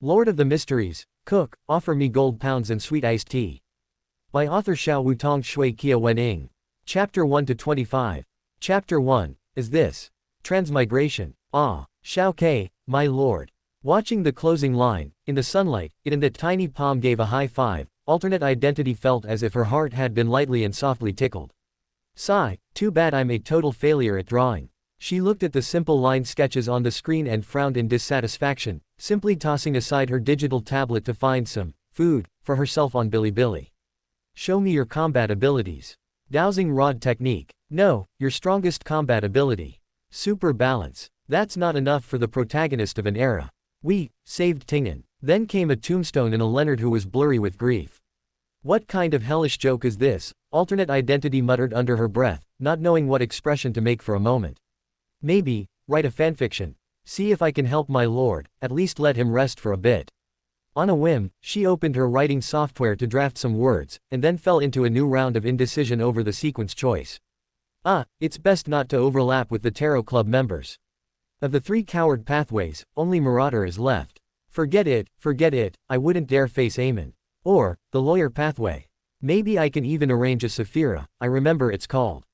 Lord of the Mysteries, Cook, Offer Me Gold Pounds and Sweet Iced Tea. By author Xiao Wu Tong Shui Kia Wen-ing. Chapter 1-25. Chapter 1, Is This? Transmigration. Ah, Xiao Ke, my lord. Watching the closing line, in the sunlight, it and that tiny palm gave a high five, alternate identity felt as if her heart had been lightly and softly tickled. Sigh, too bad I'm a total failure at drawing. She looked at the simple line sketches on the screen and frowned in dissatisfaction, simply tossing aside her digital tablet to find some food for herself on Bilibili. Show me your combat abilities. Dowsing rod technique. No, your strongest combat ability. Super balance. That's not enough for the protagonist of an era. We saved Tingan. Then came a tombstone and a Leonard who was blurry with grief. What kind of hellish joke is this? Alternate identity muttered under her breath, not knowing what expression to make for a moment. Maybe, write a fanfiction. See if I can help my lord, at least let him rest for a bit. On a whim, she opened her writing software to draft some words, and then fell into a new round of indecision over the sequence choice. It's best not to overlap with the Tarot Club members. Of the 3 coward pathways, only Marauder is left. Forget it, I wouldn't dare face Aemon. Or, the lawyer pathway. Maybe I can even arrange a Saphira, I remember it's called.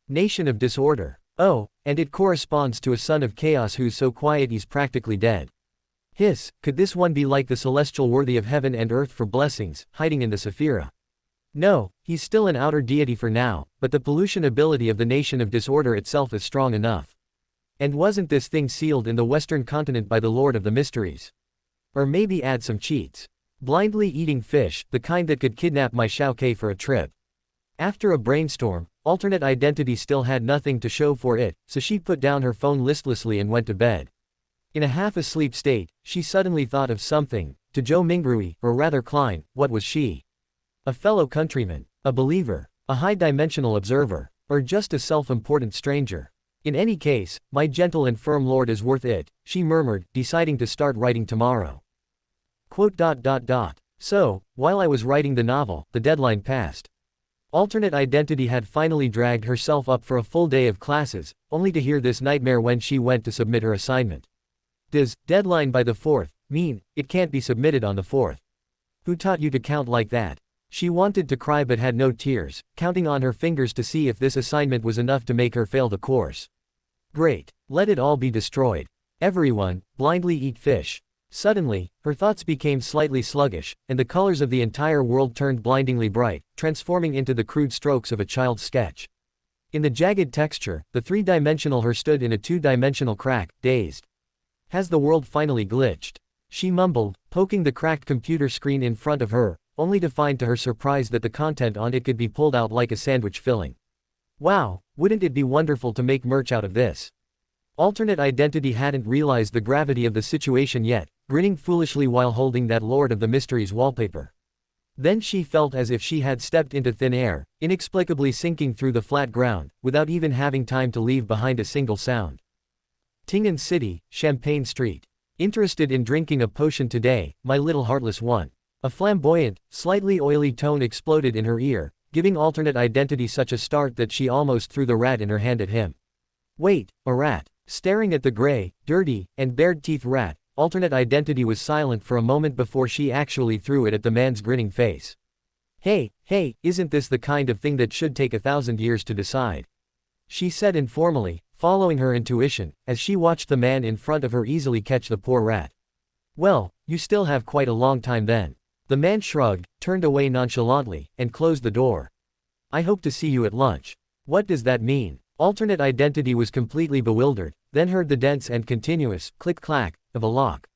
Nation of Disorder. Oh, and it corresponds to a son of chaos who's so quiet he's practically dead. Hiss, could this one be like the celestial worthy of heaven and earth for blessings, hiding in the Saphira? No, he's still an outer deity for now, but the pollution ability of the Nation of Disorder itself is strong enough. And wasn't this thing sealed in the western continent by the Lord of the Mysteries? Or maybe add some cheats. Blindly eating fish, the kind that could kidnap my Xiao Ke for a trip. After a brainstorm, alternate identity still had nothing to show for it, so she put down her phone listlessly and went to bed. In a half-asleep state, she suddenly thought of something. To Zhou Mingrui, or rather Klein, what was she? A fellow countryman, a believer, a high-dimensional observer, or just a self-important stranger? In any case, my gentle and firm lord is worth it, she murmured, deciding to start writing tomorrow. So, while I was writing the novel, the deadline passed. Alternate identity had finally dragged herself up for a full day of classes, only to hear this nightmare when she went to submit her assignment. Does deadline by the 4th mean it can't be submitted on the 4th? Who taught you to count like that? She wanted to cry but had no tears, counting on her fingers to see if this assignment was enough to make her fail the course. Great. Let it all be destroyed. Everyone, blindly eat fish. Suddenly, her thoughts became slightly sluggish, and the colors of the entire world turned blindingly bright, transforming into the crude strokes of a child's sketch. In the jagged texture, the 3-dimensional her stood in a 2-dimensional crack, dazed. Has the world finally glitched? She mumbled, poking the cracked computer screen in front of her, only to find to her surprise that the content on it could be pulled out like a sandwich filling. Wow, wouldn't it be wonderful to make merch out of this? Alternate identity hadn't realized the gravity of the situation yet, grinning foolishly while holding that Lord of the Mysteries wallpaper. Then she felt as if she had stepped into thin air, inexplicably sinking through the flat ground, without even having time to leave behind a single sound. Tingan City, Champagne Street. Interested in drinking a potion today, my little heartless one? A flamboyant, slightly oily tone exploded in her ear, giving alternate identity such a start that she almost threw the rat in her hand at him. Wait, a rat. Staring at the gray, dirty, and bared-teeth rat, alternate identity was silent for a moment before she actually threw it at the man's grinning face. Hey, isn't this the kind of thing that should take 1,000 years to decide? She said informally, following her intuition, as she watched the man in front of her easily catch the poor rat. Well, you still have quite a long time then. The man shrugged, turned away nonchalantly, and closed the door. I hope to see you at lunch. What does that mean? Alternate identity was completely bewildered, then heard the dense and continuous click-clack of a lock.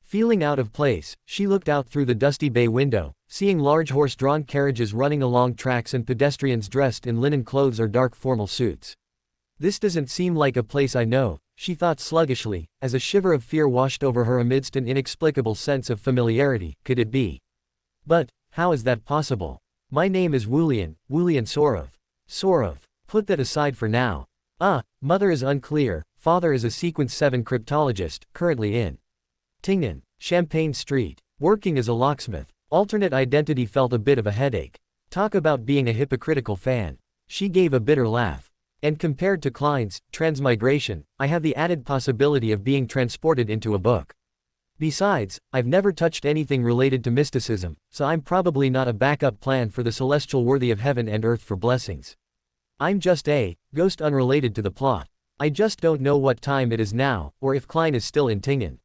Feeling out of place, she looked out through the dusty bay window, seeing large horse-drawn carriages running along tracks and pedestrians dressed in linen clothes or dark formal suits. This doesn't seem like a place I know, she thought sluggishly, as a shiver of fear washed over her amidst an inexplicable sense of familiarity. Could it be? But, how is that possible? My name is Wulian Sorov. Sorov. Put that aside for now. Mother is unclear, father is a Sequence 7 cryptologist, currently in Tingan, Champagne Street, working as a locksmith. Alternate identity felt a bit of a headache. Talk about being a hypocritical fan. She gave a bitter laugh. And compared to Klein's Transmigration, I have the added possibility of being transported into a book. Besides, I've never touched anything related to mysticism, so I'm probably not a backup plan for the celestial worthy of heaven and earth for blessings. I'm just a ghost unrelated to the plot. I just don't know what time it is now, or if Klein is still in Tingan.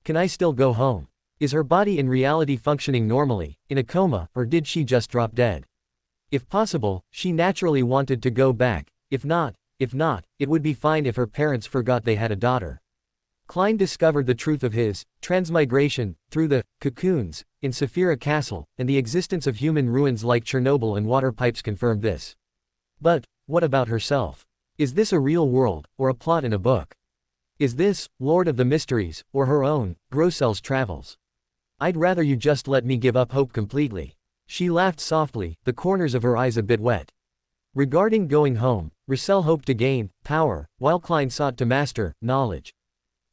Can I still go home? Is her body in reality functioning normally, in a coma, or did she just drop dead? If possible, she naturally wanted to go back. If not, it would be fine if her parents forgot they had a daughter. Klein discovered the truth of his transmigration through the cocoons in Saphira Castle, and the existence of human ruins like Chernobyl and water pipes confirmed this. But what about herself? Is this a real world, or a plot in a book? Is this Lord of the Mysteries, or her own Grossel's travels? I'd rather you just let me give up hope completely. She laughed softly, the corners of her eyes a bit wet. Regarding going home, Rossel hoped to gain power, while Klein sought to master knowledge.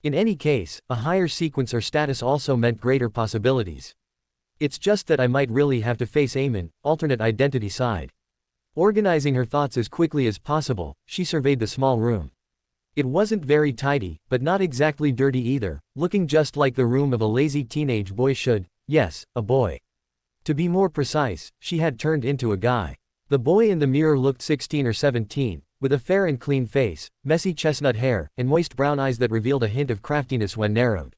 In any case, a higher sequence or status also meant greater possibilities. It's just that I might really have to face Eamon, alternate identity side. Organizing her thoughts as quickly as possible, she surveyed the small room. It wasn't very tidy, but not exactly dirty either, looking just like the room of a lazy teenage boy should. Yes, a boy. To be more precise, she had turned into a guy. The boy in the mirror looked 16 or 17, with a fair and clean face, messy chestnut hair, and moist brown eyes that revealed a hint of craftiness when narrowed.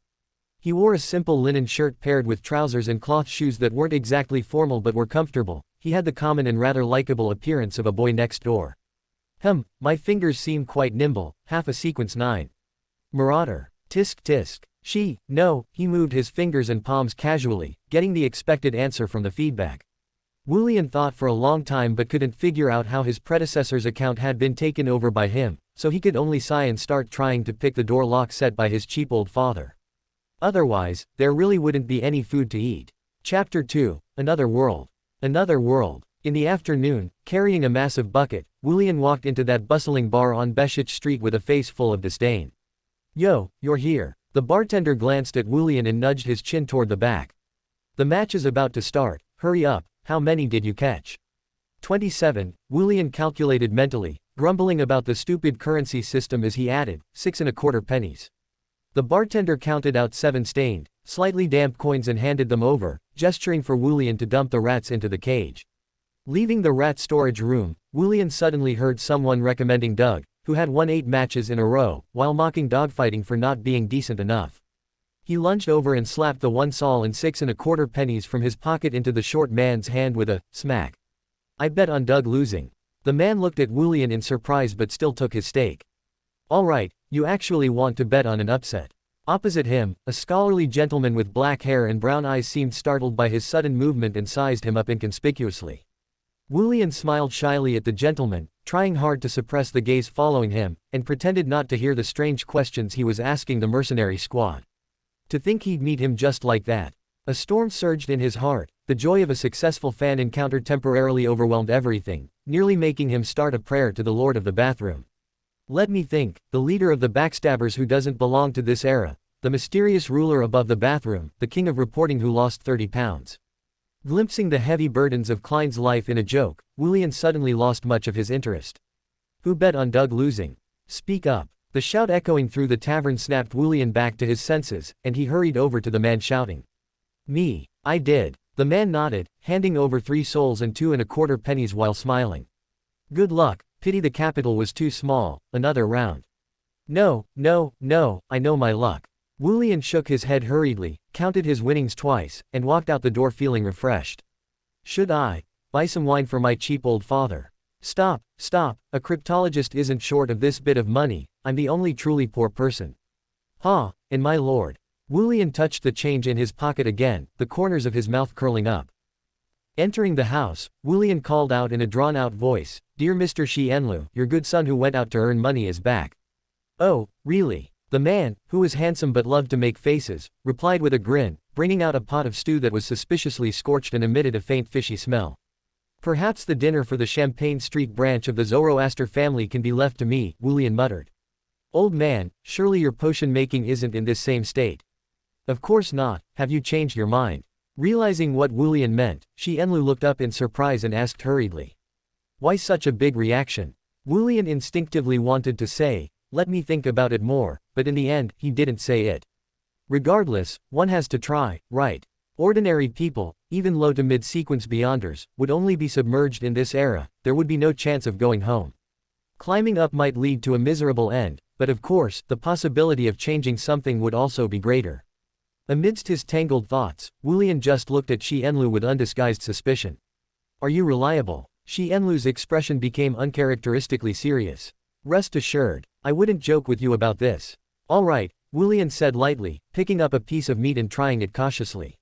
He wore a simple linen shirt paired with trousers and cloth shoes that weren't exactly formal but were comfortable. He had the common and rather likable appearance of a boy next door. My fingers seem quite nimble, half a sequence 9. Marauder. Tisk tisk. He moved his fingers and palms casually, getting the expected answer from the feedback. Wulian thought for a long time but couldn't figure out how his predecessor's account had been taken over by him, so he could only sigh and start trying to pick the door lock set by his cheap old father. Otherwise, there really wouldn't be any food to eat. Chapter 2. Another World. Another world. In the afternoon, carrying a massive bucket, Wulian walked into that bustling bar on Beshich Street with a face full of disdain. Yo, you're here. The bartender glanced at Wulian and nudged his chin toward the back. The match is about to start, hurry up. How many did you catch? 27, Wulian calculated mentally, grumbling about the stupid currency system as he added, 6.25 pennies. The bartender counted out 7 stained, slightly damp coins and handed them over, gesturing for Wulian to dump the rats into the cage. Leaving the rat storage room, Wulian suddenly heard someone recommending Doug, who had won 8 matches in a row, while mocking dogfighting for not being decent enough. He lunged over and slapped the 1 sol and 6.25 pennies from his pocket into the short man's hand with a smack. I bet on Doug losing. The man looked at Wulian in surprise but still took his stake. Alright, you actually want to bet on an upset. Opposite him, a scholarly gentleman with black hair and brown eyes seemed startled by his sudden movement and sized him up inconspicuously. Wulian smiled shyly at the gentleman, trying hard to suppress the gaze following him, and pretended not to hear the strange questions he was asking the mercenary squad. To think he'd meet him just like that. A storm surged in his heart. The joy of a successful fan encounter temporarily overwhelmed everything, nearly making him start a prayer to the Lord of the Bathroom. Let me think, the leader of the backstabbers who doesn't belong to this era, the mysterious ruler above the bathroom, the king of reporting who lost 30 pounds. Glimpsing the heavy burdens of Klein's life in a joke, Wulian suddenly lost much of his interest. Who bet on Doug losing? Speak up. The shout echoing through the tavern snapped Wulian back to his senses, and he hurried over to the man shouting. Me. I did. The man nodded, handing over 3 sols and 2.25 pennies while smiling. Good luck, pity the capital was too small, another round. No, I know my luck. Wulian shook his head hurriedly, counted his winnings twice, and walked out the door feeling refreshed. Should I buy some wine for my cheap old father? Stop, a cryptologist isn't short of this bit of money, I'm the only truly poor person. And my lord. Wulian touched the change in his pocket again, the corners of his mouth curling up. Entering the house, Wulian called out in a drawn-out voice, Dear Mr. Shi Enlu, your good son who went out to earn money is back. Oh, really? The man, who was handsome but loved to make faces, replied with a grin, bringing out a pot of stew that was suspiciously scorched and emitted a faint fishy smell. Perhaps the dinner for the Champagne Street branch of the Zoroaster family can be left to me, Wulian muttered. Old man, surely your potion making isn't in this same state. Of course not, have you changed your mind? Realizing what Wulian meant, Shi Enlu looked up in surprise and asked hurriedly. Why such a big reaction? Wulian instinctively wanted to say, let me think about it more, but in the end, he didn't say it. Regardless, one has to try, right? Ordinary people, even low to mid-sequence beyonders, would only be submerged in this era, there would be no chance of going home. Climbing up might lead to a miserable end, but of course, the possibility of changing something would also be greater. Amidst his tangled thoughts, Wulian just looked at Shi Enlu with undisguised suspicion. Are you reliable? Shi Enlu's expression became uncharacteristically serious. Rest assured, I wouldn't joke with you about this. All right, Wulian said lightly, picking up a piece of meat and trying it cautiously.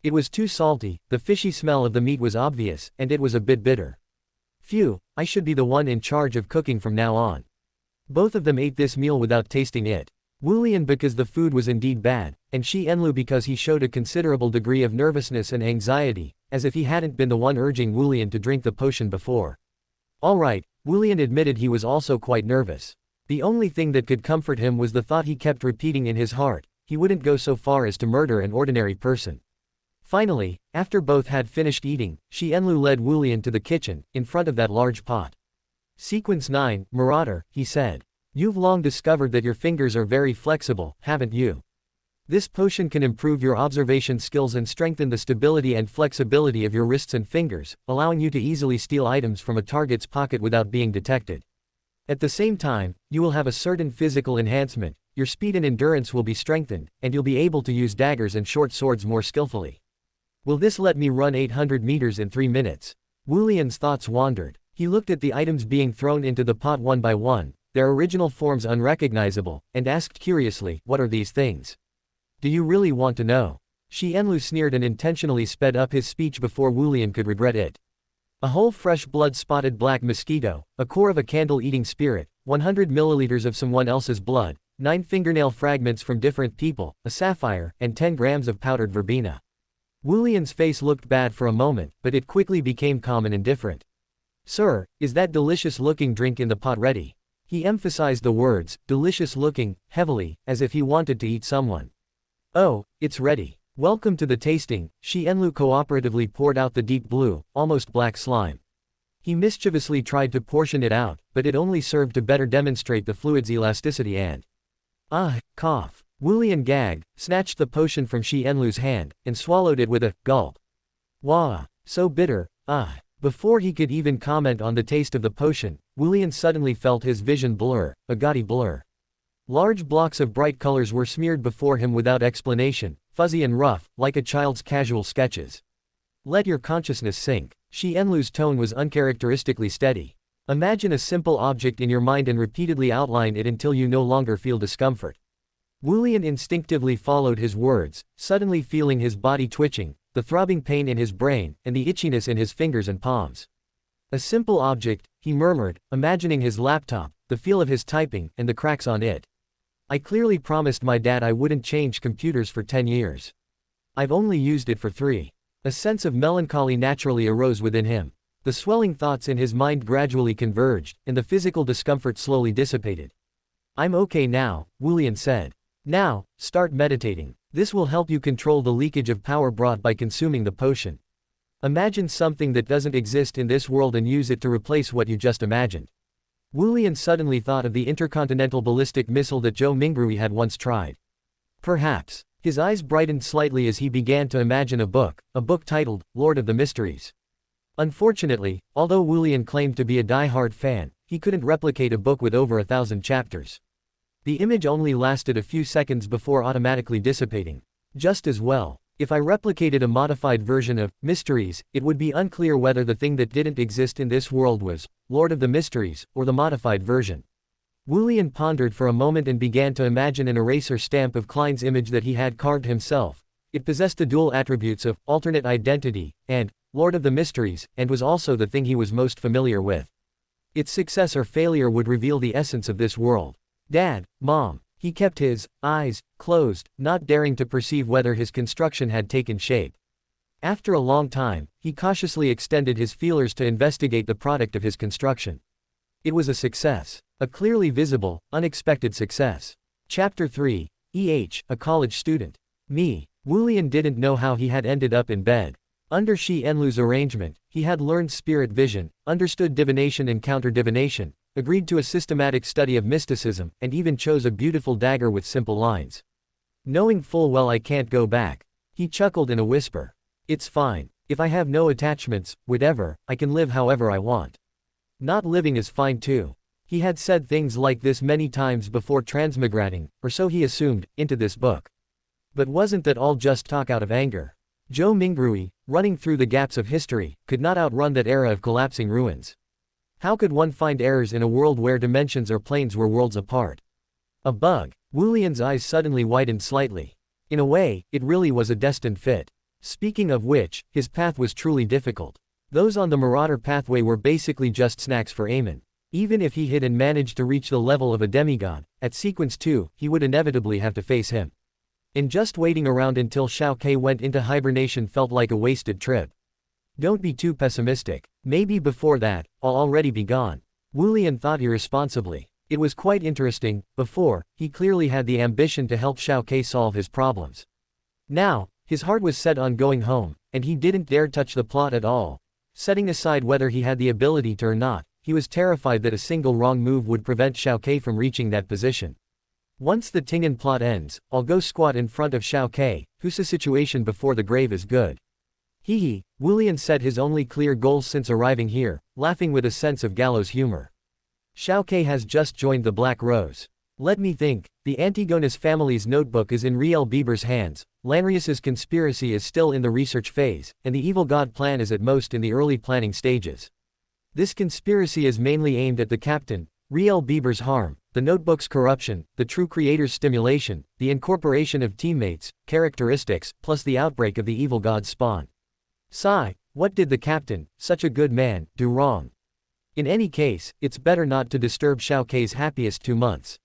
It was too salty, the fishy smell of the meat was obvious, and it was a bit bitter. Phew, I should be the one in charge of cooking from now on. Both of them ate this meal without tasting it. Wulian because the food was indeed bad, and Shi Enlu because he showed a considerable degree of nervousness and anxiety, as if he hadn't been the one urging Wulian to drink the potion before. Alright, Wulian admitted he was also quite nervous. The only thing that could comfort him was the thought he kept repeating in his heart, he wouldn't go so far as to murder an ordinary person. Finally, after both had finished eating, Shi Enlu led Wulian to the kitchen, in front of that large pot. Sequence 9, Marauder, he said. You've long discovered that your fingers are very flexible, haven't you? This potion can improve your observation skills and strengthen the stability and flexibility of your wrists and fingers, allowing you to easily steal items from a target's pocket without being detected. At the same time, you will have a certain physical enhancement, your speed and endurance will be strengthened, and you'll be able to use daggers and short swords more skillfully. Will this let me run 800 meters in 3 minutes? Wulian's thoughts wandered. He looked at the items being thrown into the pot one by one, their original forms unrecognizable, and asked curiously, what are these things? Do you really want to know? Shi Enlu sneered and intentionally sped up his speech before Wulian could regret it. A whole fresh blood-spotted black mosquito, a core of a candle-eating spirit, 100 milliliters of someone else's blood, 9 fingernail fragments from different people, a sapphire, and 10 grams of powdered verbena. Wulian's face looked bad for a moment, but it quickly became calm and indifferent. Sir, is that delicious-looking drink in the pot ready? He emphasized the words, delicious-looking, heavily, as if he wanted to eat someone. Oh, it's ready. Welcome to the tasting, Shi Enlu cooperatively poured out the deep blue, almost black slime. He mischievously tried to portion it out, but it only served to better demonstrate the fluid's elasticity and cough. Wulian gagged, snatched the potion from Shi Enlu's hand, and swallowed it with a gulp. Wah, so bitter, Before he could even comment on the taste of the potion, Wulian suddenly felt his vision blur, a gaudy blur. Large blocks of bright colors were smeared before him without explanation, fuzzy and rough, like a child's casual sketches. Let your consciousness sink. Shi Enlu's tone was uncharacteristically steady. Imagine a simple object in your mind and repeatedly outline it until you no longer feel discomfort. Wulian instinctively followed his words, suddenly feeling his body twitching, the throbbing pain in his brain, and the itchiness in his fingers and palms. A simple object, he murmured, imagining his laptop, the feel of his typing, and the cracks on it. I clearly promised my dad I wouldn't change computers for 10 years. I've only used it for 3. A sense of melancholy naturally arose within him. The swelling thoughts in his mind gradually converged, and the physical discomfort slowly dissipated. I'm okay now, Wulian said. Now, start meditating. This will help you control the leakage of power brought by consuming the potion. Imagine something that doesn't exist in this world and use it to replace what you just imagined. Wulian suddenly thought of the intercontinental ballistic missile that Zhou Mingrui had once tried. Perhaps. His eyes brightened slightly as he began to imagine a book titled, Lord of the Mysteries. Unfortunately, although Wulian claimed to be a die-hard fan, he couldn't replicate a book with over 1,000 chapters. The image only lasted a few seconds before automatically dissipating. Just as well, if I replicated a modified version of Mysteries, it would be unclear whether the thing that didn't exist in this world was Lord of the Mysteries, or the modified version. Wulian pondered for a moment and began to imagine an eraser stamp of Klein's image that he had carved himself. It possessed the dual attributes of alternate identity and Lord of the Mysteries, and was also the thing he was most familiar with. Its success or failure would reveal the essence of this world. Dad, Mom. He kept his eyes closed, not daring to perceive whether his construction had taken shape. After a long time, he cautiously extended his feelers to investigate the product of his construction. It was a success. A clearly visible, unexpected success. Chapter 3. A college student. Me. Wulian didn't know how he had ended up in bed. Under Shi Enlu's arrangement, he had learned spirit vision, understood divination and counter-divination, agreed to a systematic study of mysticism, and even chose a beautiful dagger with simple lines. Knowing full well I can't go back. He chuckled in a whisper. It's fine. If I have no attachments, whatever, I can live however I want. Not living is fine too. He had said things like this many times before transmigrating, or so he assumed, into this book. But wasn't that all just talk out of anger? Zhou Mingrui, running through the gaps of history, could not outrun that era of collapsing ruins. How could one find errors in a world where dimensions or planes were worlds apart? A bug. Wu Lian's eyes suddenly widened slightly. In a way, it really was a destined fit. Speaking of which, his path was truly difficult. Those on the Marauder pathway were basically just snacks for Eamon. Even if he hid and managed to reach the level of a demigod, at sequence 2, he would inevitably have to face him. And just waiting around until Xiao Ke went into hibernation felt like a wasted trip. Don't be too pessimistic. Maybe before that, I'll already be gone. Wu Lian thought irresponsibly. It was quite interesting. Before, he clearly had the ambition to help Xiao Ke solve his problems. Now, his heart was set on going home, and he didn't dare touch the plot at all. Setting aside whether he had the ability to or not, he was terrified that a single wrong move would prevent Xiao Ke from reaching that position. Once the Tingan plot ends, I'll go squat in front of Xiao Ke, whose situation before the grave is good. Hee. Wu Lian set his only clear goal since arriving here, laughing with a sense of gallows humor. Xiao Ke has just joined the Black Rose. Let me think. The Antigonus family's notebook is in Riel Bieber's hands, Lanrius's conspiracy is still in the research phase, and the evil god plan is at most in the early planning stages. This conspiracy is mainly aimed at the captain, Riel Bieber's harm, the notebook's corruption, the true creator's stimulation, the incorporation of teammates, characteristics, plus the outbreak of the evil god's spawn. Sigh, what did the captain, such a good man, do wrong? In any case, it's better not to disturb Xiao Ke's happiest 2 months.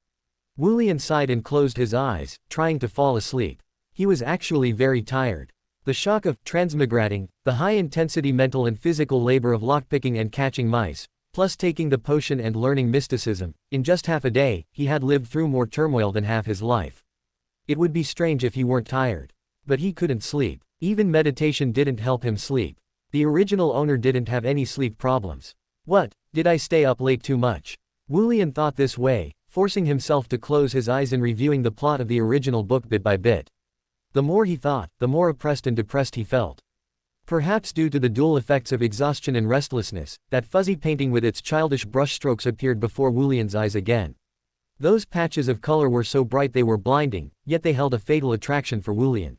Wu Lian sighed and closed his eyes, trying to fall asleep. He was actually very tired. The shock of transmigrating, the high-intensity mental and physical labor of lockpicking and catching mice, plus taking the potion and learning mysticism, in just half a day, he had lived through more turmoil than half his life. It would be strange if he weren't tired. But he couldn't sleep. Even meditation didn't help him sleep. The original owner didn't have any sleep problems. What, did I stay up late too much? Wu Lian thought this way, forcing himself to close his eyes and reviewing the plot of the original book bit by bit. The more he thought, the more oppressed and depressed he felt. Perhaps due to the dual effects of exhaustion and restlessness, that fuzzy painting with its childish brushstrokes appeared before Wu Lian's eyes again. Those patches of color were so bright they were blinding, yet they held a fatal attraction for Wu Lian.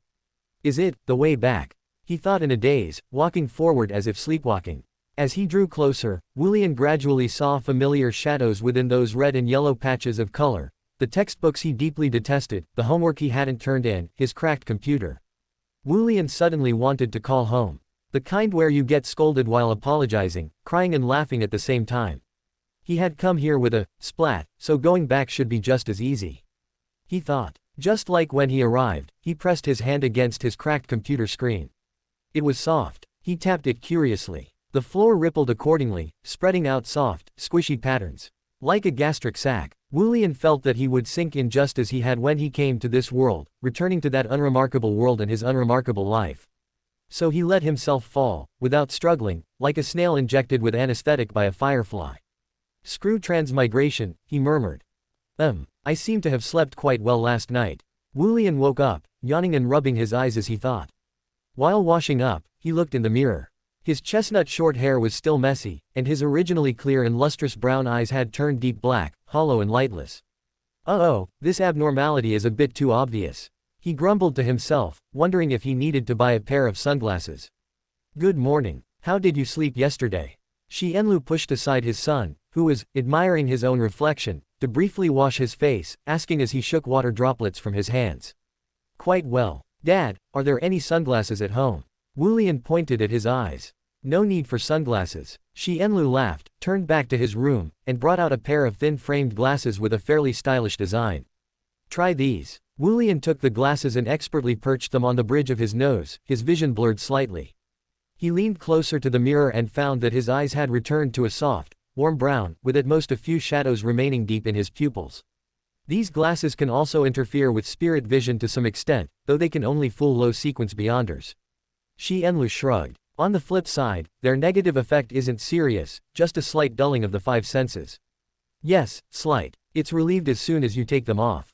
Is it the way back? He thought in a daze, walking forward as if sleepwalking. As he drew closer, Wu Lian gradually saw familiar shadows within those red and yellow patches of color. The textbooks he deeply detested, the homework he hadn't turned in, his cracked computer. Wu Lian suddenly wanted to call home. The kind where you get scolded while apologizing, crying and laughing at the same time. He had come here with a splat, so going back should be just as easy. He thought. Just like when he arrived, he pressed his hand against his cracked computer screen. It was soft. He tapped it curiously. The floor rippled accordingly, spreading out soft, squishy patterns. Like a gastric sac, Wu Lian felt that he would sink in just as he had when he came to this world, returning to that unremarkable world and his unremarkable life. So he let himself fall, without struggling, like a snail injected with anesthetic by a firefly. Screw transmigration, he murmured. I seem to have slept quite well last night. Wu Lian woke up, yawning and rubbing his eyes as he thought. While washing up, he looked in the mirror. His chestnut short hair was still messy, and his originally clear and lustrous brown eyes had turned deep black, hollow and lightless. Uh-oh, this abnormality is a bit too obvious. He grumbled to himself, wondering if he needed to buy a pair of sunglasses. Good morning. How did you sleep yesterday? Xianlu pushed aside his son, who was admiring his own reflection, to briefly wash his face, asking as he shook water droplets from his hands. Quite well. Dad, are there any sunglasses at home? Wu Lian pointed at his eyes. No need for sunglasses. Xianlu laughed, turned back to his room, and brought out a pair of thin-framed glasses with a fairly stylish design. Try these. Wu Lian took the glasses and expertly perched them on the bridge of his nose, his vision blurred slightly. He leaned closer to the mirror and found that his eyes had returned to a soft, warm brown, with at most a few shadows remaining deep in his pupils. These glasses can also interfere with spirit vision to some extent, though they can only fool low-sequence beyonders. Xianlu shrugged. On the flip side, their negative effect isn't serious, just a slight dulling of the 5 senses. Yes, slight. It's relieved as soon as you take them off.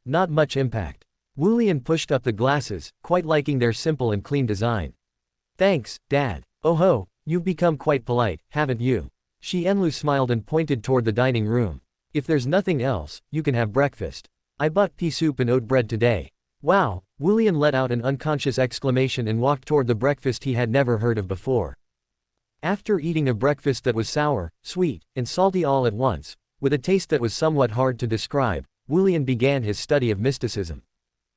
Not much impact. Wulian pushed up the glasses, quite liking their simple and clean design. Thanks, Dad. Oh ho, you've become quite polite, haven't you? Xianlu smiled and pointed toward the dining room. If there's nothing else, you can have breakfast. I bought pea soup and oat bread today. Wow, Wulian let out an unconscious exclamation and walked toward the breakfast he had never heard of before. After eating a breakfast that was sour, sweet, and salty all at once, with a taste that was somewhat hard to describe, Wulian began his study of mysticism.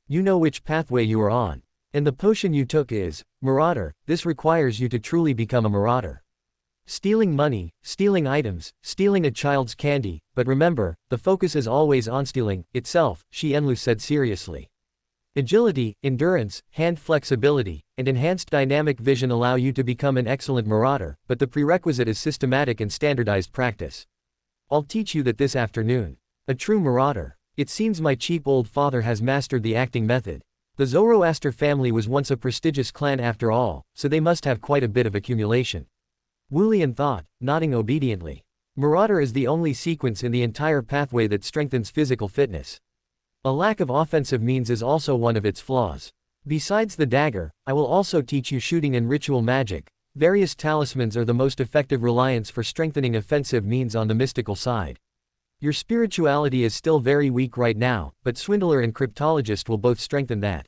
You know which pathway you are on. And the potion you took is Marauder. This requires you to truly become a marauder. Stealing money, stealing items, stealing a child's candy, but remember, the focus is always on stealing itself, Xianlu said seriously. Agility, endurance, hand flexibility, and enhanced dynamic vision allow you to become an excellent marauder, but the prerequisite is systematic and standardized practice. I'll teach you that this afternoon. A true marauder. It seems my cheap old father has mastered the acting method. The Zoroaster family was once a prestigious clan after all, so they must have quite a bit of accumulation. Wulian thought, nodding obediently. Marauder is the only sequence in the entire pathway that strengthens physical fitness. A lack of offensive means is also one of its flaws. Besides the dagger, I will also teach you shooting and ritual magic. Various talismans are the most effective reliance for strengthening offensive means on the mystical side. Your spirituality is still very weak right now, but Swindler and Cryptologist will both strengthen that.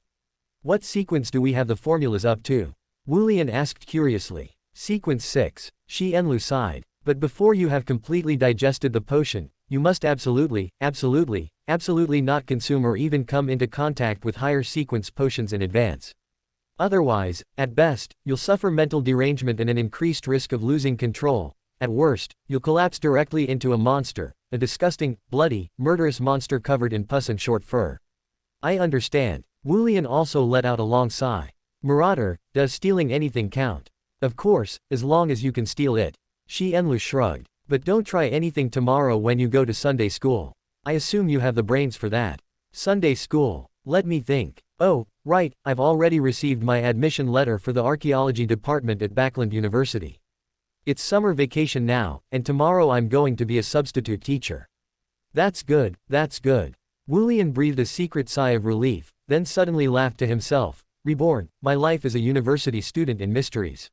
What sequence do we have the formulas up to? Wulian asked curiously. Sequence 6. Xianlu sighed. But before you have completely digested the potion, you must absolutely not consume or even come into contact with higher sequence potions in advance. Otherwise, at best, you'll suffer mental derangement and an increased risk of losing control. At worst, you'll collapse directly into a monster, a disgusting, bloody, murderous monster covered in pus and short fur. I understand. Wulian also let out a long sigh. Marauder, does stealing anything count? Of course, as long as you can steal it. Xianlu shrugged. But don't try anything tomorrow when you go to Sunday school. I assume you have the brains for that. Sunday school. Let me think. Oh, right, I've already received my admission letter for the archaeology department at Backland University. It's summer vacation now, and tomorrow I'm going to be a substitute teacher. That's good, that's good. Wulian breathed a secret sigh of relief, then suddenly laughed to himself. Reborn, my life as a university student in mysteries.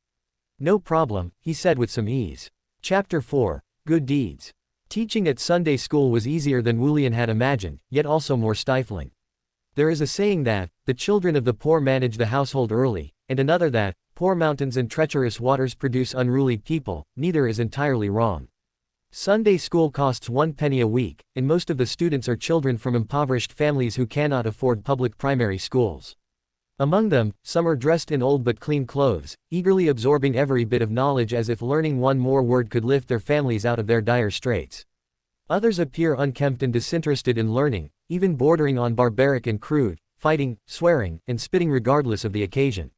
No problem, he said with some ease. Chapter 4. Good Deeds. Teaching at Sunday school was easier than Wulian had imagined, yet also more stifling. There is a saying that, the children of the poor manage the household early, and another that, poor mountains and treacherous waters produce unruly people. Neither is entirely wrong. Sunday school costs 1 penny a week, and most of the students are children from impoverished families who cannot afford public primary schools. Among them, some are dressed in old but clean clothes, eagerly absorbing every bit of knowledge as if learning one more word could lift their families out of their dire straits. Others appear unkempt and disinterested in learning, even bordering on barbaric and crude, fighting, swearing, and spitting regardless of the occasion.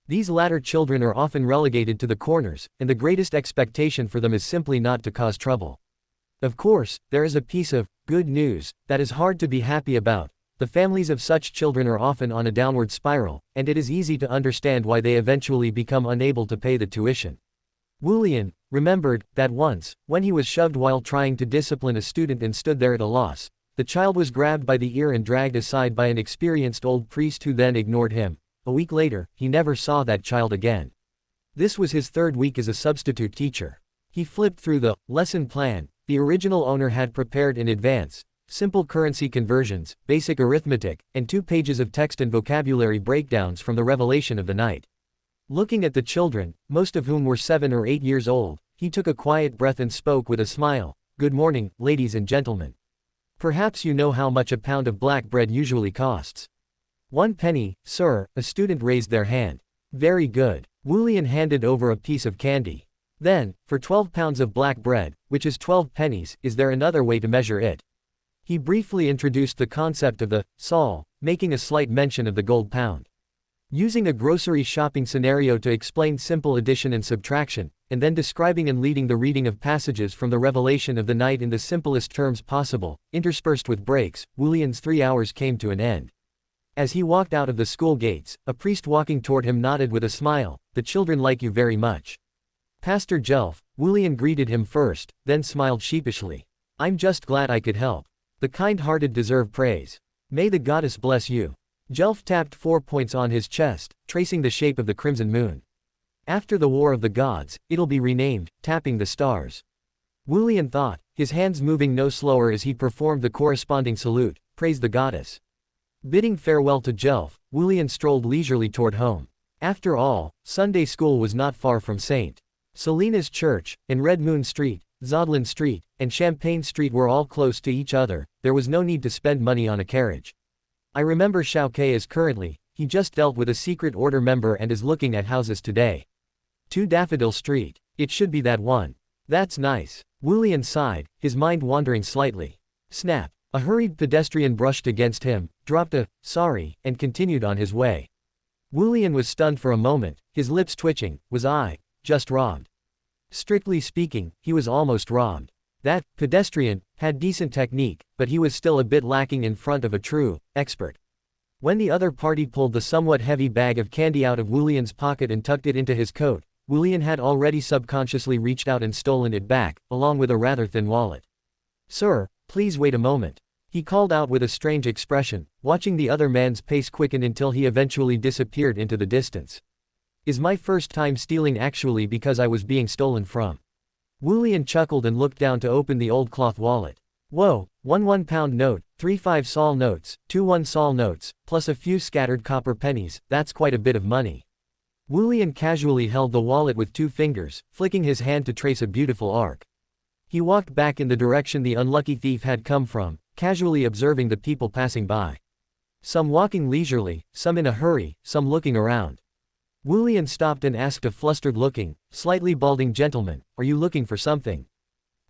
These latter children are often relegated to the corners, and the greatest expectation for them is simply not to cause trouble. Of course, there is a piece of good news that is hard to be happy about. The families of such children are often on a downward spiral, and it is easy to understand why they eventually become unable to pay the tuition. Wulian remembered that once, when he was shoved while trying to discipline a student and stood there at a loss, the child was grabbed by the ear and dragged aside by an experienced old priest who then ignored him. A week later, he never saw that child again. This was his third week as a substitute teacher. He flipped through the lesson plan the original owner had prepared in advance. Simple currency conversions, basic arithmetic, and 2 pages of text and vocabulary breakdowns from the revelation of the night. Looking at the children, most of whom were 7 or 8 years old, he took a quiet breath and spoke with a smile. Good morning, ladies and gentlemen. Perhaps you know how much a pound of black bread usually costs. 1 penny, sir. A student raised their hand. Very good. Wulian handed over a piece of candy. Then, for 12 pounds of black bread, which is 12 pennies, is there another way to measure it? He briefly introduced the concept of the sol, making a slight mention of the gold pound. Using a grocery shopping scenario to explain simple addition and subtraction, and then describing and leading the reading of passages from the revelation of the night in the simplest terms possible, interspersed with breaks, Wulian's 3 hours came to an end. As he walked out of the school gates, a priest walking toward him nodded with a smile. The children like you very much. Pastor Jelf, Wulian greeted him first, then smiled sheepishly. I'm just glad I could help. The kind-hearted deserve praise. May the goddess bless you. Jelf tapped 4 points on his chest, tracing the shape of the crimson moon. After the War of the Gods, it'll be renamed, Tapping the Stars. Wulian thought, his hands moving no slower as he performed the corresponding salute, praise the goddess. Bidding farewell to Jelf, Wulian strolled leisurely toward home. After all, Sunday school was not far from St. Selena's Church, and Red Moon Street, Zodlin Street, and Champagne Street were all close to each other. There was no need to spend money on a carriage. I remember Xiao is currently, he just dealt with a secret order member and is looking at houses today. 2 Daffodil Street. It should be that one. That's nice. Wulian sighed, his mind wandering slightly. Snap. A hurried pedestrian brushed against him, dropped a, sorry, and continued on his way. Wulian was stunned for a moment, his lips twitching. Was I just robbed? Strictly speaking, he was almost robbed. That pedestrian had decent technique, but he was still a bit lacking in front of a true expert. When the other party pulled the somewhat heavy bag of candy out of Wulian's pocket and tucked it into his coat, Wulian had already subconsciously reached out and stolen it back, along with a rather thin wallet. Sir, please wait a moment. He called out with a strange expression, watching the other man's pace quicken until he eventually disappeared into the distance. Is my first time stealing actually because I was being stolen from? Wulian chuckled and looked down to open the old cloth wallet. Whoa, 1 1-pound note, 3 5-sol notes, 2 1-sol notes, plus a few scattered copper pennies, that's quite a bit of money. Wulian casually held the wallet with 2 fingers, flicking his hand to trace a beautiful arc. He walked back in the direction the unlucky thief had come from, casually observing the people passing by. Some walking leisurely, some in a hurry, some looking around. Wulian stopped and asked a flustered-looking, slightly balding gentleman, are you looking for something?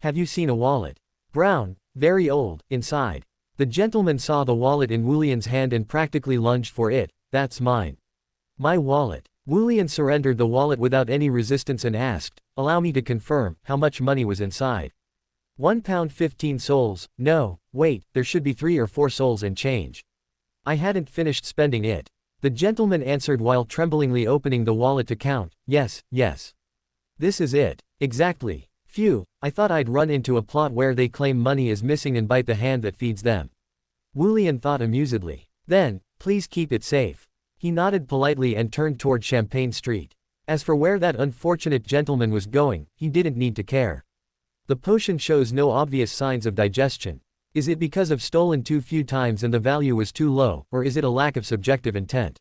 Have you seen a wallet? Brown, very old, inside. The gentleman saw the wallet in Wulian's hand and practically lunged for it. That's mine. My wallet. Wulian surrendered the wallet without any resistance and asked, allow me to confirm, how much money was inside? 1 pound 15 sols, no, wait, there should be 3 or 4 sols and change. I hadn't finished spending it. The gentleman answered while tremblingly opening the wallet to count, yes, yes. This is it. Exactly. Phew, I thought I'd run into a plot where they claim money is missing and bite the hand that feeds them. Wulian thought amusedly. Then, please keep it safe. He nodded politely and turned toward Champagne Street. As for where that unfortunate gentleman was going, he didn't need to care. The potion shows no obvious signs of digestion. Is it because of stolen too few times and the value was too low, or is it a lack of subjective intent?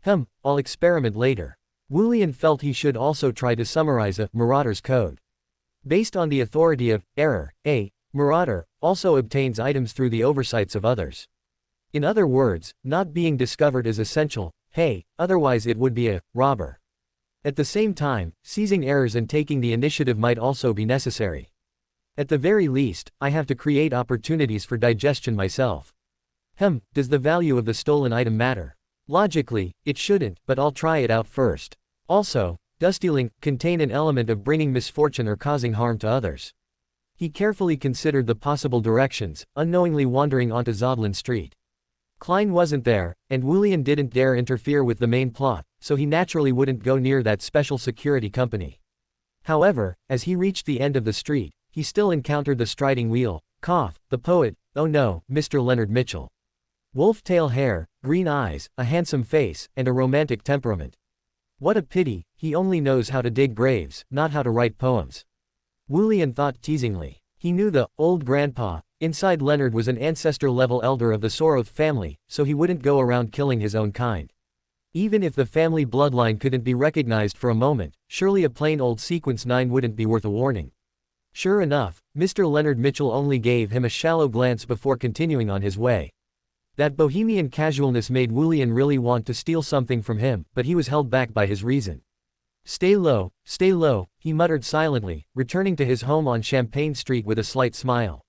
I'll experiment later. Wulian felt he should also try to summarize a marauder's code. Based on the authority of error, a marauder also obtains items through the oversights of others. In other words, not being discovered is essential, otherwise it would be a robber. At the same time, seizing errors and taking the initiative might also be necessary. At the very least, I have to create opportunities for digestion myself. Does the value of the stolen item matter? Logically, it shouldn't, but I'll try it out first. Also, does stealing contain an element of bringing misfortune or causing harm to others? He carefully considered the possible directions, unknowingly wandering onto Zodlin Street. Klein wasn't there, and Wulian didn't dare interfere with the main plot, so he naturally wouldn't go near that special security company. However, as he reached the end of the street, he still encountered the striding wheel, the poet, oh no, Mr. Leonard Mitchell. Wolf-tail hair, green eyes, a handsome face, and a romantic temperament. What a pity, he only knows how to dig graves, not how to write poems. Wulian thought teasingly. He knew the old grandpa inside Leonard was an ancestor-level elder of the Soroth family, so he wouldn't go around killing his own kind. Even if the family bloodline couldn't be recognized for a moment, surely a plain old sequence 9 wouldn't be worth a warning. Sure enough, Mr. Leonard Mitchell only gave him a shallow glance before continuing on his way. That bohemian casualness made Wulian really want to steal something from him, but he was held back by his reason. Stay low, he muttered silently, returning to his home on Champagne Street with a slight smile.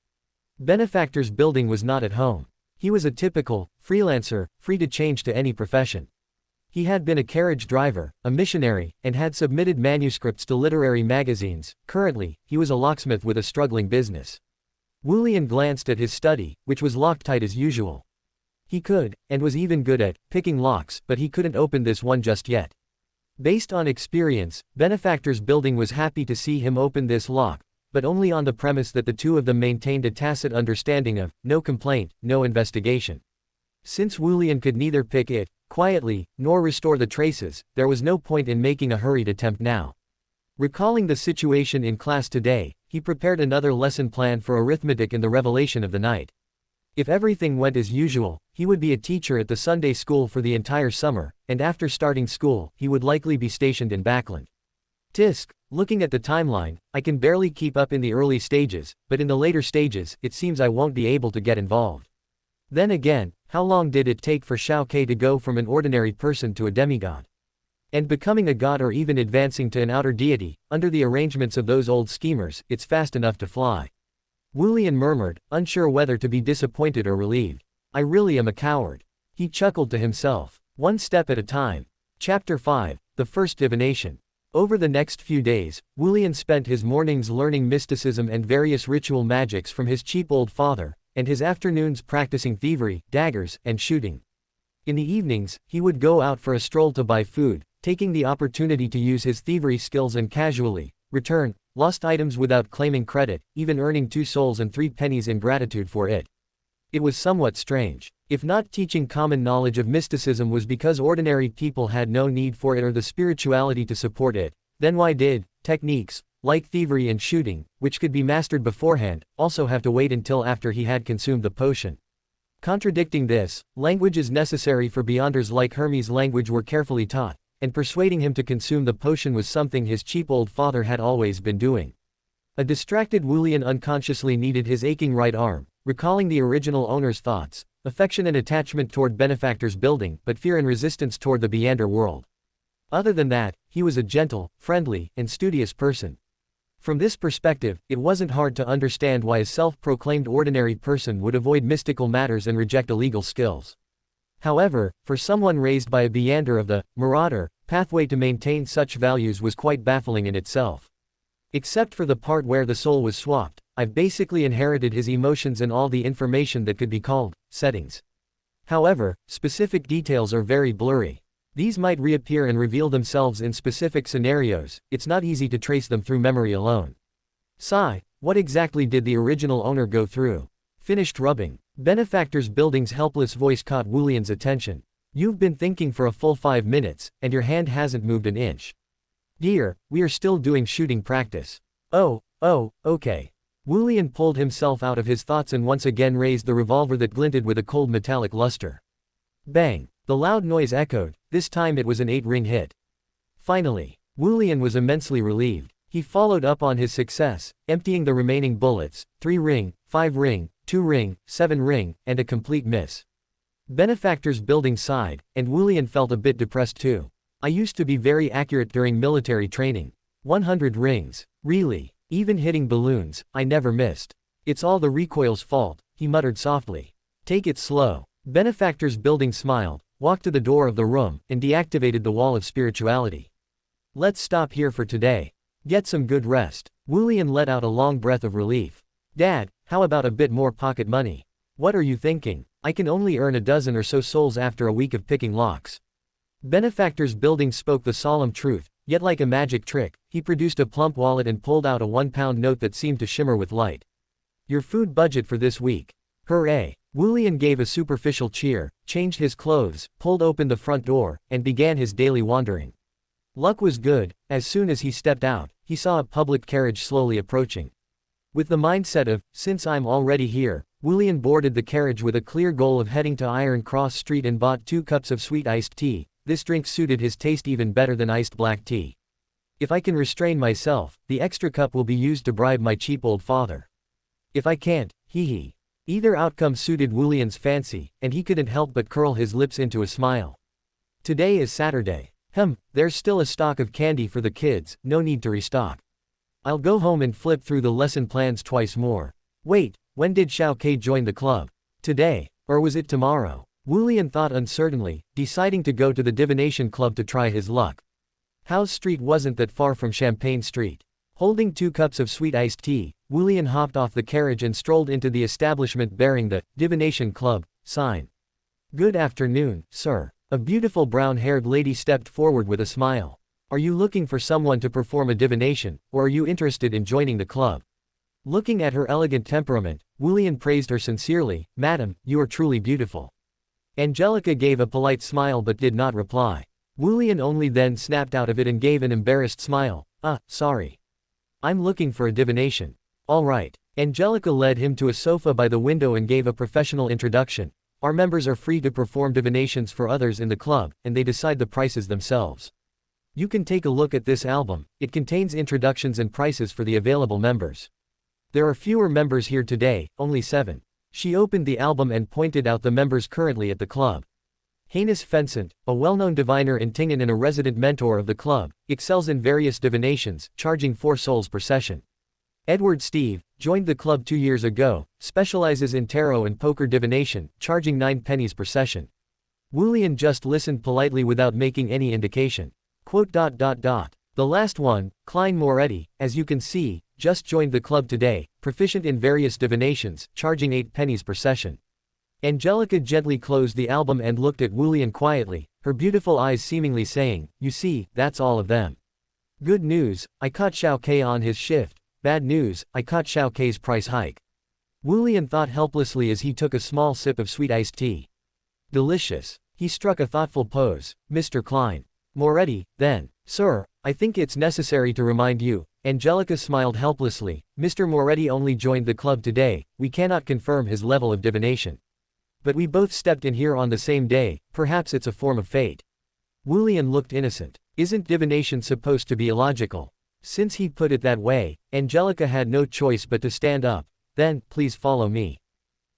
Benefactor's building was not at home. He was a typical freelancer, free to change to any profession. He had been a carriage driver, a missionary, and had submitted manuscripts to literary magazines. Currently, he was a locksmith with a struggling business. Wulian glanced at his study, which was locked tight as usual. He could, and was even good at, picking locks, but he couldn't open this one just yet. Based on experience, Benefactor's building was happy to see him open this lock, but only on the premise that the two of them maintained a tacit understanding of, no complaint, no investigation. Since Wulian could neither pick it quietly, nor restore the traces, there was no point in making a hurried attempt now. Recalling the situation in class today, he prepared another lesson plan for arithmetic in the revelation of the night. If everything went as usual, he would be a teacher at the Sunday school for the entire summer, and after starting school, he would likely be stationed in Backland. Tisk, looking at the timeline, I can barely keep up in the early stages, but in the later stages, it seems I won't be able to get involved. Then again, how long did it take for Xiao Ke to go from an ordinary person to a demigod? And becoming a god or even advancing to an outer deity, under the arrangements of those old schemers, it's fast enough to fly. Wulian murmured, unsure whether to be disappointed or relieved. I really am a coward. He chuckled to himself. One step at a time. Chapter 5, The First Divination. Over the next few days, Wulian spent his mornings learning mysticism and various ritual magics from his cheap old father, and his afternoons practicing thievery, daggers, and shooting. In the evenings, he would go out for a stroll to buy food, taking the opportunity to use his thievery skills and casually return lost items without claiming credit, even earning 2 souls and 3 pennies in gratitude for it. It was somewhat strange. If not teaching common knowledge of mysticism was because ordinary people had no need for it or the spirituality to support it, then why did techniques like thievery and shooting, which could be mastered beforehand, also have to wait until after he had consumed the potion? Contradicting this, languages necessary for Beyonders like Hermes' language were carefully taught, and persuading him to consume the potion was something his cheap old father had always been doing. A distracted Wulian unconsciously kneaded his aching right arm, recalling the original owner's thoughts, affection and attachment toward benefactor's building, but fear and resistance toward the Beyonder world. Other than that, he was a gentle, friendly, and studious person. From this perspective, it wasn't hard to understand why a self-proclaimed ordinary person would avoid mystical matters and reject illegal skills. However, for someone raised by a Beyonder of the Marauder pathway to maintain such values was quite baffling in itself. Except for the part where the soul was swapped, I've basically inherited his emotions and all the information that could be called settings. However, specific details are very blurry. These might reappear and reveal themselves in specific scenarios, it's not easy to trace them through memory alone. Sigh, what exactly did the original owner go through? Finished rubbing. Benefactor's building's helpless voice caught Wulian's attention. You've been thinking for a full 5 minutes, and your hand hasn't moved an inch. Dear, we are still doing shooting practice. Oh, okay. Wulian pulled himself out of his thoughts and once again raised the revolver that glinted with a cold metallic luster. Bang! The loud noise echoed, this time it was an 8-ring hit. Finally, Wulian was immensely relieved. He followed up on his success, emptying the remaining bullets, 3-ring, 5-ring, 2-ring, 7-ring, and a complete miss. Benefactor's building sighed, and Wulian felt a bit depressed too. I used to be very accurate during military training. 100 rings. Really? Even hitting balloons, I never missed. It's all the recoil's fault, he muttered softly. Take it slow. Benefactor's building smiled, walked to the door of the room, and deactivated the wall of spirituality. Let's stop here for today. Get some good rest. Wulian let out a long breath of relief. Dad, how about a bit more pocket money? What are you thinking? I can only earn a dozen or so souls after a week of picking locks. Benefactor's building spoke the solemn truth, yet like a magic trick, he produced a plump wallet and pulled out a £1 note that seemed to shimmer with light. Your food budget for this week. Hooray! Wulian gave a superficial cheer, changed his clothes, pulled open the front door, and began his daily wandering. Luck was good. As soon as he stepped out, he saw a public carriage slowly approaching. With the mindset of, since I'm already here, Wulian boarded the carriage with a clear goal of heading to Iron Cross Street and bought 2 cups of sweet iced tea. This drink suited his taste even better than iced black tea. If I can restrain myself, the extra cup will be used to bribe my cheap old father. If I can't, hee. Either outcome suited Wulian's fancy, and he couldn't help but curl his lips into a smile. Today is Saturday. There's still a stock of candy for the kids, no need to restock. I'll go home and flip through the lesson plans twice more. Wait, when did Xiao Ke join the club? Today, or was it tomorrow? Wulian thought uncertainly, deciding to go to the Divination Club to try his luck. House Street wasn't that far from Champagne Street. Holding 2 cups of sweet iced tea, Wulian hopped off the carriage and strolled into the establishment bearing the Divination Club sign. Good afternoon, sir. A beautiful brown-haired lady stepped forward with a smile. Are you looking for someone to perform a divination, or are you interested in joining the club? Looking at her elegant temperament, Wulian praised her sincerely. Madam, you are truly beautiful. Angelica gave a polite smile but did not reply. Wulian only then snapped out of it and gave an embarrassed smile. Sorry. I'm looking for a divination. All right. Angelica led him to a sofa by the window and gave a professional introduction. Our members are free to perform divinations for others in the club, and they decide the prices themselves. You can take a look at this album. It contains introductions and prices for the available members. There are fewer members here today, only 7. She opened the album and pointed out the members currently at the club. Heinous Fencent, a well-known diviner in Tingan and a resident mentor of the club, excels in various divinations, charging 4 souls per session. Edward Steve, joined the club 2 years ago, specializes in tarot and poker divination, charging 9 pennies per session. Wulian just listened politely without making any indication. The last one, Klein Moretti, as you can see, just joined the club today, proficient in various divinations, charging 8 pennies per session. Angelica gently closed the album and looked at Wulian quietly, her beautiful eyes seemingly saying, you see, that's all of them. Good news, I caught Xiao K on his shift. Bad news, I caught Xiao K's price hike. Wulian thought helplessly as he took a small sip of sweet iced tea. Delicious. He struck a thoughtful pose. Mr. Klein. Moretti, then. Sir, I think it's necessary to remind you. Angelica smiled helplessly. Mr. Moretti only joined the club today, we cannot confirm his level of divination. But we both stepped in here on the same day, perhaps it's a form of fate. Wulian looked innocent. Isn't divination supposed to be illogical? Since he put it that way, Angelica had no choice but to stand up. Then, please follow me.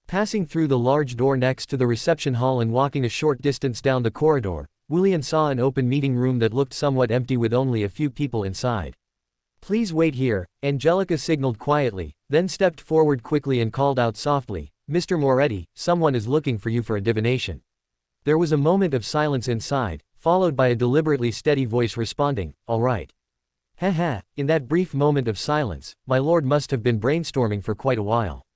Passing through the large door next to the reception hall and walking a short distance down the corridor, Wulian saw an open meeting room that looked somewhat empty with only a few people inside. Please wait here, Angelica signaled quietly, then stepped forward quickly and called out softly, Mr. Moretti, someone is looking for you for a divination. There was a moment of silence inside, followed by a deliberately steady voice responding, all right. Haha, in that brief moment of silence, my lord must have been brainstorming for quite a while.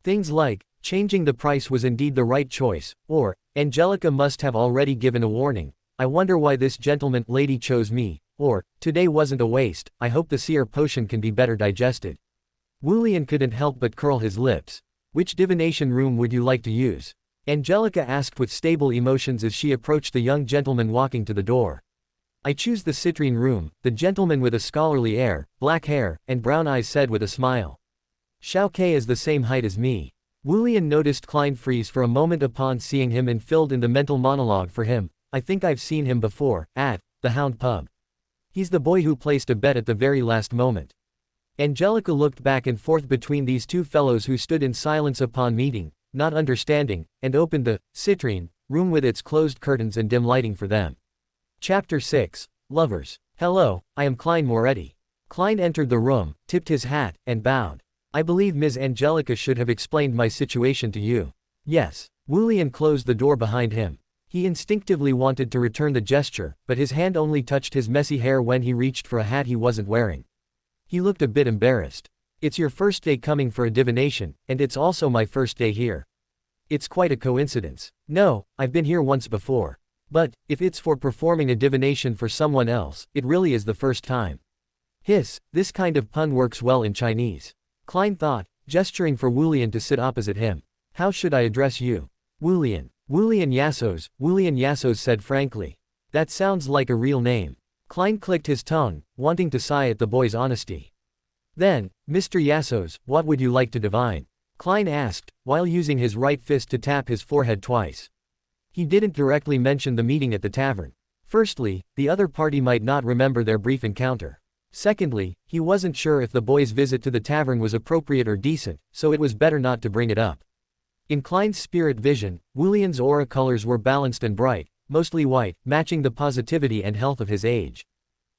Things like, changing the price was indeed the right choice, or, Angelica must have already given a warning, I wonder why this gentleman lady chose me, or, today wasn't a waste, I hope the seer potion can be better digested. Wulian couldn't help but curl his lips. Which divination room would you like to use? Angelica asked with stable emotions as she approached the young gentleman walking to the door. I choose the citrine room, the gentleman with a scholarly air, black hair, and brown eyes said with a smile. Xiao K is the same height as me. Wulian noticed Klein freeze for a moment upon seeing him and filled in the mental monologue for him. I think I've seen him before, at the Hound Pub. He's the boy who placed a bet at the very last moment. Angelica looked back and forth between these two fellows who stood in silence upon meeting, not understanding, and opened the citrine room with its closed curtains and dim lighting for them. Chapter 6, Lovers. Hello, I am Klein Moretti. Klein entered the room, tipped his hat, and bowed. I believe Ms. Angelica should have explained my situation to you. Yes. Wulian closed the door behind him. He instinctively wanted to return the gesture, but his hand only touched his messy hair when he reached for a hat he wasn't wearing. He looked a bit embarrassed. It's your first day coming for a divination, and it's also my first day here. It's quite a coincidence. No, I've been here once before. But, if it's for performing a divination for someone else, it really is the first time. Hiss, this kind of pun works well in Chinese. Klein thought, gesturing for Wulian to sit opposite him. How should I address you? Wulian. Wulian Yassos said frankly. That sounds like a real name. Klein clicked his tongue, wanting to sigh at the boy's honesty. Then, Mr. Yassos, what would you like to divine? Klein asked, while using his right fist to tap his forehead twice. He didn't directly mention the meeting at the tavern. Firstly, the other party might not remember their brief encounter. Secondly, he wasn't sure if the boy's visit to the tavern was appropriate or decent, so it was better not to bring it up. In Klein's spirit vision, Wulian's aura colors were balanced and bright, mostly white, matching the positivity and health of his age.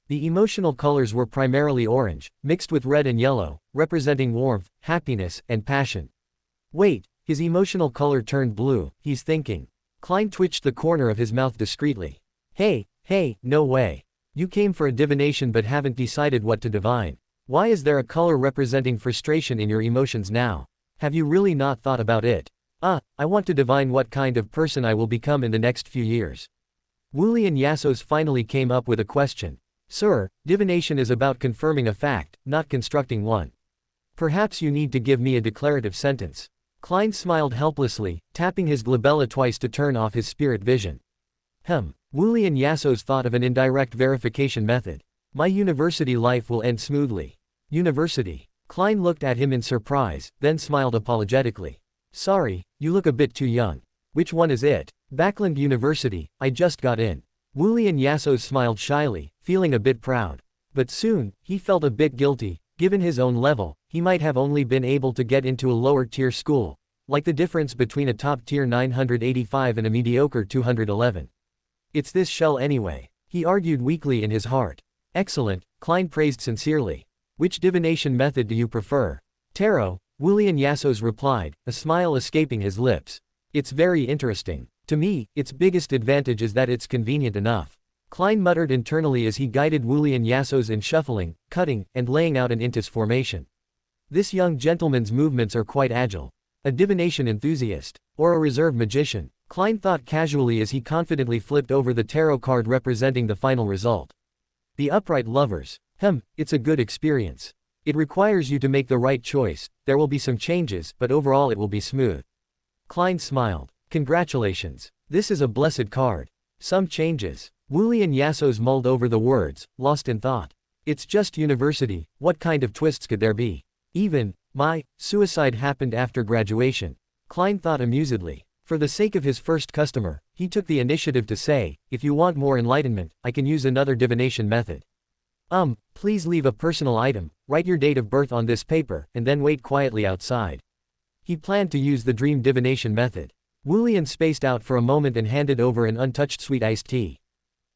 The emotional colors were primarily orange, mixed with red and yellow, representing warmth, happiness, and passion. Wait, his emotional color turned blue, he's thinking. Klein twitched the corner of his mouth discreetly. Hey, no way. You came for a divination but haven't decided what to divine. Why is there a color representing frustration in your emotions now? Have you really not thought about it? I want to divine what kind of person I will become in the next few years. Wulian Yassos finally came up with a question. Sir, divination is about confirming a fact, not constructing one. Perhaps you need to give me a declarative sentence. Klein smiled helplessly, tapping his glabella twice to turn off his spirit vision. Wooly and Yasso's thought of an indirect verification method. My university life will end smoothly. University. Klein looked at him in surprise, then smiled apologetically. Sorry, you look a bit too young. Which one is it? Backland University, I just got in. Wooly and Yasso smiled shyly, feeling a bit proud. But soon, he felt a bit guilty. Given his own level, he might have only been able to get into a lower-tier school. Like the difference between a top-tier 985 and a mediocre 211. It's this shell anyway, he argued weakly in his heart. Excellent, Klein praised sincerely. Which divination method do you prefer? Tarot, Wooly and Yassos replied, a smile escaping his lips. It's very interesting. To me, its biggest advantage is that it's convenient enough. Klein muttered internally as he guided Wooly and Yassos in shuffling, cutting, and laying out an intis formation. This young gentleman's movements are quite agile. A divination enthusiast, or a reserve magician, Klein thought casually as he confidently flipped over the tarot card representing the final result. The upright lovers. It's a good experience. It requires you to make the right choice, there will be some changes, but overall it will be smooth. Klein smiled. Congratulations. This is a blessed card. Some changes. Wooly and Yassos mulled over the words, lost in thought. It's just university, what kind of twists could there be? Even, my suicide happened after graduation. Klein thought amusedly. For the sake of his first customer, he took the initiative to say, if you want more enlightenment, I can use another divination method. Please leave a personal item, write your date of birth on this paper, and then wait quietly outside. He planned to use the dream divination method. Wooly spaced out for a moment and handed over an untouched sweet iced tea.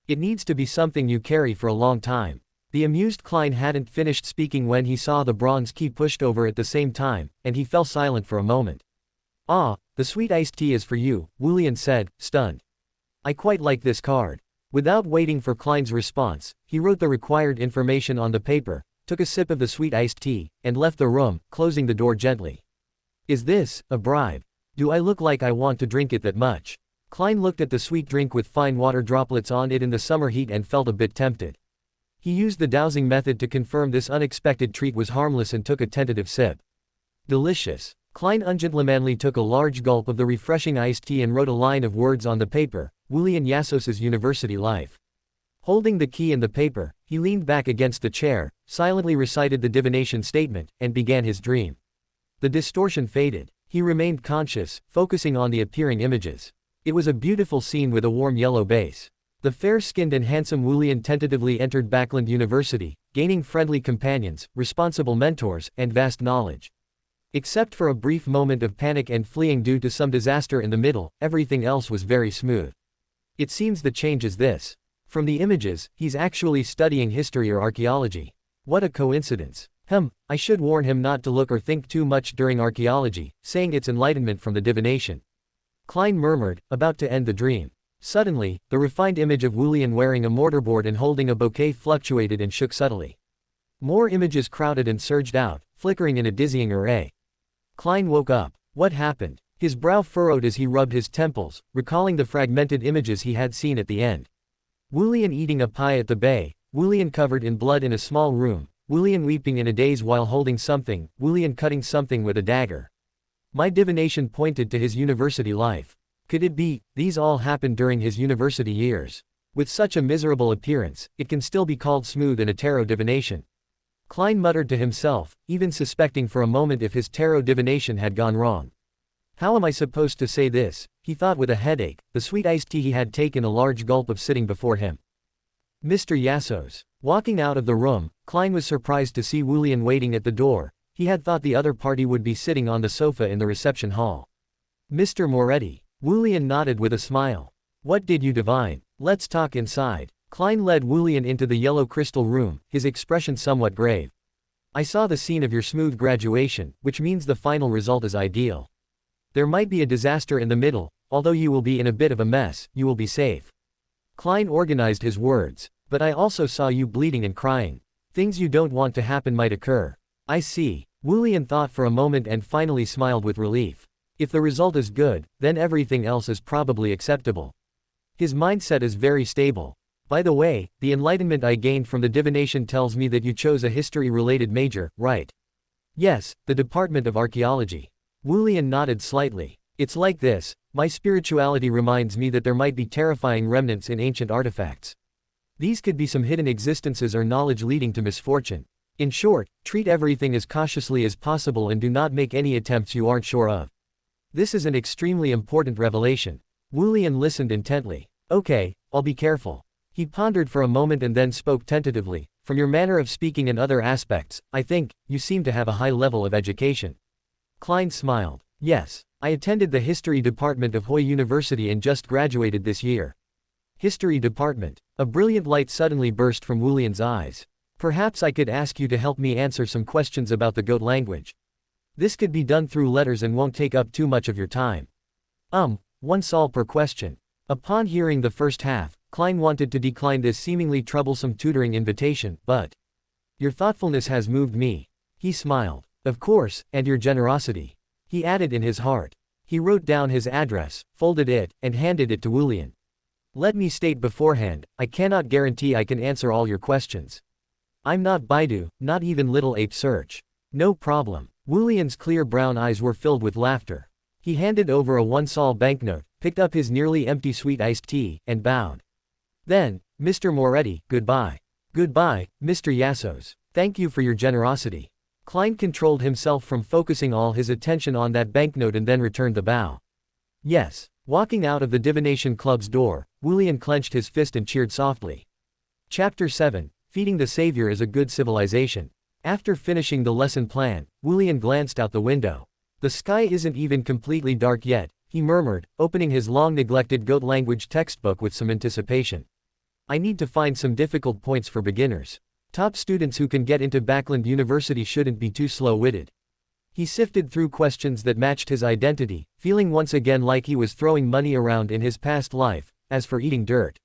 It needs to be something you carry for a long time. The amused Klein hadn't finished speaking when he saw the bronze key pushed over at the same time, and he fell silent for a moment. Ah, the sweet iced tea is for you, Wooly said, stunned. I quite like this card. Without waiting for Klein's response, he wrote the required information on the paper, took a sip of the sweet iced tea, and left the room, closing the door gently. Is this a bribe? Do I look like I want to drink it that much? Klein looked at the sweet drink with fine water droplets on it in the summer heat and felt a bit tempted. He used the dowsing method to confirm this unexpected treat was harmless and took a tentative sip. Delicious. Klein ungentlemanly took a large gulp of the refreshing iced tea and wrote a line of words on the paper, Wooly and Yassos's university life. Holding the key and the paper, he leaned back against the chair, silently recited the divination statement, and began his dream. The distortion faded. He remained conscious, focusing on the appearing images. It was a beautiful scene with a warm yellow base. The fair-skinned and handsome Wooly tentatively entered Backland University, gaining friendly companions, responsible mentors, and vast knowledge. Except for a brief moment of panic and fleeing due to some disaster in the middle, everything else was very smooth. It seems the change is this. From the images, he's actually studying history or archaeology. What a coincidence. I should warn him not to look or think too much during archaeology, saying it's enlightenment from the divination. Klein murmured, about to end the dream. Suddenly, the refined image of Wooly wearing a mortarboard and holding a bouquet fluctuated and shook subtly. More images crowded and surged out, flickering in a dizzying array. Klein woke up. What happened? His brow furrowed as he rubbed his temples, recalling the fragmented images he had seen at the end. Wooly eating a pie at the bay, Wooly covered in blood in a small room, Wooly weeping in a daze while holding something, Wooly cutting something with a dagger. My divination pointed to his university life. Could it be, these all happened during his university years? With such a miserable appearance, it can still be called smooth in a tarot divination. Klein muttered to himself, even suspecting for a moment if his tarot divination had gone wrong. How am I supposed to say this? He thought with a headache, the sweet iced tea he had taken a large gulp of sitting before him. Mr. Yassos. Walking out of the room, Klein was surprised to see Wooly waiting at the door. He had thought the other party would be sitting on the sofa in the reception hall. Mr. Moretti. Wooly nodded with a smile. What did you divine? Let's talk inside. Klein led Wooly into the yellow crystal room, his expression somewhat grave. I saw the scene of your smooth graduation, which means the final result is ideal. There might be a disaster in the middle, although you will be in a bit of a mess, you will be safe. Klein organized his words. But I also saw you bleeding and crying. Things you don't want to happen might occur. I see. Wooly thought for a moment and finally smiled with relief. If the result is good, then everything else is probably acceptable. His mindset is very stable. By the way, the enlightenment I gained from the divination tells me that you chose a history-related major, right? Yes, the Department of Archaeology. Wulian nodded slightly. It's like this, my spirituality reminds me that there might be terrifying remnants in ancient artifacts. These could be some hidden existences or knowledge leading to misfortune. In short, treat everything as cautiously as possible and do not make any attempts you aren't sure of. This is an extremely important revelation. Wulian listened intently. Okay, I'll be careful. He pondered for a moment and then spoke tentatively. From your manner of speaking and other aspects, I think, you seem to have a high level of education. Klein smiled. Yes, I attended the history department of Hoi University and just graduated this year. History department. A brilliant light suddenly burst from Wulian's eyes. Perhaps I could ask you to help me answer some questions about the goat language. This could be done through letters and won't take up too much of your time. 1 sol per question. Upon hearing the first half, Klein wanted to decline this seemingly troublesome tutoring invitation, but your thoughtfulness has moved me. He smiled. Of course, and your generosity. He added in his heart. He wrote down his address, folded it, and handed it to Wulian. Let me state beforehand, I cannot guarantee I can answer all your questions. I'm not Baidu, not even Little Ape Search. No problem. Wulian's clear brown eyes were filled with laughter. He handed over a 1 sol banknote, picked up his nearly empty sweet iced tea, and bowed. Then, Mr. Moretti, goodbye. Goodbye, Mr. Yassos. Thank you for your generosity. Klein controlled himself from focusing all his attention on that banknote and then returned the bow. Yes. Walking out of the Divination Club's door, Wulian clenched his fist and cheered softly. Chapter 7. Feeding the Savior is a Good Civilization. After finishing the lesson plan, Wulian glanced out the window. The sky isn't even completely dark yet, he murmured, opening his long-neglected goat language textbook with some anticipation. I need to find some difficult points for beginners. Top students who can get into Backland University shouldn't be too slow-witted. He sifted through questions that matched his identity, feeling once again like he was throwing money around in his past life. As for eating dirt.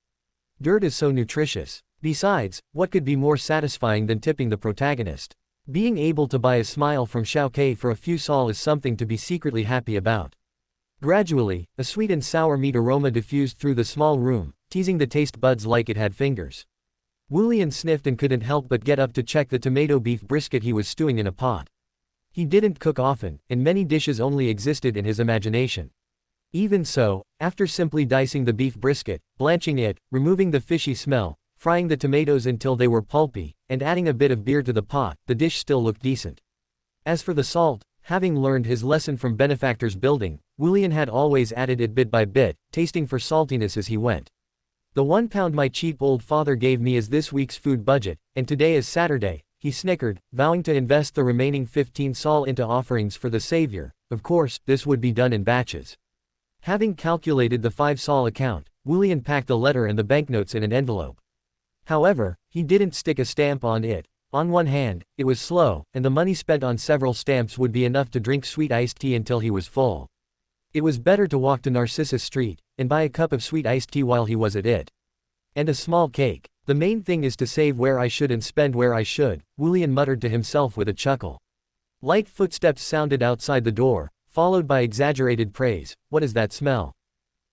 Dirt is so nutritious. Besides, what could be more satisfying than tipping the protagonist? Being able to buy a smile from Xiao for a few sol is something to be secretly happy about. Gradually, a sweet and sour meat aroma diffused through the small room, teasing the taste buds like it had fingers. Wulian sniffed and couldn't help but get up to check the tomato beef brisket he was stewing in a pot. He didn't cook often, and many dishes only existed in his imagination. Even so, after simply dicing the beef brisket, blanching it, removing the fishy smell, frying the tomatoes until they were pulpy, and adding a bit of beer to the pot, the dish still looked decent. As for the salt, having learned his lesson from Benefactor's building, Wulian had always added it bit by bit, tasting for saltiness as he went. The 1 pound my cheap old father gave me is this week's food budget, and today is Saturday. He snickered, vowing to invest the remaining 15 sol into offerings for the Savior. Of course, this would be done in batches. Having calculated the 5 sol account, Wulian packed the letter and the banknotes in an envelope. However, he didn't stick a stamp on it. On one hand, it was slow, and the money spent on several stamps would be enough to drink sweet iced tea until he was full. It was better to walk to Narcissus Street, and buy a cup of sweet iced tea while he was at it. And a small cake. The main thing is to save where I should and spend where I should, Wulian muttered to himself with a chuckle. Light footsteps sounded outside the door, followed by exaggerated praise. What is that smell?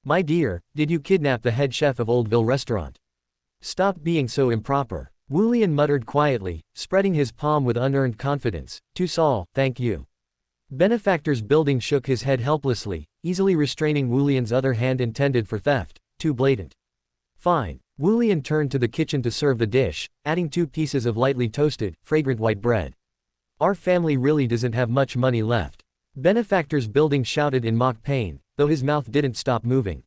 My dear, did you kidnap the head chef of Oldville restaurant? Stop being so improper. Wulian muttered quietly, spreading his palm with unearned confidence. 2 sol, thank you. Benefactor's building shook his head helplessly, easily restraining Wulian's other hand intended for theft. Too blatant. Fine. Wulian turned to the kitchen to serve the dish, adding 2 pieces of lightly toasted, fragrant white bread. Our family really doesn't have much money left. Benefactor's building shouted in mock pain, though his mouth didn't stop moving.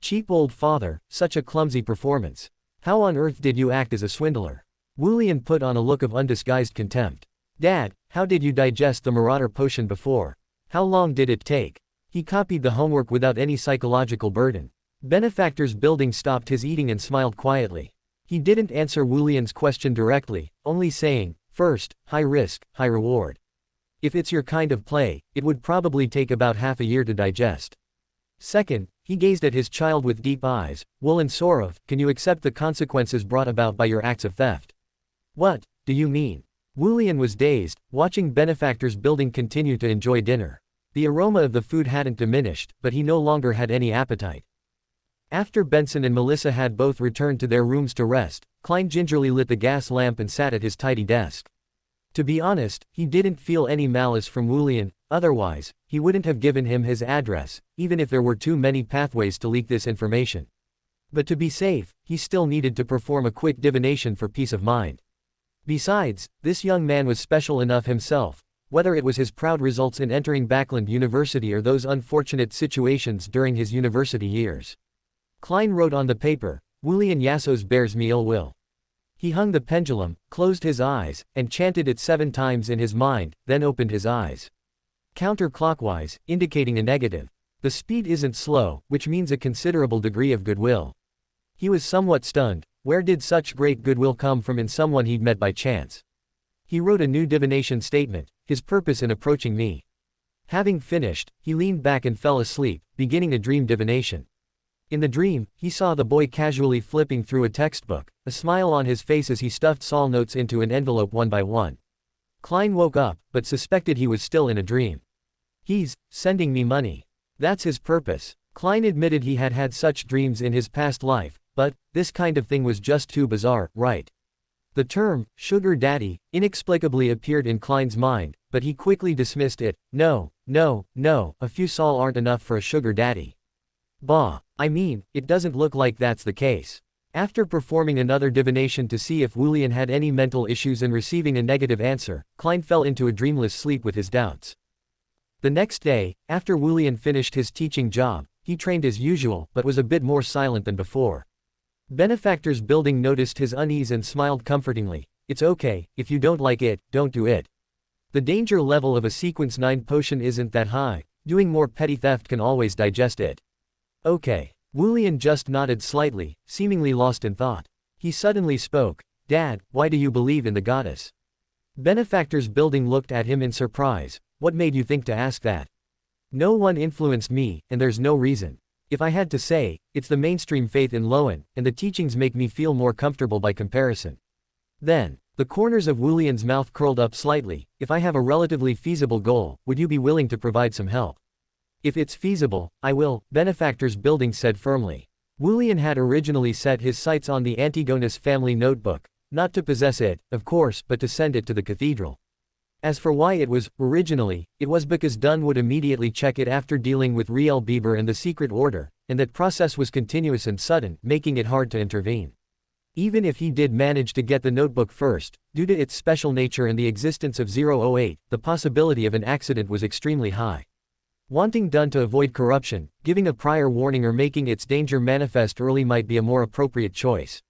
Cheap old father, such a clumsy performance. How on earth did you act as a swindler? Wulian put on a look of undisguised contempt. Dad, how did you digest the Marauder potion before? How long did it take? He copied the homework without any psychological burden. Benefactor's building stopped his eating and smiled quietly. He didn't answer Wulian's question directly, only saying, first, high risk, high reward. If it's your kind of play, it would probably take about half a year to digest. Second, he gazed at his child with deep eyes. Woolen Sorov, can you accept the consequences brought about by your acts of theft? What do you mean? Wulian was dazed, watching Benefactor's building continue to enjoy dinner. The aroma of the food hadn't diminished, but he no longer had any appetite. After Benson and Melissa had both returned to their rooms to rest, Klein gingerly lit the gas lamp and sat at his tidy desk. To be honest, he didn't feel any malice from Wulian, Otherwise, he wouldn't have given him his address, even if there were too many pathways to leak this information. But to be safe, he still needed to perform a quick divination for peace of mind. Besides, this young man was special enough himself, whether it was his proud results in entering Backland University or those unfortunate situations during his university years. Klein wrote on the paper, "Wulian Yassos bears me ill will." He hung the pendulum, closed his eyes, and chanted it 7 times in his mind, then opened his eyes. Counterclockwise, indicating a negative. The speed isn't slow, which means a considerable degree of goodwill. He was somewhat stunned. Where did such great goodwill come from in someone he'd met by chance? He wrote a new divination statement, his purpose in approaching me. Having finished, he leaned back and fell asleep, beginning a dream divination. In the dream, he saw the boy casually flipping through a textbook, a smile on his face as he stuffed Saul notes into an envelope one by one. Klein woke up, but suspected he was still in a dream. "He's sending me money. That's his purpose." Klein admitted he had had such dreams in his past life, but this kind of thing was just too bizarre, right? The term, sugar daddy, inexplicably appeared in Klein's mind, but he quickly dismissed it. No, a few Saul aren't enough for a sugar daddy. Bah, I mean, it doesn't look like that's the case. After performing another divination to see if Wulian had any mental issues and receiving a negative answer, Klein fell into a dreamless sleep with his doubts. The next day, after Wulian finished his teaching job, he trained as usual but was a bit more silent than before. Benefactor's building noticed his unease and smiled comfortingly. "It's okay, if you don't like it, don't do it. The danger level of a sequence 9 potion isn't that high, doing more petty theft can always digest it." "Okay." Wulian just nodded slightly, seemingly lost in thought. He suddenly spoke, "Dad, why do you believe in the goddess?" Benefactor's building looked at him in surprise. "What made you think to ask that?" "No one influenced me, and there's no reason. If I had to say, it's the mainstream faith in Loan, and the teachings make me feel more comfortable by comparison." Then, the corners of Wulian's mouth curled up slightly. "If I have a relatively feasible goal, would you be willing to provide some help?" "If it's feasible, I will," Benefactor's building said firmly. Wulian had originally set his sights on the Antigonus family notebook, not to possess it, of course, but to send it to the cathedral. As for why it was, originally, it was because Dunn would immediately check it after dealing with Riel Bieber and the Secret Order, and that process was continuous and sudden, making it hard to intervene. Even if he did manage to get the notebook first, due to its special nature and the existence of 008, the possibility of an accident was extremely high. Wanting Dunn to avoid corruption, giving a prior warning or making its danger manifest early might be a more appropriate choice.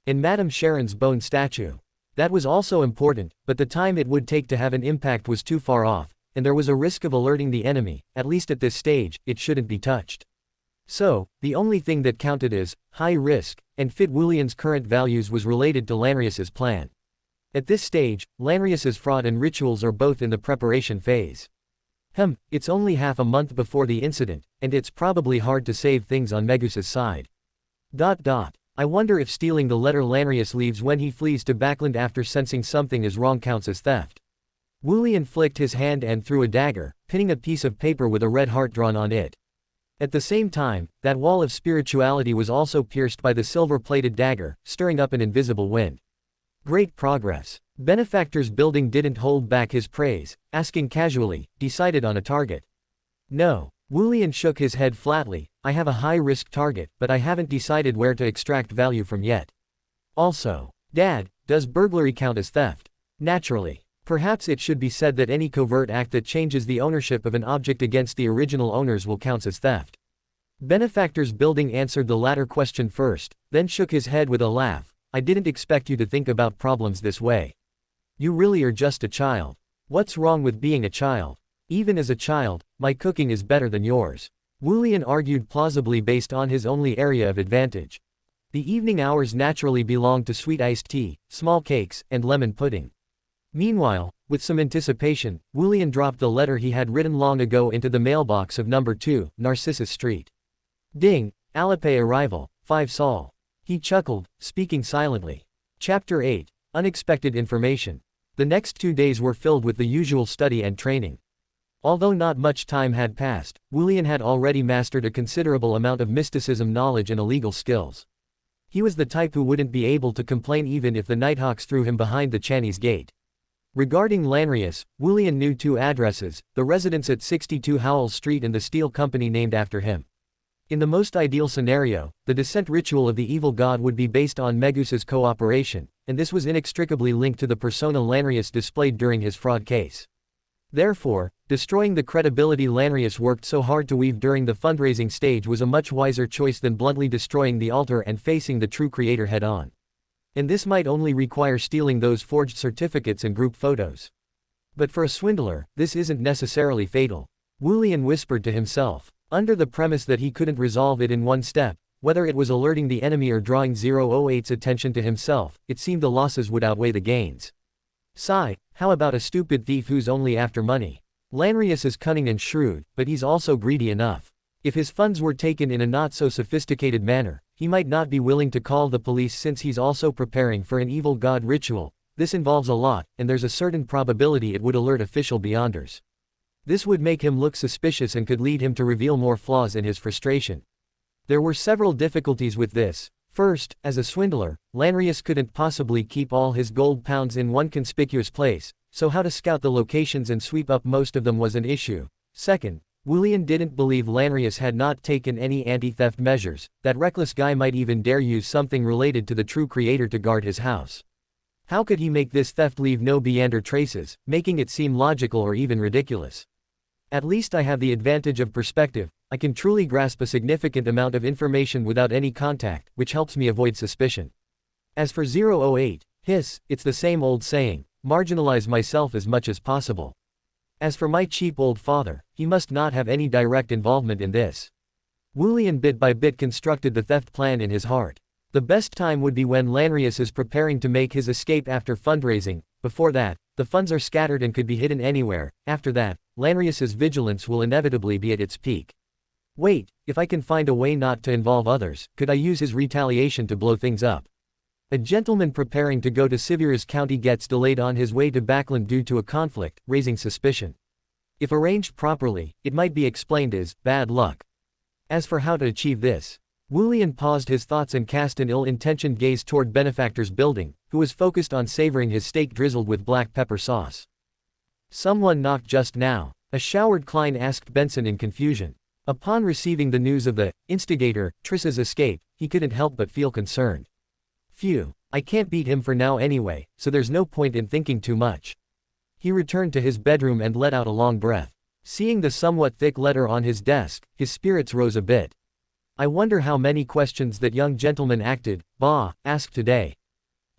And Madame Sharon's bone statue. That was also important, but the time it would take to have an impact was too far off, and there was a risk of alerting the enemy. At least at this stage, it shouldn't be touched. So, the only thing that counted as high risk, and fit Wulian's current values was related to Lanrius's plan. At this stage, Lanrius's fraud and rituals are both in the preparation phase. It's only half a month before the incident, and it's probably hard to save things on Megus's side. I wonder if stealing the letter Lanrius leaves when he flees to Backland after sensing something is wrong counts as theft. Wulian flicked his hand and threw a dagger, pinning a piece of paper with a red heart drawn on it. At the same time, that wall of spirituality was also pierced by the silver-plated dagger, stirring up an invisible wind. Great progress. Benefactor's building didn't hold back his praise, asking casually, "Decided on a target?" "No." Wulian shook his head flatly. "I have a high-risk target, but I haven't decided where to extract value from yet. Also, Dad, does burglary count as theft?" "Naturally. Perhaps it should be said that any covert act that changes the ownership of an object against the original owners will count as theft." Benefactor's building answered the latter question first, then shook his head with a laugh. "I didn't expect you to think about problems this way. You really are just a child. What's wrong with being a child? Even as a child, my cooking is better than yours." Wulian argued plausibly based on his only area of advantage. The evening hours naturally belonged to sweet iced tea, small cakes, and lemon pudding. Meanwhile, with some anticipation, Wulian dropped the letter he had written long ago into the mailbox of number 2, Narcissus Street. Ding, Alipe arrival, 5 Sol. He chuckled, speaking silently. Chapter 8, Unexpected Information. The next 2 days were filled with the usual study and training. Although not much time had passed, Wulian had already mastered a considerable amount of mysticism knowledge and illegal skills. He was the type who wouldn't be able to complain even if the Nighthawks threw him behind the Chinese gate. Regarding Lanrius, Wulian knew 2 addresses, the residence at 62 Howell Street and the steel company named after him. In the most ideal scenario, the descent ritual of the evil god would be based on Megus's cooperation, and this was inextricably linked to the persona Lanrius displayed during his fraud case. Therefore, destroying the credibility Lanrius worked so hard to weave during the fundraising stage was a much wiser choice than bluntly destroying the altar and facing the true creator head-on. And this might only require stealing those forged certificates and group photos. But for a swindler, this isn't necessarily fatal. Wulian whispered to himself. Under the premise that he couldn't resolve it in one step, whether it was alerting the enemy or drawing 008's attention to himself, it seemed the losses would outweigh the gains. Sigh, how about a stupid thief who's only after money? Lanrius is cunning and shrewd, but he's also greedy enough. If his funds were taken in a not-so-sophisticated manner, he might not be willing to call the police since he's also preparing for an evil god ritual. This involves a lot, and there's a certain probability it would alert official beyonders. This would make him look suspicious and could lead him to reveal more flaws in his frustration. There were several difficulties with this. First, as a swindler, Lanrius couldn't possibly keep all his gold pounds in one conspicuous place, so how to scout the locations and sweep up most of them was an issue. Second, Wulian didn't believe Lanrius had not taken any anti-theft measures, that reckless guy might even dare use something related to the true creator to guard his house. How could he make this theft leave no Beander traces, making it seem logical or even ridiculous? At least I have the advantage of perspective. I can truly grasp a significant amount of information without any contact, which helps me avoid suspicion. As for 008, it's the same old saying, marginalize myself as much as possible. As for my cheap old father, he must not have any direct involvement in this. Wulian bit by bit constructed the theft plan in his heart. The best time would be when Lanrius is preparing to make his escape after fundraising. Before that, the funds are scattered and could be hidden anywhere. After that, Lanrius's vigilance will inevitably be at its peak. Wait, if I can find a way not to involve others, could I use his retaliation to blow things up? A gentleman preparing to go to Severus County gets delayed on his way to Backland due to a conflict, raising suspicion. If arranged properly, it might be explained as bad luck. As for how to achieve this, Wulian paused his thoughts and cast an ill-intentioned gaze toward Benefactor's building, who was focused on savoring his steak drizzled with black pepper sauce. Someone knocked just now, a showered Klein asked Benson in confusion. Upon receiving the news of the instigator, Triss's escape, he couldn't help but feel concerned. Phew, I can't beat him for now anyway, so there's no point in thinking too much. He returned to his bedroom and let out a long breath. Seeing the somewhat thick letter on his desk, his spirits rose a bit. I wonder how many questions that young gentleman asked today.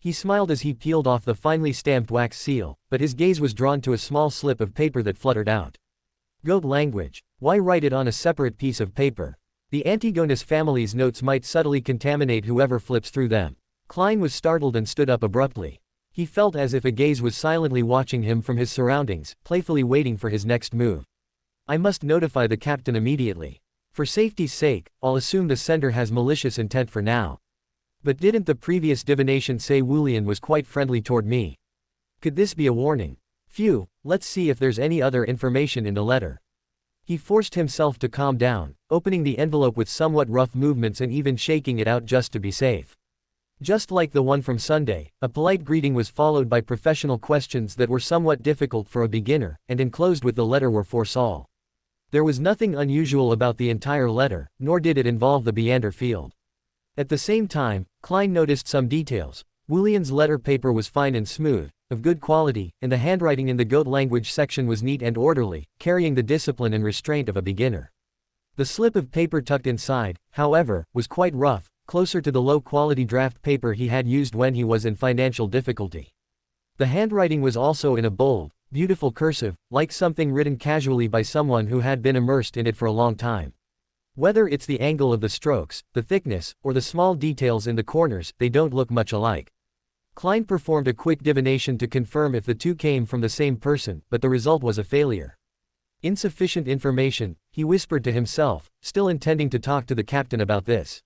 He smiled as he peeled off the finely stamped wax seal, but his gaze was drawn to a small slip of paper that fluttered out. Goat language. Why write it on a separate piece of paper? The Antigonus family's notes might subtly contaminate whoever flips through them. Klein was startled and stood up abruptly. He felt as if a gaze was silently watching him from his surroundings, playfully waiting for his next move. I must notify the captain immediately. For safety's sake, I'll assume the sender has malicious intent for now. But didn't the previous divination say Wulian was quite friendly toward me? Could this be a warning? Phew, let's see if there's any other information in the letter. He forced himself to calm down, opening the envelope with somewhat rough movements and even shaking it out just to be safe. Just like the one from Sunday, a polite greeting was followed by professional questions that were somewhat difficult for a beginner, and enclosed with the letter were for Saul. There was nothing unusual about the entire letter, nor did it involve the Beander field. At the same time, Klein noticed some details. Wulian's letter paper was fine and smooth, of good quality, and the handwriting in the goat language section was neat and orderly, carrying the discipline and restraint of a beginner. The slip of paper tucked inside, however, was quite rough, closer to the low-quality draft paper he had used when he was in financial difficulty. The handwriting was also in a bold, beautiful cursive, like something written casually by someone who had been immersed in it for a long time. Whether it's the angle of the strokes, the thickness, or the small details in the corners, they don't look much alike. Klein performed a quick divination to confirm if the two came from the same person, but the result was a failure. Insufficient information, he whispered to himself, still intending to talk to the captain about this.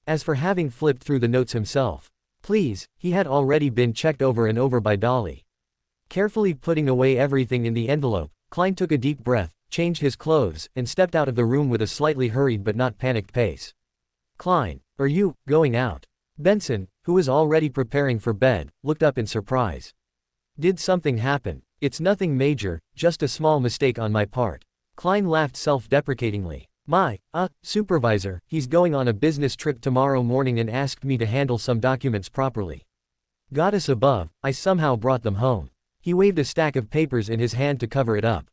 As for having flipped through the notes himself, please, he had already been checked over and over by Dolly. Carefully putting away everything in the envelope, Klein took a deep breath, changed his clothes, and stepped out of the room with a slightly hurried but not panicked pace. Klein, are you going out? Benson, who was already preparing for bed, looked up in surprise. Did something happen? It's nothing major, just a small mistake on my part. Klein laughed self-deprecatingly. Supervisor, he's going on a business trip tomorrow morning and asked me to handle some documents properly. Goddess above, I somehow brought them home. He waved a stack of papers in his hand to cover it up.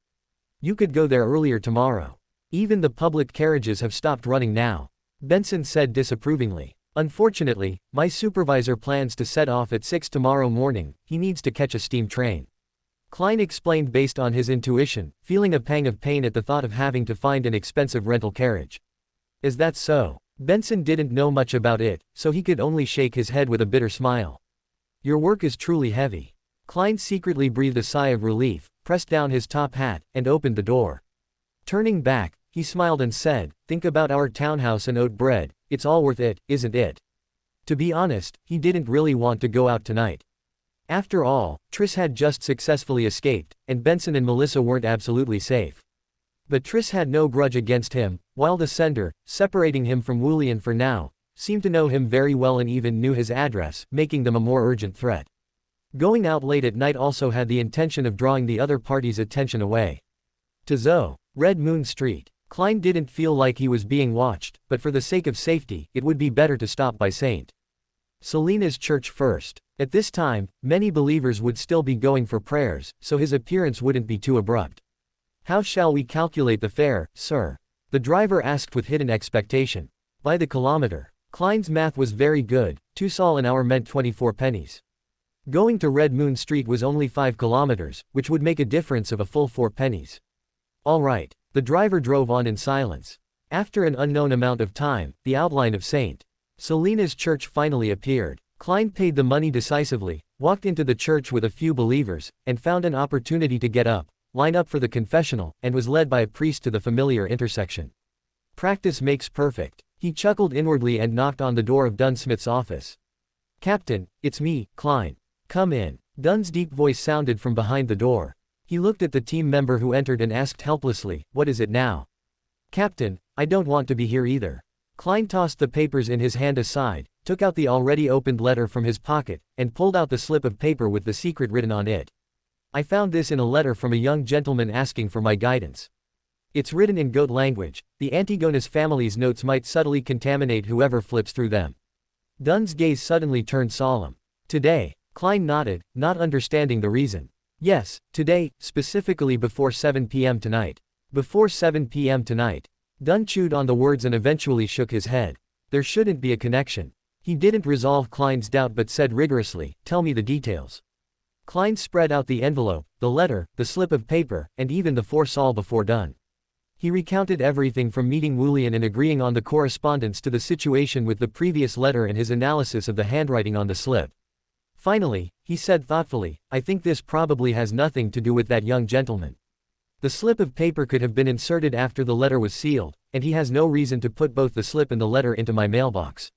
You could go there earlier tomorrow. Even the public carriages have stopped running now. Benson said disapprovingly. Unfortunately, my supervisor plans to set off at 6 tomorrow morning, he needs to catch a steam train. Klein explained based on his intuition, feeling a pang of pain at the thought of having to find an expensive rental carriage. Is that so? Benson didn't know much about it, so he could only shake his head with a bitter smile. Your work is truly heavy. Klein secretly breathed a sigh of relief, pressed down his top hat, and opened the door. Turning back, he smiled and said, think about our townhouse and oat bread, it's all worth it, isn't it? To be honest, he didn't really want to go out tonight. After all, Triss had just successfully escaped, and Benson and Melissa weren't absolutely safe. But Triss had no grudge against him, while the sender, separating him from Wulian for now, seemed to know him very well and even knew his address, making them a more urgent threat. Going out late at night also had the intention of drawing the other party's attention away. To Zoe, Red Moon Street. Klein didn't feel like he was being watched, but for the sake of safety, it would be better to stop by St. Selena's church first. At this time, many believers would still be going for prayers, so his appearance wouldn't be too abrupt. How shall we calculate the fare, sir? The driver asked with hidden expectation. By the kilometer. Klein's math was very good, 2 sol an hour meant 24 pennies. Going to Red Moon Street was only 5 kilometers, which would make a difference of a full 4 pennies. All right. The driver drove on in silence. After an unknown amount of time, the outline of St. Selena's church finally appeared. Klein paid the money decisively, walked into the church with a few believers, and found an opportunity to get up, line up for the confessional, and was led by a priest to the familiar intersection. Practice makes perfect. He chuckled inwardly and knocked on the door of Dunsmith's office. Captain, it's me, Klein. Come in. Dunn's deep voice sounded from behind the door. He looked at the team member who entered and asked helplessly, what is it now? Captain, I don't want to be here either. Klein tossed the papers in his hand aside, took out the already opened letter from his pocket, and pulled out the slip of paper with the secret written on it. I found this in a letter from a young gentleman asking for my guidance. It's written in goat language. The Antigonus family's notes might subtly contaminate whoever flips through them. Dunn's gaze suddenly turned solemn. Today. Klein nodded, not understanding the reason. Yes, today, specifically before 7 p.m. tonight. Before 7 p.m. tonight. Dunn chewed on the words and eventually shook his head. There shouldn't be a connection. He didn't resolve Klein's doubt but said rigorously, tell me the details. Klein spread out the envelope, the letter, the slip of paper, and even the 4 sol before Dunn. He recounted everything from meeting Wulian and agreeing on the correspondence to the situation with the previous letter and his analysis of the handwriting on the slip. Finally, he said thoughtfully, I think this probably has nothing to do with that young gentleman. The slip of paper could have been inserted after the letter was sealed, and he has no reason to put both the slip and the letter into my mailbox.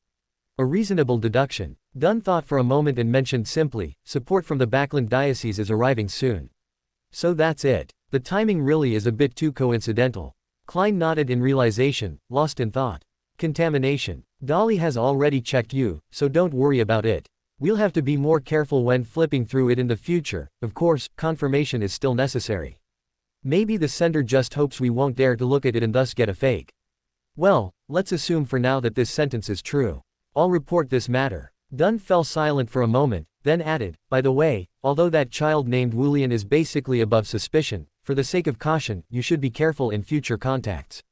A reasonable deduction. Dunn thought for a moment and mentioned simply, support from the Backland Diocese is arriving soon. So that's it. The timing really is a bit too coincidental. Klein nodded in realization, lost in thought. Contamination. Dolly has already checked you, so don't worry about it. We'll have to be more careful when flipping through it in the future. Of course, confirmation is still necessary. Maybe the sender just hopes we won't dare to look at it and thus get a fake. Well, let's assume for now that this sentence is true. I'll report this matter. Dunn fell silent for a moment, then added, by the way, although that child named Wulian is basically above suspicion, for the sake of caution, you should be careful in future contacts.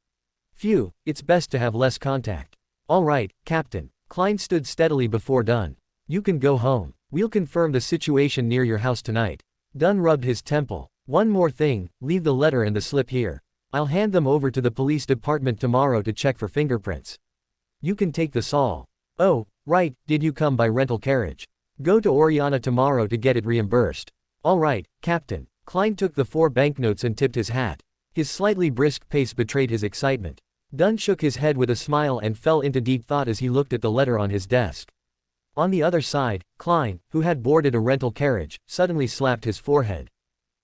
Phew, it's best to have less contact. All right, Captain. Klein stood steadily before Dunn. You can go home. We'll confirm the situation near your house tonight. Dunn rubbed his temple. One more thing, leave the letter and the slip here. I'll hand them over to the police department tomorrow to check for fingerprints. You can take the sol. Oh, right, did you come by rental carriage? Go to Oriana tomorrow to get it reimbursed. All right, Captain. Klein took the 4 banknotes and tipped his hat. His slightly brisk pace betrayed his excitement. Dunn shook his head with a smile and fell into deep thought as he looked at the letter on his desk. On the other side, Klein, who had boarded a rental carriage, suddenly slapped his forehead.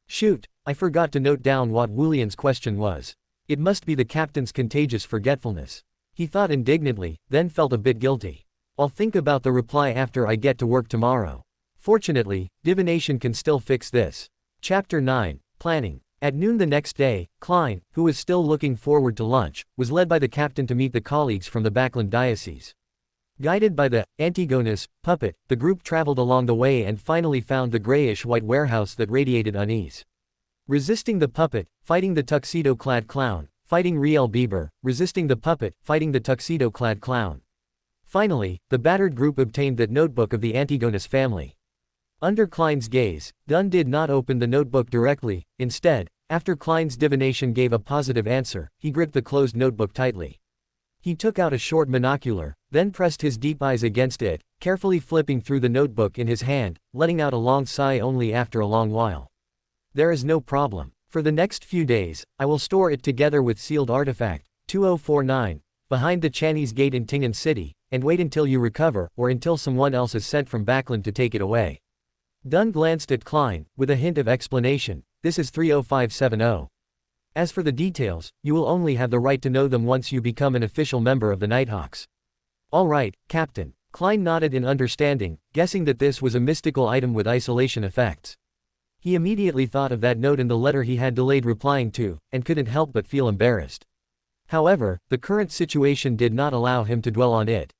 Shoot, I forgot to note down what Wulian's question was. It must be the captain's contagious forgetfulness. He thought indignantly, then felt a bit guilty. I'll think about the reply after I get to work tomorrow. Fortunately, Divination can still fix this. Chapter 9, Planning. At noon the next day, Klein, who was still looking forward to lunch, was led by the captain to meet the colleagues from the Backland diocese. Guided by the Antigonus puppet, the group traveled along the way and finally found the grayish-white warehouse that radiated unease. Resisting the puppet, fighting the tuxedo-clad clown, fighting Riel Bieber, resisting the puppet, fighting the tuxedo-clad clown. Finally, the battered group obtained that notebook of the Antigonus family. Under Klein's gaze, Dunn did not open the notebook directly. Instead, after Klein's divination gave a positive answer, he gripped the closed notebook tightly. He took out a short monocular, then pressed his deep eyes against it, carefully flipping through the notebook in his hand, letting out a long sigh only after a long while. There is no problem. For the next few days, I will store it together with sealed artifact 2049 behind the Chinese gate in Tingan City, and wait until you recover, or until someone else is sent from Backland to take it away. Dunn glanced at Klein, with a hint of explanation. This is 30570. As for the details, you will only have the right to know them once you become an official member of the Nighthawks. All right, Captain. Klein nodded in understanding, guessing that this was a mystical item with isolation effects. He immediately thought of that note in the letter he had delayed replying to, and couldn't help but feel embarrassed. However, the current situation did not allow him to dwell on it.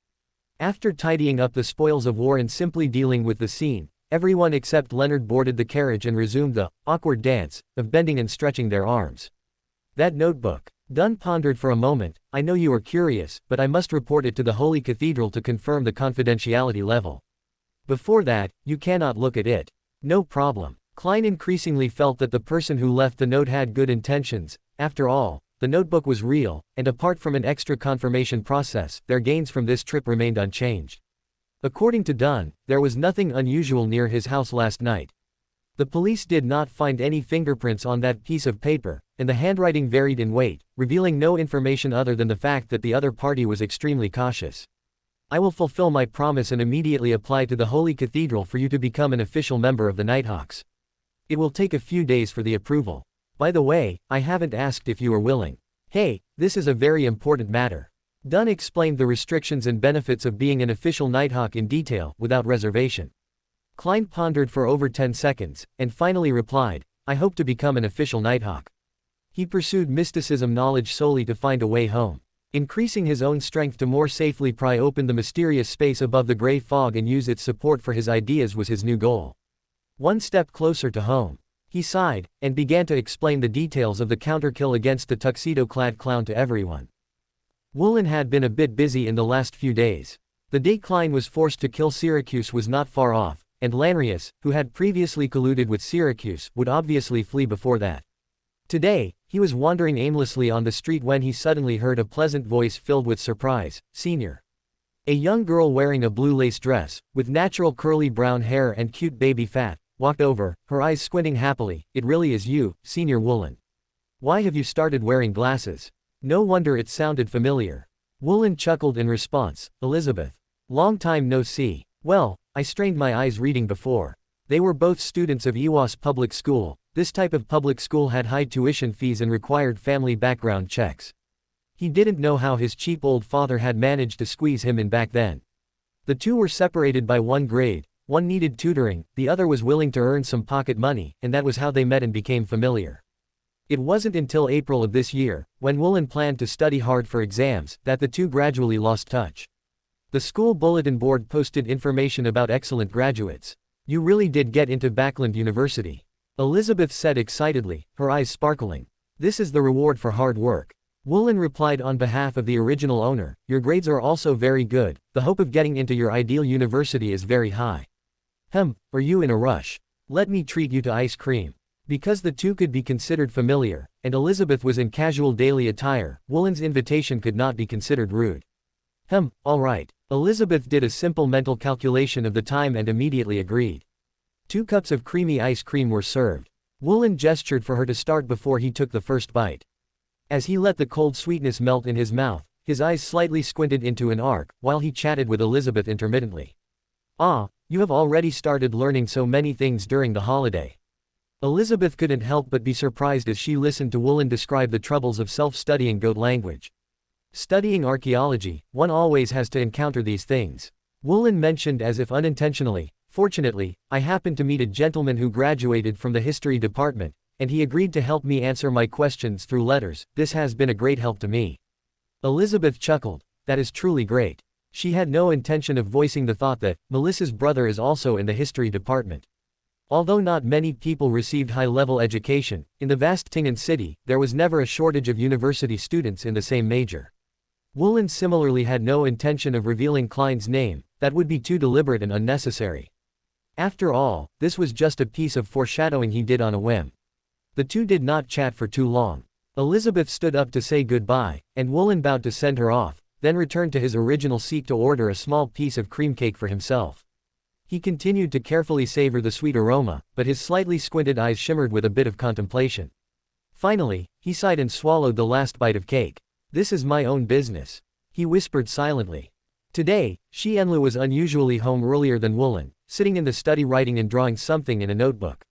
After tidying up the spoils of war and simply dealing with the scene, everyone except Leonard boarded the carriage and resumed the awkward dance of bending and stretching their arms. That notebook. Dunn pondered for a moment. I know you are curious, but I must report it to the Holy Cathedral to confirm the confidentiality level. Before that, you cannot look at it. No problem. Klein increasingly felt that the person who left the note had good intentions. After all, the notebook was real, and apart from an extra confirmation process, their gains from this trip remained unchanged. According to Dunn, there was nothing unusual near his house last night. The police did not find any fingerprints on that piece of paper, and the handwriting varied in weight, revealing no information other than the fact that the other party was extremely cautious. I will fulfill my promise and immediately apply to the Holy Cathedral for you to become an official member of the Nighthawks. It will take a few days for the approval. By the way, I haven't asked if you are willing. Hey, this is a very important matter. Dunn explained the restrictions and benefits of being an official Nighthawk in detail, without reservation. Klein pondered for over 10 seconds, and finally replied, I hope to become an official Nighthawk. He pursued mysticism knowledge solely to find a way home. Increasing his own strength to more safely pry open the mysterious space above the gray fog and use its support for his ideas was his new goal. One step closer to home. He sighed, and began to explain the details of the counterkill against the tuxedo-clad clown to everyone. Woolen had been a bit busy in the last few days. The day Klein was forced to kill Syracuse was not far off, and Lanrius, who had previously colluded with Syracuse, would obviously flee before that. Today, he was wandering aimlessly on the street when he suddenly heard a pleasant voice filled with surprise, Senior. A young girl wearing a blue lace dress, with natural curly brown hair and cute baby fat, walked over, her eyes squinting happily. It really is you, Senior Woolen. Why have you started wearing glasses? No wonder it sounded familiar. Woolen chuckled in response, Elizabeth. Long time no see. Well, I strained my eyes reading before. They were both students of Iwas Public School. This type of public school had high tuition fees and required family background checks. He didn't know how his cheap old father had managed to squeeze him in back then. The two were separated by one grade, one needed tutoring, the other was willing to earn some pocket money, and that was how they met and became familiar. It wasn't until April of this year, when Woolen planned to study hard for exams, that the two gradually lost touch. The school bulletin board posted information about excellent graduates. You really did get into Backland University. Elizabeth said excitedly, her eyes sparkling. This is the reward for hard work. Woolen replied on behalf of the original owner, your grades are also very good, the hope of getting into your ideal university is very high. Are you in a rush? Let me treat you to ice cream. Because the two could be considered familiar, and Elizabeth was in casual daily attire, Woolen's invitation could not be considered rude. All right. Elizabeth did a simple mental calculation of the time and immediately agreed. 2 cups of creamy ice cream were served. Woolen gestured for her to start before he took the first bite. As he let the cold sweetness melt in his mouth, his eyes slightly squinted into an arc, while he chatted with Elizabeth intermittently. You have already started learning so many things during the holiday. Elizabeth couldn't help but be surprised as she listened to Woolen describe the troubles of self-studying goat language. Studying archaeology, one always has to encounter these things. Woolen mentioned as if unintentionally, Fortunately, I happened to meet a gentleman who graduated from the history department, and he agreed to help me answer my questions through letters. This has been a great help to me." Elizabeth chuckled. "That is truly great." She had no intention of voicing the thought that Melissa's brother is also in the history department. Although not many people received high-level education, in the vast Tingan city, there was never a shortage of university students in the same major. Woolen similarly had no intention of revealing Klein's name, that would be too deliberate and unnecessary. After all, this was just a piece of foreshadowing he did on a whim. The two did not chat for too long. Elizabeth stood up to say goodbye, and Woolen bowed to send her off, then returned to his original seat to order a small piece of cream cake for himself. He continued to carefully savor the sweet aroma, but his slightly squinted eyes shimmered with a bit of contemplation. Finally, he sighed and swallowed the last bite of cake. "This is my own business," he whispered silently. Today, Xianlu was unusually home earlier than Woolen, sitting in the study writing and drawing something in a notebook.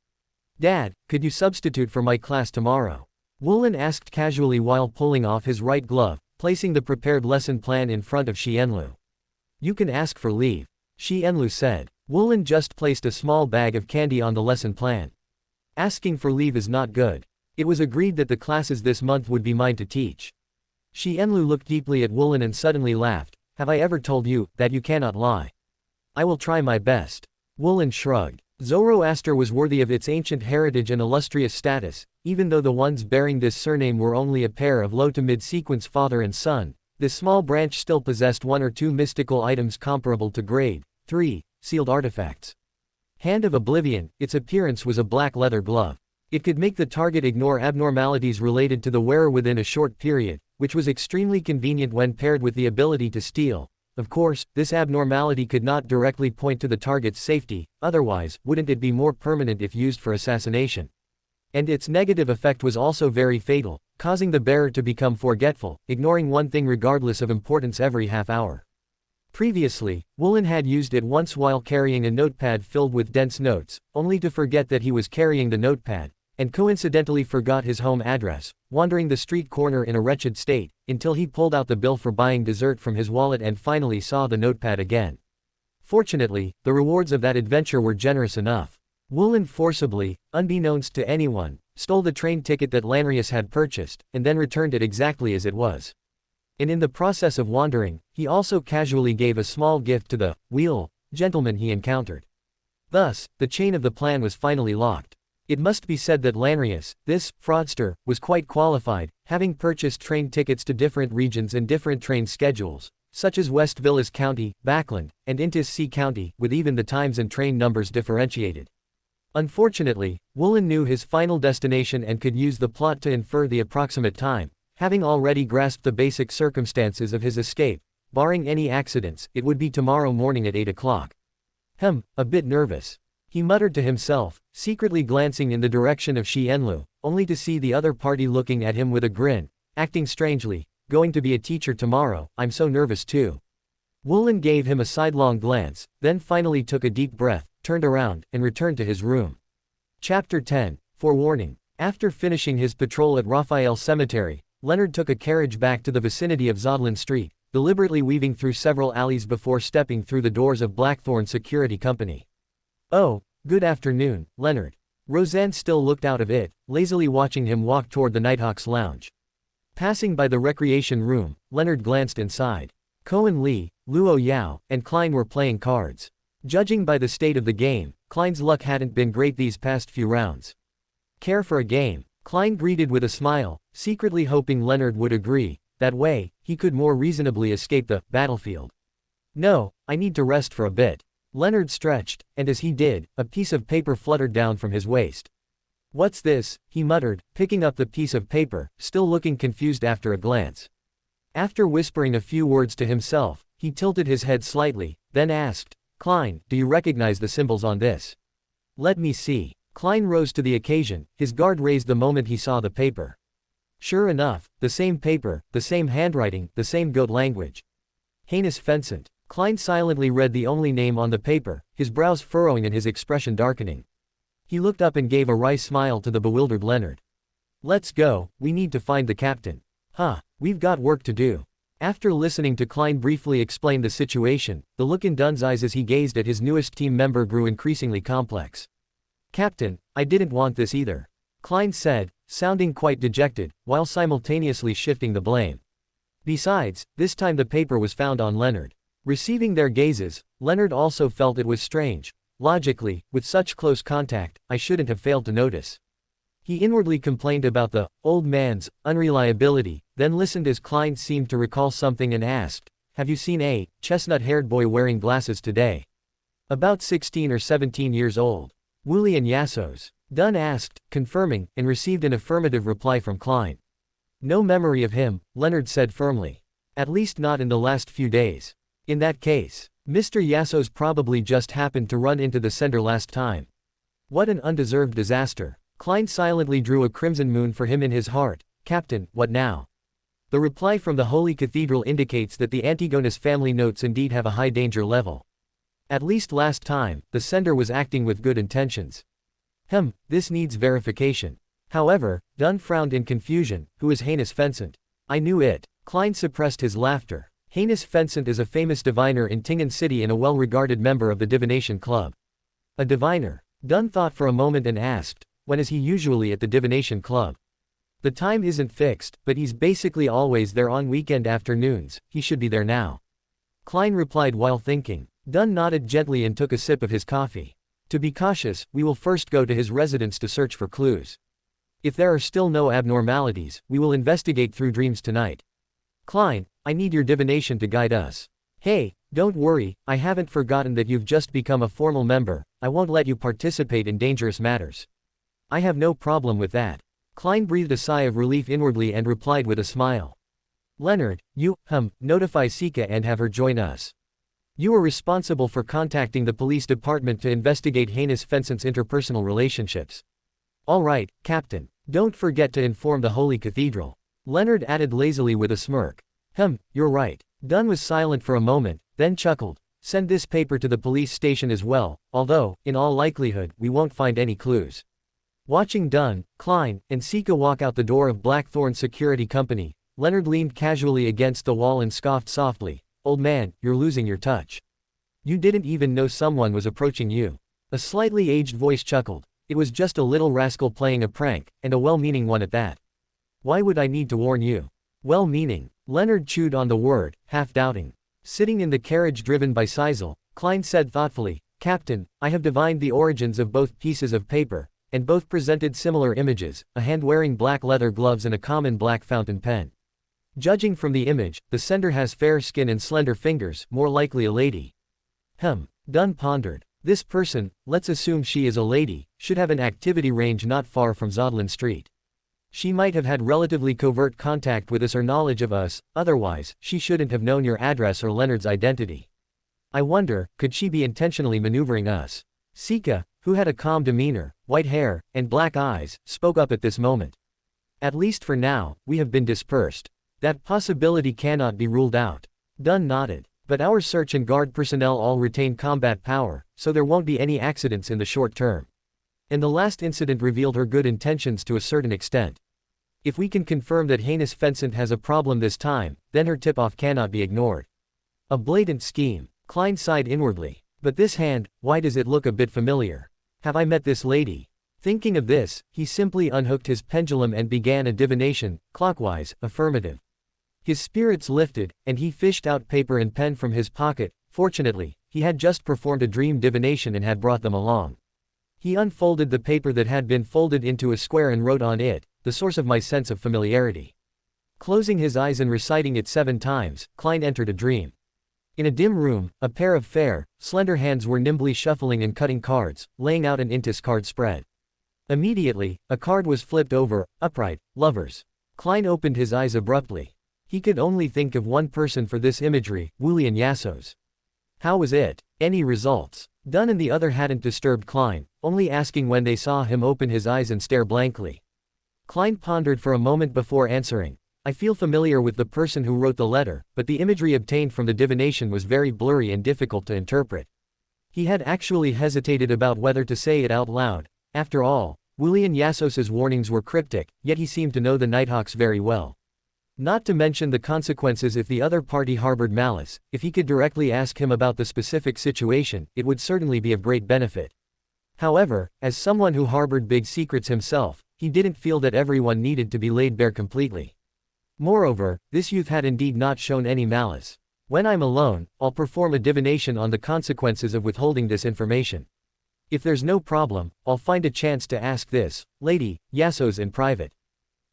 "Dad, could you substitute for my class tomorrow?" Woolen asked casually while pulling off his right glove, placing the prepared lesson plan in front of Xianlu. "You can ask for leave," Xianlu said. Woolen just placed a small bag of candy on the lesson plan. "Asking for leave is not good. It was agreed that the classes this month would be mine to teach." Xianlu looked deeply at Woolen and suddenly laughed. "Have I ever told you that you cannot lie?" "I will try my best." Woolen shrugged. Zoroaster was worthy of its ancient heritage and illustrious status, even though the ones bearing this surname were only a pair of low to mid-sequence father and son. This small branch still possessed one or two mystical items comparable to grade 3 sealed artifacts. Hand of Oblivion, its appearance was a black leather glove. It could make the target ignore abnormalities related to the wearer within a short period, which was extremely convenient when paired with the ability to steal. Of course, this abnormality could not directly point to the target's safety, otherwise, wouldn't it be more permanent if used for assassination? And its negative effect was also very fatal, causing the bearer to become forgetful, ignoring one thing regardless of importance every half hour. Previously, Woolen had used it once while carrying a notepad filled with dense notes, only to forget that he was carrying the notepad, and coincidentally forgot his home address, wandering the street corner in a wretched state, until he pulled out the bill for buying dessert from his wallet and finally saw the notepad again. Fortunately, the rewards of that adventure were generous enough. Woolen forcibly, unbeknownst to anyone, stole the train ticket that Lanrius had purchased, and then returned it exactly as it was. And in the process of wandering, he also casually gave a small gift to the wheel gentleman he encountered. Thus, the chain of the plan was finally locked. It must be said that Lanrius, this fraudster, was quite qualified, having purchased train tickets to different regions and different train schedules, such as West Villas County, Backland, and Intis C County, with even the times and train numbers differentiated. Unfortunately, Woolen knew his final destination and could use the plot to infer the approximate time, having already grasped the basic circumstances of his escape. Barring any accidents, it would be tomorrow morning at 8 o'clock. A bit nervous, he muttered to himself, secretly glancing in the direction of Xianlu, only to see the other party looking at him with a grin, acting strangely. "Going to be a teacher tomorrow, I'm so nervous too." Woolen gave him a sidelong glance, then finally took a deep breath, turned around, and returned to his room. Chapter 10, Forwarning. After finishing his patrol at Raphael Cemetery, Leonard took a carriage back to the vicinity of Zodland Street, deliberately weaving through several alleys before stepping through the doors of Blackthorn Security Company. "Oh, good afternoon, Leonard." Roseanne still looked out of it, lazily watching him walk toward the Nighthawk's lounge. Passing by the recreation room, Leonard glanced inside. Cohen Lee, Luo Yao, and Klein were playing cards. Judging by the state of the game, Klein's luck hadn't been great these past few rounds. "Care for a game?" Klein greeted with a smile, secretly hoping Leonard would agree. That way, he could more reasonably escape the battlefield. "No, I need to rest for a bit." Leonard stretched, and as he did, a piece of paper fluttered down from his waist. "What's this?" he muttered, picking up the piece of paper, still looking confused after a glance. After whispering a few words to himself, he tilted his head slightly, then asked, "Klein, do you recognize the symbols on this?" "Let me see." Klein rose to the occasion, his guard raised the moment he saw the paper. Sure enough, the same paper, the same handwriting, the same goat language. Heinous Fencent. Klein silently read the only name on the paper, his brows furrowing and his expression darkening. He looked up and gave a wry smile to the bewildered Leonard. "Let's go, we need to find the captain." "Huh, we've got work to do." After listening to Klein briefly explain the situation, the look in Dunn's eyes as he gazed at his newest team member grew increasingly complex. "Captain, I didn't want this either," Klein said, sounding quite dejected, while simultaneously shifting the blame. Besides, this time the paper was found on Leonard. Receiving their gazes, Leonard also felt it was strange. Logically, with such close contact, I shouldn't have failed to notice. He inwardly complained about the old man's unreliability, then listened as Klein seemed to recall something and asked, "Have you seen a chestnut-haired boy wearing glasses today? About 16 or 17 years old. Wooly and Yassos?" Dunn asked, confirming, and received an affirmative reply from Klein. "No memory of him," Leonard said firmly. "At least not in the last few days. In that case, Mr. Yassos probably just happened to run into the center last time. What an undeserved disaster." Klein silently drew a crimson moon for him in his heart. "Captain, what now?" The reply from the Holy Cathedral indicates that the Antigonus family notes indeed have a high danger level. At least last time, the sender was acting with good intentions. This needs verification. However, Dunn frowned in confusion. "Who is Heinous Fencent?" "I knew it." Klein suppressed his laughter. "Heinous Fencent is a famous diviner in Tingan City and a well-regarded member of the Divination Club." "A diviner?" Dunn thought for a moment and asked, "When is he usually at the Divination Club?" "The time isn't fixed, but he's basically always there on weekend afternoons. He should be there now," Klein replied while thinking. Dunn nodded gently and took a sip of his coffee. "To be cautious, we will first go to his residence to search for clues. If there are still no abnormalities, we will investigate through dreams tonight. Klein, I need your divination to guide us." "Hey, don't worry, I haven't forgotten that you've just become a formal member. I won't let you participate in dangerous matters." "I have no problem with that." Klein breathed a sigh of relief inwardly and replied with a smile. "Leonard, you, notify Sika and have her join us. You are responsible for contacting the police department to investigate Heinous Fencent's interpersonal relationships." "All right, Captain. Don't forget to inform the Holy Cathedral," Leonard added lazily with a smirk. You're right." Dunn was silent for a moment, then chuckled. "Send this paper to the police station as well, although, in all likelihood, we won't find any clues." Watching Dunn, Klein, and Sika walk out the door of Blackthorn Security Company, Leonard leaned casually against the wall and scoffed softly, "Old man, you're losing your touch. You didn't even know someone was approaching you." A slightly aged voice chuckled. "It was just a little rascal playing a prank, and a well-meaning one at that. Why would I need to warn you?" "Well-meaning." Leonard chewed on the word, half-doubting. Sitting in the carriage driven by Sizel, Klein said thoughtfully, "Captain, I have divined the origins of both pieces of paper, and both presented similar images, a hand wearing black leather gloves and a common black fountain pen. Judging from the image, the sender has fair skin and slender fingers, more likely a lady." Dunn pondered. "This person, let's assume she is a lady, should have an activity range not far from Zodlin Street. She might have had relatively covert contact with us or knowledge of us, otherwise, she shouldn't have known your address or Leonard's identity. I wonder, could she be intentionally maneuvering us?" Sika, who had a calm demeanor, white hair, and black eyes, spoke up at this moment. "At least for now, we have been dispersed. That possibility cannot be ruled out." Dunn nodded. "But our search and guard personnel all retain combat power, so there won't be any accidents in the short term. And the last incident revealed her good intentions to a certain extent. If we can confirm that Heinous Fencent has a problem this time, then her tip-off cannot be ignored." "A blatant scheme," Klein sighed inwardly. "But this hand, why does it look a bit familiar? Have I met this lady?" Thinking of this, he simply unhooked his pendulum and began a divination, clockwise, affirmative. His spirits lifted, and he fished out paper and pen from his pocket. Fortunately, he had just performed a dream divination and had brought them along. He unfolded the paper that had been folded into a square and wrote on it, "The source of my sense of familiarity." Closing his eyes and reciting it 7 times, Klein entered a dream. In a dim room, a pair of fair, slender hands were nimbly shuffling and cutting cards, laying out an Intis card spread. Immediately, a card was flipped over, upright, lovers. Klein opened his eyes abruptly. He could only think of one person for this imagery, Wooly and Yassos. How was it? Any results? Dunn and the other hadn't disturbed Klein, only asking when they saw him open his eyes and stare blankly. Klein pondered for a moment before answering. "I feel familiar with the person who wrote the letter, but the imagery obtained from the divination was very blurry and difficult to interpret." He had actually hesitated about whether to say it out loud. After all, Wooly and Yassos's warnings were cryptic, yet he seemed to know the Nighthawks very well. Not to mention the consequences if the other party harbored malice. If he could directly ask him about the specific situation, it would certainly be of great benefit. However, as someone who harbored big secrets himself, he didn't feel that everyone needed to be laid bare completely. Moreover, this youth had indeed not shown any malice. When I'm alone, I'll perform a divination on the consequences of withholding this information. If there's no problem, I'll find a chance to ask this, Lady Yassos, in private.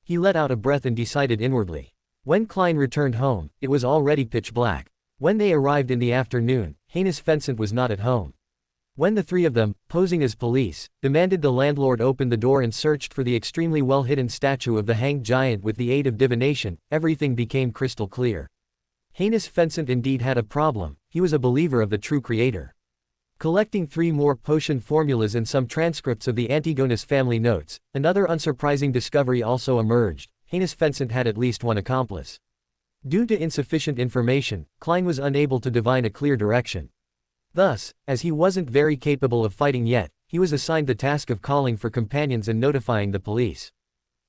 He let out a breath and decided inwardly. When Klein returned home, it was already pitch black. When they arrived in the afternoon, Heinous Vincent was not at home. When the three of them, posing as police, demanded the landlord open the door and searched for the extremely well-hidden statue of the hanged giant with the aid of divination, everything became crystal clear. Heinous Vincent indeed had a problem. He was a believer of the true creator. Collecting 3 more potion formulas and some transcripts of the Antigonus family notes, another unsurprising discovery also emerged. Heinous Vincent had at least one accomplice. Due to insufficient information, Klein was unable to divine a clear direction. Thus, as he wasn't very capable of fighting yet, he was assigned the task of calling for companions and notifying the police.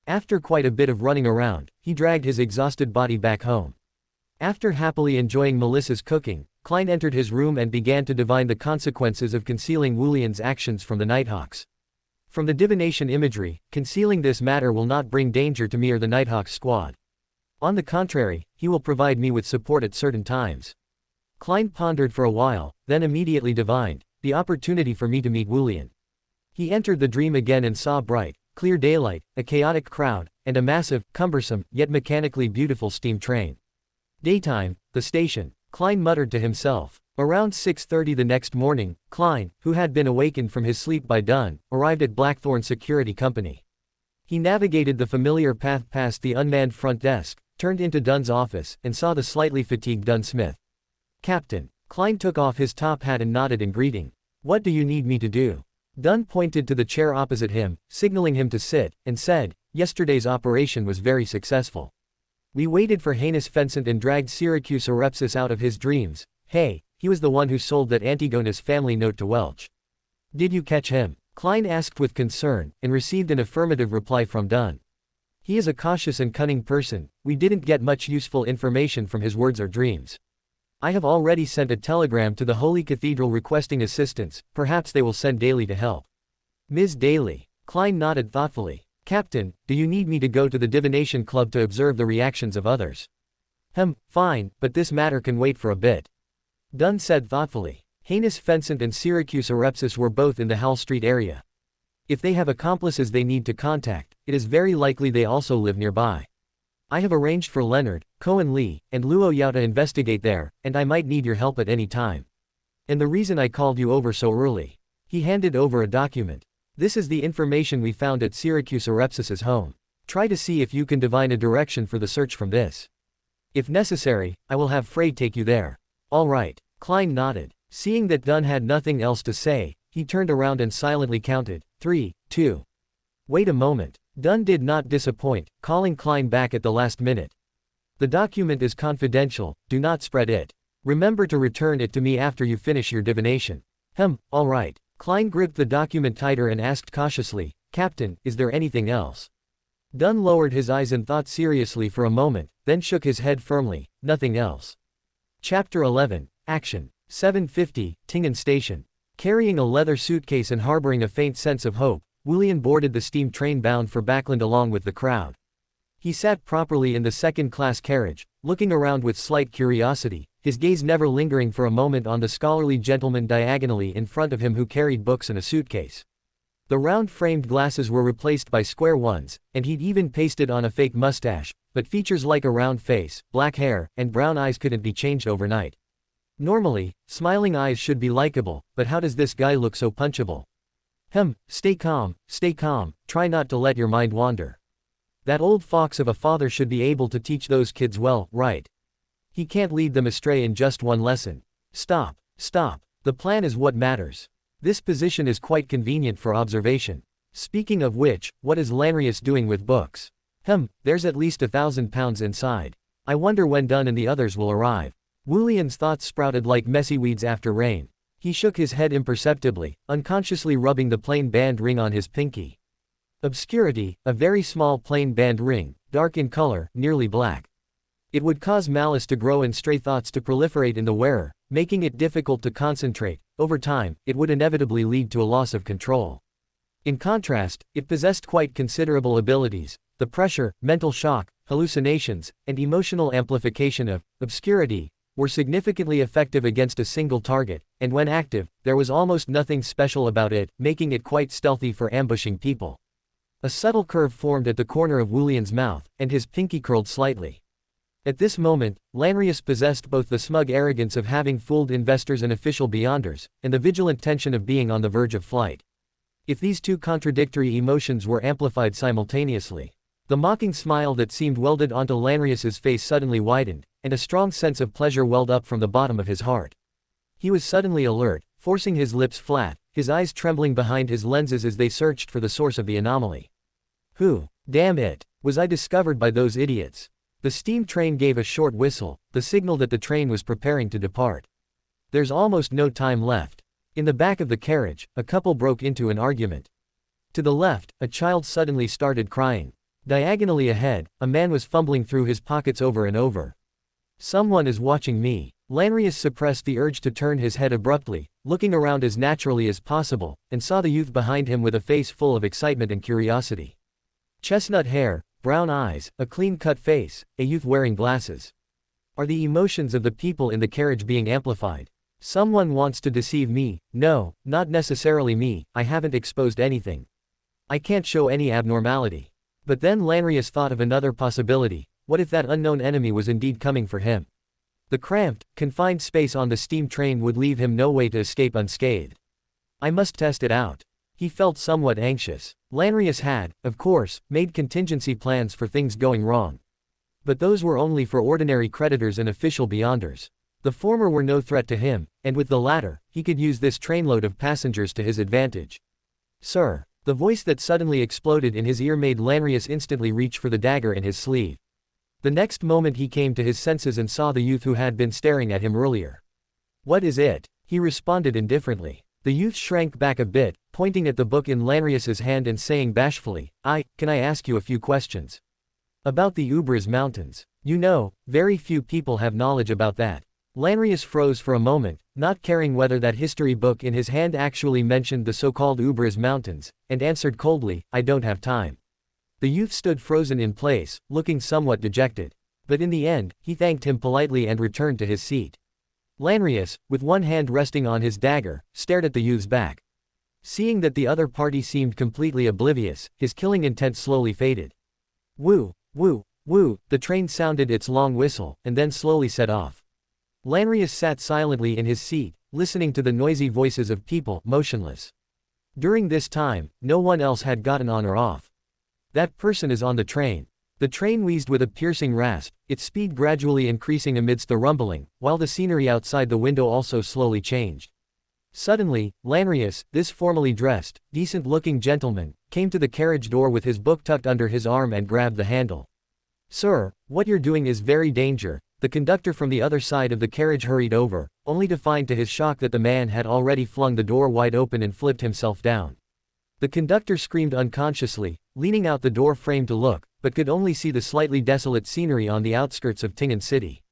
After quite a bit of running around, he dragged his exhausted body back home. After happily enjoying Melissa's cooking, Klein entered his room and began to divine the consequences of concealing Wulian's actions from the Nighthawks. From the divination imagery, concealing this matter will not bring danger to me or the Nighthawks squad. On the contrary, he will provide me with support at certain times. Klein pondered for a while, then immediately divined the opportunity for me to meet Wulian. He entered the dream again and saw bright, clear daylight, a chaotic crowd, and a massive, cumbersome, yet mechanically beautiful steam train. Daytime, the station, Klein muttered to himself. Around 6:30 the next morning, Klein, who had been awakened from his sleep by Dunn, arrived at Blackthorn Security Company. He navigated the familiar path past the unmanned front desk, turned into Dunn's office, and saw the slightly fatigued Dunn Smith. Captain. Klein took off his top hat and nodded in greeting. What do you need me to do? Dunn pointed to the chair opposite him, signaling him to sit, and said, yesterday's operation was very successful. We waited for Heinous Vincent and dragged Syracuse Orepsis out of his dreams. Hey, he was the one who sold that Antigonus family note to Welch. Did you catch him? Klein asked with concern, and received an affirmative reply from Dunn. He is a cautious and cunning person. We didn't get much useful information from his words or dreams. I have already sent a telegram to the Holy Cathedral requesting assistance. Perhaps they will send Daly to help. Ms. Daly. Klein nodded thoughtfully. Captain, do you need me to go to the Divination Club to observe the reactions of others? Fine, but this matter can wait for a bit. Dunn said thoughtfully. Heinous Vincent and Syracuse Orepsis were both in the Hal Street area. If they have accomplices they need to contact, it is very likely they also live nearby. I have arranged for Leonard, Cohen Lee, and Luo Yao to investigate there, and I might need your help at any time. And the reason I called you over so early. He handed over a document. This is the information we found at Syracuse Orepsis's home. Try to see if you can divine a direction for the search from this. If necessary, I will have Frey take you there. All right. Klein nodded. Seeing that Dunn had nothing else to say, he turned around and silently counted, 3, 2. Wait a moment. Dunn did not disappoint, calling Klein back at the last minute. The document is confidential, do not spread it. Remember to return it to me after you finish your divination. All right. Klein gripped the document tighter and asked cautiously, Captain, is there anything else? Dunn lowered his eyes and thought seriously for a moment, then shook his head firmly, nothing else. Chapter 11, Action. 7:50, Tingan Station. Carrying a leather suitcase and harboring a faint sense of hope, Wulian boarded the steam train bound for Backland along with the crowd. He sat properly in the second-class carriage, looking around with slight curiosity, his gaze never lingering for a moment on the scholarly gentleman diagonally in front of him who carried books and a suitcase. The round-framed glasses were replaced by square ones, and he'd even pasted on a fake mustache, but features like a round face, black hair, and brown eyes couldn't be changed overnight. Normally, smiling eyes should be likable, but how does this guy look so punchable? Stay calm, try not to let your mind wander. That old fox of a father should be able to teach those kids well, right? He can't lead them astray in just one lesson. Stop. The plan is what matters. This position is quite convenient for observation. Speaking of which, what is Lanrius doing with books? There's at least £1,000 inside. I wonder when Dunn and the others will arrive. Wulian's thoughts sprouted like messy weeds after rain. He shook his head imperceptibly, unconsciously rubbing the plain band ring on his pinky. Obscurity, a very small plain band ring, dark in color, nearly black. It would cause malice to grow and stray thoughts to proliferate in the wearer, making it difficult to concentrate. Over time, it would inevitably lead to a loss of control. In contrast, it possessed quite considerable abilities. The pressure, mental shock, hallucinations, and emotional amplification of obscurity were significantly effective against a single target, and when active, there was almost nothing special about it, making it quite stealthy for ambushing people. A subtle curve formed at the corner of Wulian's mouth, and his pinky curled slightly. At this moment, Lanrius possessed both the smug arrogance of having fooled investors and official beyonders, and the vigilant tension of being on the verge of flight. If these two contradictory emotions were amplified simultaneously, the mocking smile that seemed welded onto Lanrius's face suddenly widened, and a strong sense of pleasure welled up from the bottom of his heart. He was suddenly alert, forcing his lips flat, his eyes trembling behind his lenses as they searched for the source of the anomaly. Who, damn it, was I discovered by those idiots? The steam train gave a short whistle, the signal that the train was preparing to depart. There's almost no time left. In the back of the carriage, a couple broke into an argument. To the left, a child suddenly started crying. Diagonally ahead, a man was fumbling through his pockets over and over. Someone is watching me. Lanrius suppressed the urge to turn his head abruptly, looking around as naturally as possible, and saw the youth behind him with a face full of excitement and curiosity. Chestnut hair, brown eyes, a clean-cut face, a youth wearing glasses. Are the emotions of the people in the carriage being amplified? Someone wants to deceive me. No, not necessarily me, I haven't exposed anything. I can't show any abnormality. But then Lanrius thought of another possibility. What if that unknown enemy was indeed coming for him? The cramped, confined space on the steam train would leave him no way to escape unscathed. I must test it out. He felt somewhat anxious. Lanrius had, of course, made contingency plans for things going wrong. But those were only for ordinary creditors and official beyonders. The former were no threat to him, and with the latter, he could use this trainload of passengers to his advantage. Sir. The voice that suddenly exploded in his ear made Lanrius instantly reach for the dagger in his sleeve. The next moment he came to his senses and saw the youth who had been staring at him earlier. What is it? He responded indifferently. The youth shrank back a bit, pointing at the book in Lanrius's hand and saying bashfully, Can I ask you a few questions? About the Ubris Mountains. You know, very few people have knowledge about that. Lanrius froze for a moment, not caring whether that history book in his hand actually mentioned the so-called Ubris Mountains, and answered coldly, I don't have time. The youth stood frozen in place, looking somewhat dejected. But in the end, he thanked him politely and returned to his seat. Lanrius, with one hand resting on his dagger, stared at the youth's back. Seeing that the other party seemed completely oblivious, his killing intent slowly faded. Woo, woo, woo, the train sounded its long whistle, and then slowly set off. Lanrius sat silently in his seat, listening to the noisy voices of people, motionless. During this time, no one else had gotten on or off. That person is on the train. The train wheezed with a piercing rasp, its speed gradually increasing amidst the rumbling, while the scenery outside the window also slowly changed. Suddenly, Lanrius, this formally dressed, decent-looking gentleman, came to the carriage door with his book tucked under his arm and grabbed the handle. Sir, what you're doing is very dangerous. The conductor from the other side of the carriage hurried over, only to find to his shock that the man had already flung the door wide open and flipped himself down. The conductor screamed unconsciously, leaning out the door frame to look, but could only see the slightly desolate scenery on the outskirts of Tingan city.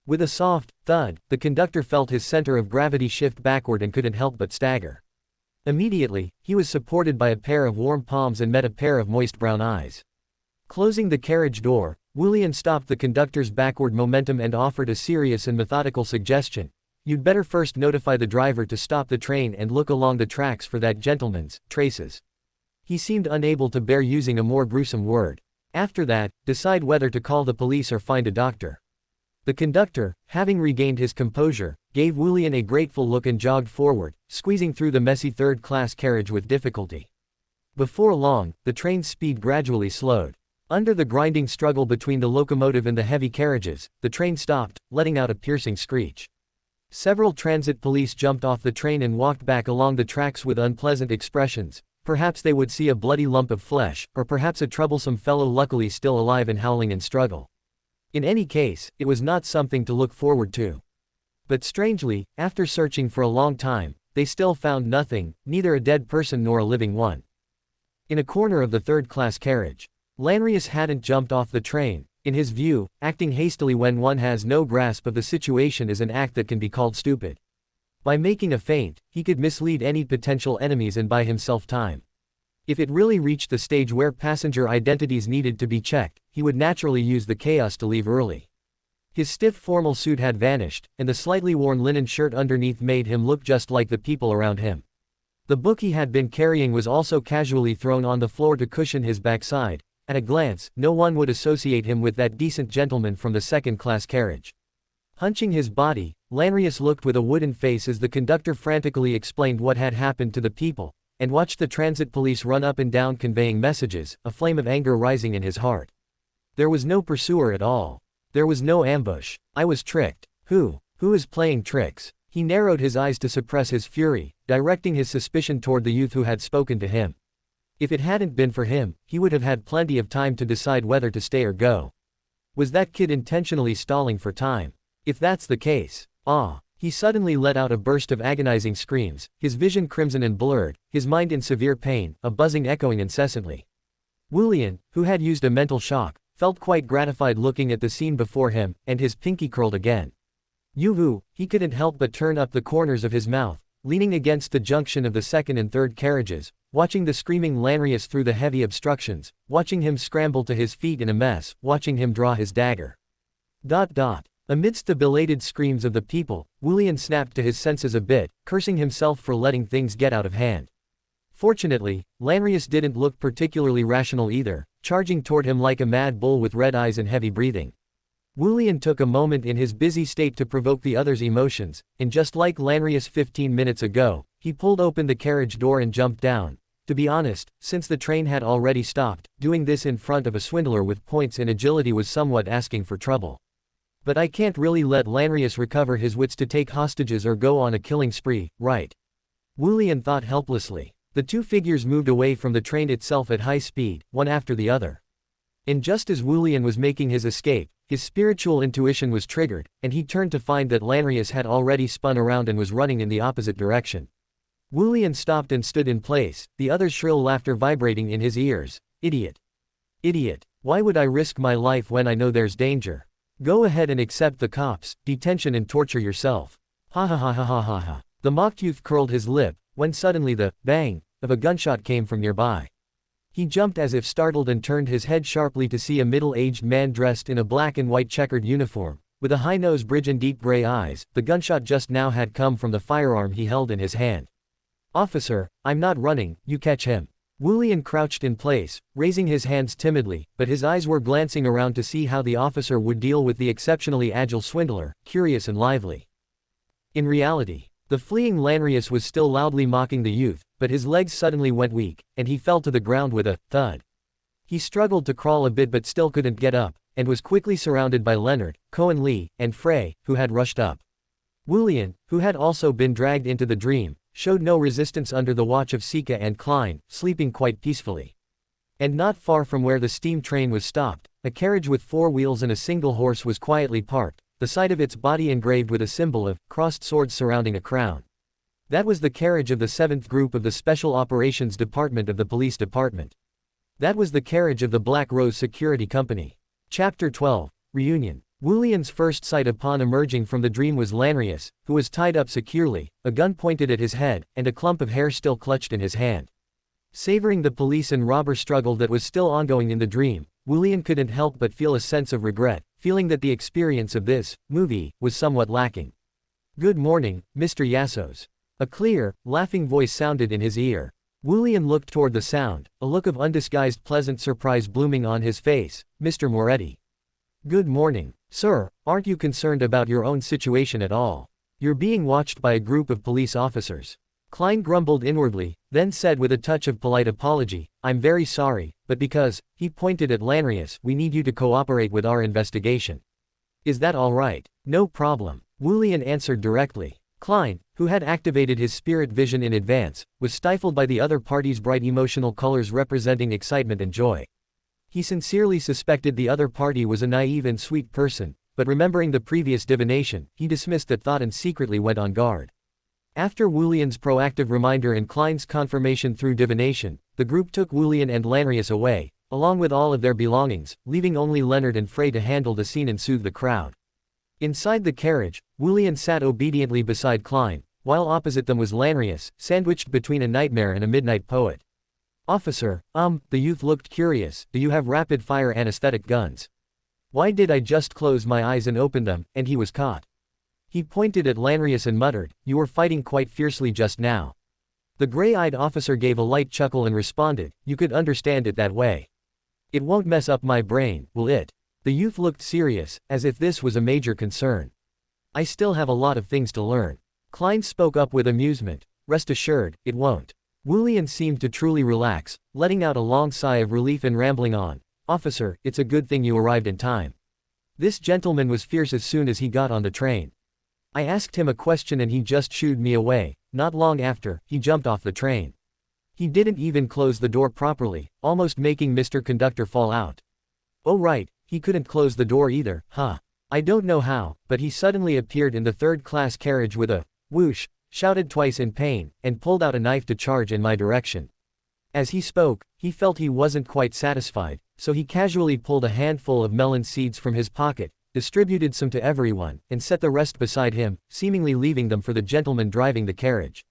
With a soft thud, the conductor felt his center of gravity shift backward and couldn't help but stagger. Immediately, he was supported by a pair of warm palms and met a pair of moist brown eyes. Closing the carriage door, Wulian stopped the conductor's backward momentum and offered a serious and methodical suggestion. You'd better first notify the driver to stop the train and look along the tracks for that gentleman's traces. He seemed unable to bear using a more gruesome word. After that, decide whether to call the police or find a doctor. The conductor, having regained his composure, gave Wulian a grateful look and jogged forward, squeezing through the messy third-class carriage with difficulty. Before long, the train's speed gradually slowed. Under the grinding struggle between the locomotive and the heavy carriages, the train stopped, letting out a piercing screech. Several transit police jumped off the train and walked back along the tracks with unpleasant expressions. Perhaps they would see a bloody lump of flesh, or perhaps a troublesome fellow luckily still alive and howling in struggle. In any case, it was not something to look forward to. But strangely, after searching for a long time, they still found nothing, neither a dead person nor a living one. In a corner of the third-class carriage, Lanrius hadn't jumped off the train. In his view, acting hastily when one has no grasp of the situation is an act that can be called stupid. By making a feint, he could mislead any potential enemies and buy himself time. If it really reached the stage where passenger identities needed to be checked, he would naturally use the chaos to leave early. His stiff formal suit had vanished, and the slightly worn linen shirt underneath made him look just like the people around him. The book he had been carrying was also casually thrown on the floor to cushion his backside. At a glance, no one would associate him with that decent gentleman from the second-class carriage. Hunching his body, Lanrius looked with a wooden face as the conductor frantically explained what had happened to the people, and watched the transit police run up and down conveying messages, a flame of anger rising in his heart. There was no pursuer at all. There was no ambush. I was tricked. Who is playing tricks? He narrowed his eyes to suppress his fury, directing his suspicion toward the youth who had spoken to him. If it hadn't been for him, he would have had plenty of time to decide whether to stay or go. Was that kid intentionally stalling for time? If that's the case, he suddenly let out a burst of agonizing screams, his vision crimson and blurred, his mind in severe pain, a buzzing echoing incessantly. Wulian, who had used a mental shock, felt quite gratified looking at the scene before him, and his pinky curled again. Yuvu, he couldn't help but turn up the corners of his mouth, leaning against the junction of the second and third carriages, watching the screaming Lanrius through the heavy obstructions, watching him scramble to his feet in a mess, watching him draw his dagger. Amidst the belated screams of the people, Wulian snapped to his senses a bit, cursing himself for letting things get out of hand. Fortunately, Lanrius didn't look particularly rational either, charging toward him like a mad bull with red eyes and heavy breathing. Wulian took a moment in his busy state to provoke the other's emotions, and just like Lanrius 15 minutes ago, he pulled open the carriage door and jumped down. To be honest, since the train had already stopped, doing this in front of a swindler with points in agility was somewhat asking for trouble. But I can't really let Lanrius recover his wits to take hostages or go on a killing spree, right? Wulian thought helplessly. The two figures moved away from the train itself at high speed, one after the other. And just as Wulian was making his escape, his spiritual intuition was triggered, and he turned to find that Lanrius had already spun around and was running in the opposite direction. Wulian stopped and stood in place, the other's shrill laughter vibrating in his ears. Idiot. Idiot. Why would I risk my life when I know there's danger? Go ahead and accept the cops, detention and torture yourself. Ha ha ha ha ha ha ha. The mocked youth curled his lip, when suddenly the bang of a gunshot came from nearby. He jumped as if startled and turned his head sharply to see a middle-aged man dressed in a black and white checkered uniform, with a high-nose bridge and deep gray eyes. The gunshot just now had come from the firearm he held in his hand. Officer, I'm not running, you catch him. Wulian crouched in place, raising his hands timidly, but his eyes were glancing around to see how the officer would deal with the exceptionally agile swindler, curious and lively. In reality, the fleeing Lanrius was still loudly mocking the youth, but his legs suddenly went weak, and he fell to the ground with a thud. He struggled to crawl a bit but still couldn't get up, and was quickly surrounded by Leonard, Cohen Lee, and Frey, who had rushed up. Wulian, who had also been dragged into the dream, showed no resistance under the watch of Sika and Klein, sleeping quite peacefully. And not far from where the steam train was stopped, a carriage with 4 wheels and a single horse was quietly parked, the side of its body engraved with a symbol of crossed swords surrounding a crown. That was the carriage of the 7th Group of the Special Operations Department of the Police Department. That was the carriage of the Black Rose Security Company. Chapter 12, Reunion. Wulian's first sight upon emerging from the dream was Lanrius, who was tied up securely, a gun pointed at his head, and a clump of hair still clutched in his hand. Savoring the police and robber struggle that was still ongoing in the dream, Wulian couldn't help but feel a sense of regret, feeling that the experience of this movie was somewhat lacking. Good morning, Mr. Yassos. A clear, laughing voice sounded in his ear. Wulian looked toward the sound, a look of undisguised pleasant surprise blooming on his face. Mr. Moretti. Good morning, sir. Aren't you concerned about your own situation at all? You're being watched by a group of police officers. Klein grumbled inwardly, then said with a touch of polite apology, I'm very sorry, but because, he pointed at Lanrius, we need you to cooperate with our investigation. Is that all right? No problem. Wulian answered directly. Klein, who had activated his spirit vision in advance, was stifled by the other party's bright emotional colors representing excitement and joy. He sincerely suspected the other party was a naive and sweet person, but remembering the previous divination, he dismissed that thought and secretly went on guard. After Wulian's proactive reminder and Klein's confirmation through divination, the group took Wulian and Lanrius away, along with all of their belongings, leaving only Leonard and Frey to handle the scene and soothe the crowd. Inside the carriage, Wulian sat obediently beside Klein, while opposite them was Lanrius, sandwiched between a nightmare and a midnight poet. Officer, the youth looked curious, do you have rapid-fire anesthetic guns? Why did I just close my eyes and open them, and he was caught? He pointed at Lanrius and muttered, you were fighting quite fiercely just now. The gray-eyed officer gave a light chuckle and responded, you could understand it that way. It won't mess up my brain, will it? The youth looked serious, as if this was a major concern. I still have a lot of things to learn. Klein spoke up with amusement, rest assured, it won't. Wulian seemed to truly relax, letting out a long sigh of relief and rambling on. Officer, it's a good thing you arrived in time. This gentleman was fierce as soon as he got on the train. I asked him a question and he just shooed me away. Not long after, he jumped off the train. He didn't even close the door properly, almost making Mr. Conductor fall out. Oh right, he couldn't close the door either, huh? I don't know how, but he suddenly appeared in the third-class carriage with a whoosh, shouted twice in pain, and pulled out a knife to charge in my direction. As he spoke, he felt he wasn't quite satisfied, so he casually pulled a handful of melon seeds from his pocket, distributed some to everyone, and set the rest beside him, seemingly leaving them for the gentleman driving the carriage.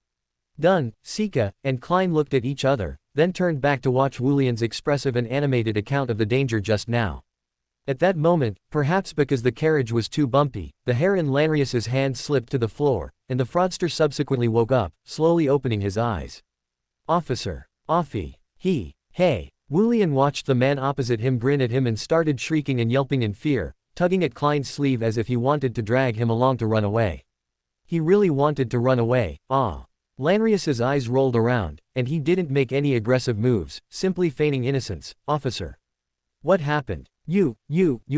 Dunn, Sika, and Klein looked at each other, then turned back to watch Wulian's expressive and animated account of the danger just now. At that moment, perhaps because the carriage was too bumpy, the hair in Lanrius's hand slipped to the floor, and the fraudster subsequently woke up, slowly opening his eyes. Officer. Offie. Hey. Wulian watched the man opposite him grin at him and started shrieking and yelping in fear, tugging at Klein's sleeve as if he wanted to drag him along to run away. He really wanted to run away, Lanrius's eyes rolled around, and he didn't make any aggressive moves, simply feigning innocence. Officer. What happened? You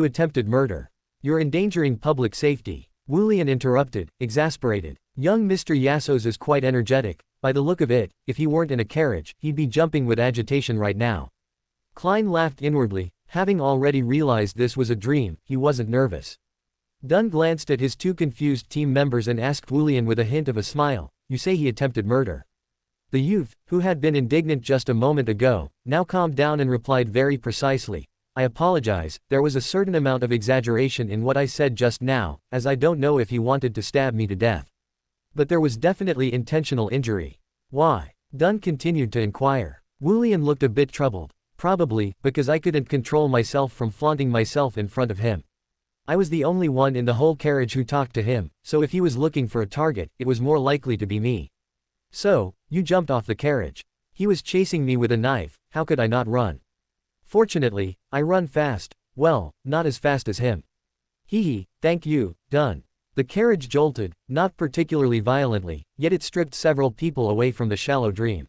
attempted murder. You're endangering public safety. Wulian interrupted, exasperated. Young Mr. Yassos is quite energetic. By the look of it, if he weren't in a carriage, he'd be jumping with agitation right now. Klein laughed inwardly, having already realized this was a dream. He wasn't nervous. Dunn glanced at his two confused team members and asked Wulian with a hint of a smile, you say he attempted murder? The youth, who had been indignant just a moment ago, now calmed down and replied very precisely, I apologize, there was a certain amount of exaggeration in what I said just now, as I don't know if he wanted to stab me to death. But there was definitely intentional injury. Why? Dunn continued to inquire. Wulian looked a bit troubled. Probably, because I couldn't control myself from flaunting myself in front of him. I was the only one in the whole carriage who talked to him, so if he was looking for a target, it was more likely to be me. So, you jumped off the carriage. He was chasing me with a knife, how could I not run? Fortunately, I run fast, well, not as fast as him. Thank you, Dunn. The carriage jolted, not particularly violently, yet it stripped several people away from the shallow dream.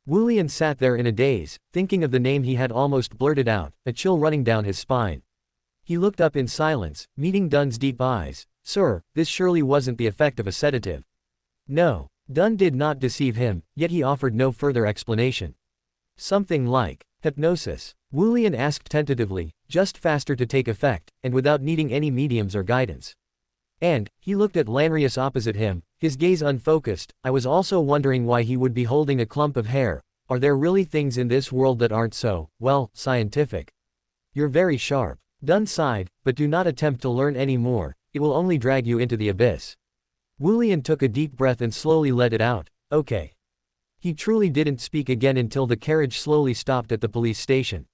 Wulian sat there in a daze, thinking of the name he had almost blurted out, a chill running down his spine. He looked up in silence, meeting Dunn's deep eyes. Sir, this surely wasn't the effect of a sedative. No. Dunn did not deceive him, yet he offered no further explanation. Something like hypnosis. Wulian asked tentatively, just faster to take effect, and without needing any mediums or guidance. And, he looked at Lanrius opposite him, his gaze unfocused. I was also wondering why he would be holding a clump of hair. Are there really things in this world that aren't so, well, scientific? You're very sharp. Dunn sighed, but do not attempt to learn any more, it will only drag you into the abyss. Wulian took a deep breath and slowly let it out, okay. He truly didn't speak again until the carriage slowly stopped at the police station.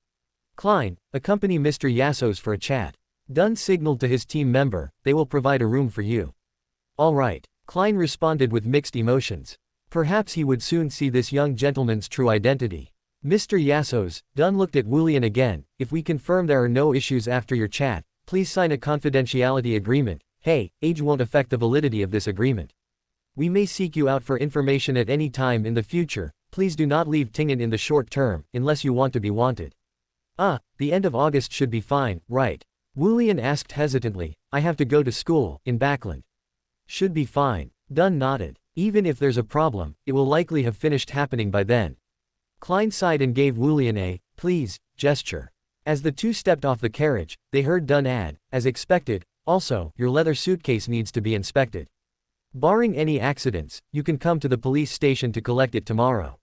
Klein, accompany Mr. Yassos for a chat. Dunn signaled to his team member, they will provide a room for you. All right. Klein responded with mixed emotions. Perhaps he would soon see this young gentleman's true identity. Mr. Yassos, Dunn looked at Wulian again, if we confirm there are no issues after your chat, please sign a confidentiality agreement. Hey, age won't affect the validity of this agreement. We may seek you out for information at any time in the future, please do not leave Tingan in the short term, unless you want to be wanted. The end of August should be fine, right? Wulian asked hesitantly, I have to go to school, in Backland. Should be fine. Dunn nodded. Even if there's a problem, it will likely have finished happening by then. Klein sighed and gave Wulian a, please, gesture. As the two stepped off the carriage, they heard Dunn add, as expected, also, your leather suitcase needs to be inspected. Barring any accidents, you can come to the police station to collect it tomorrow.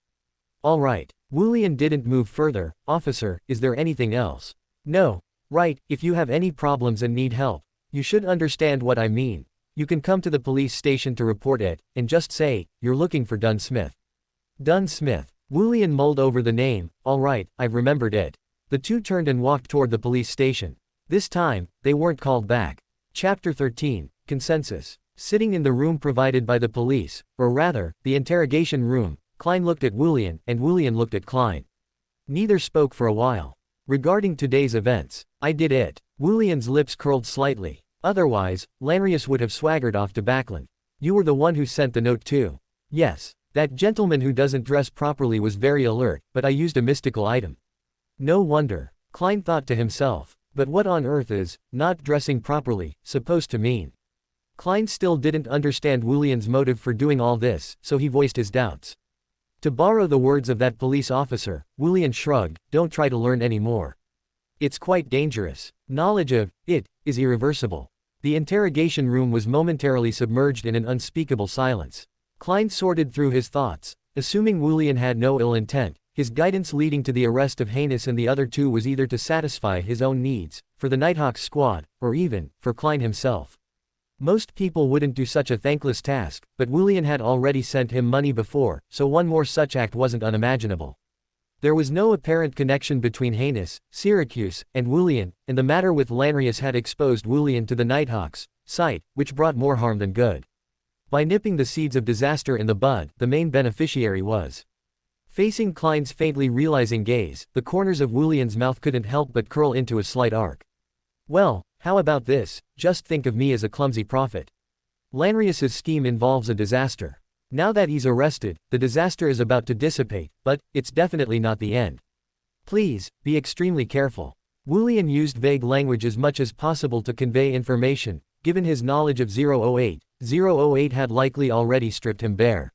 All right. Wulian didn't move further. Officer, is there anything else? No. Right, if you have any problems and need help, you should understand what I mean. You can come to the police station to report it, and just say, you're looking for Dunn Smith. Dunn Smith. Wulian mulled over the name. Alright, I've remembered it. The two turned and walked toward the police station. This time, they weren't called back. Chapter 13, Consensus. Sitting in the room provided by the police, or rather, the interrogation room, Klein looked at Wulian, and Wulian looked at Klein. Neither spoke for a while. Regarding today's events, I did it. Wulian's lips curled slightly. Otherwise, Lanrius would have swaggered off to Backlund. You were the one who sent the note too. Yes. That gentleman who doesn't dress properly was very alert, but I used a mystical item. No wonder. Klein thought to himself. But what on earth is, not dressing properly, supposed to mean? Klein still didn't understand Wulian's motive for doing all this, so he voiced his doubts. To borrow the words of that police officer, Wulian shrugged, don't try to learn any more. It's quite dangerous. Knowledge of it is irreversible. The interrogation room was momentarily submerged in an unspeakable silence. Klein sorted through his thoughts. Assuming Wulian had no ill intent, his guidance leading to the arrest of Heinous and the other two was either to satisfy his own needs, for the Nighthawks squad, or even, for Klein himself. Most people wouldn't do such a thankless task, but Wulian had already sent him money before, so one more such act wasn't unimaginable. There was no apparent connection between Heinous, Syracuse, and Wulian, and the matter with Lanrius had exposed Wulian to the Nighthawks' sight, which brought more harm than good. By nipping the seeds of disaster in the bud, the main beneficiary was. Facing Klein's faintly realizing gaze, the corners of Wulian's mouth couldn't help but curl into a slight arc. Well, how about this? Just think of me as a clumsy prophet. Lanrius's scheme involves a disaster. Now that he's arrested, the disaster is about to dissipate, but it's definitely not the end. Please, be extremely careful. Wulian used vague language as much as possible to convey information. Given his knowledge of 008, 008 had likely already stripped him bare.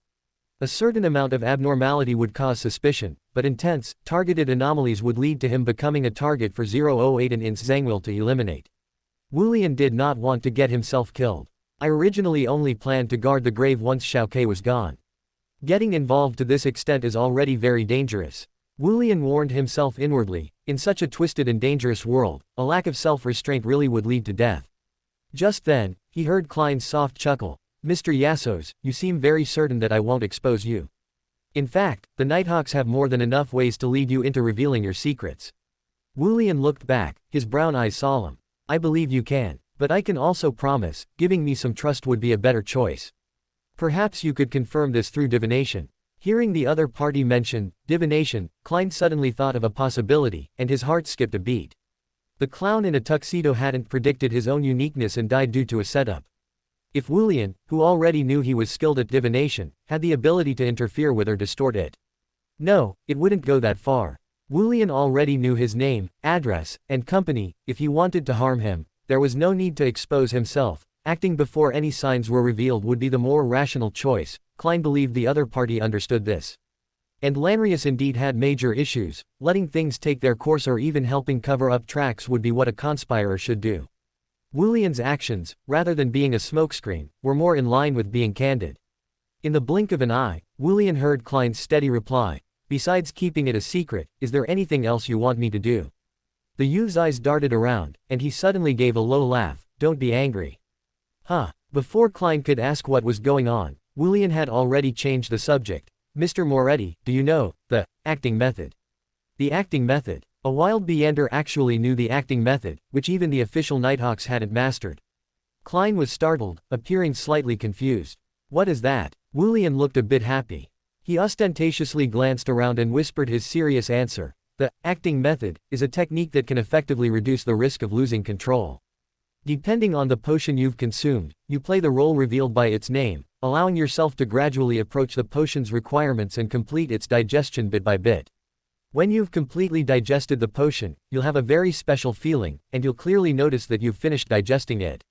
A certain amount of abnormality would cause suspicion, but intense, targeted anomalies would lead to him becoming a target for 008 and Ins Zangwil to eliminate. Wulian did not want to get himself killed. I originally only planned to guard the grave once Xiao was gone. Getting involved to this extent is already very dangerous. Wulian warned himself inwardly, in such a twisted and dangerous world, a lack of self-restraint really would lead to death. Just then, he heard Klein's soft chuckle. Mr. Yassos, you seem very certain that I won't expose you. In fact, the Nighthawks have more than enough ways to lead you into revealing your secrets. Wulian looked back, his brown eyes solemn. I believe you can, but I can also promise, giving me some trust would be a better choice. Perhaps you could confirm this through divination. Hearing the other party mention divination, Klein suddenly thought of a possibility, and his heart skipped a beat. The clown in a tuxedo hadn't predicted his own uniqueness and died due to a setup. If Wulian, who already knew he was skilled at divination, had the ability to interfere with or distort it. No, it wouldn't go that far. Wulian already knew his name, address, and company. If he wanted to harm him, there was no need to expose himself. Acting before any signs were revealed would be the more rational choice. Klein believed the other party understood this. And Lanrius indeed had major issues. Letting things take their course or even helping cover up tracks would be what a conspirer should do. Wulian's actions, rather than being a smokescreen, were more in line with being candid. In the blink of an eye, Wulian heard Klein's steady reply. Besides keeping it a secret, is there anything else you want me to do? The youth's eyes darted around, and he suddenly gave a low laugh. Don't be angry. Huh. Before Klein could ask what was going on, Wulian had already changed the subject. Mr. Moretti, do you know the acting method? The acting method. A wild Beander actually knew the acting method, which even the official Nighthawks hadn't mastered. Klein was startled, appearing slightly confused. What is that? Wulian looked a bit happy. He ostentatiously glanced around and whispered his serious answer. The acting method is a technique that can effectively reduce the risk of losing control. Depending on the potion you've consumed, you play the role revealed by its name, allowing yourself to gradually approach the potion's requirements and complete its digestion bit by bit. When you've completely digested the potion, you'll have a very special feeling, and you'll clearly notice that you've finished digesting it.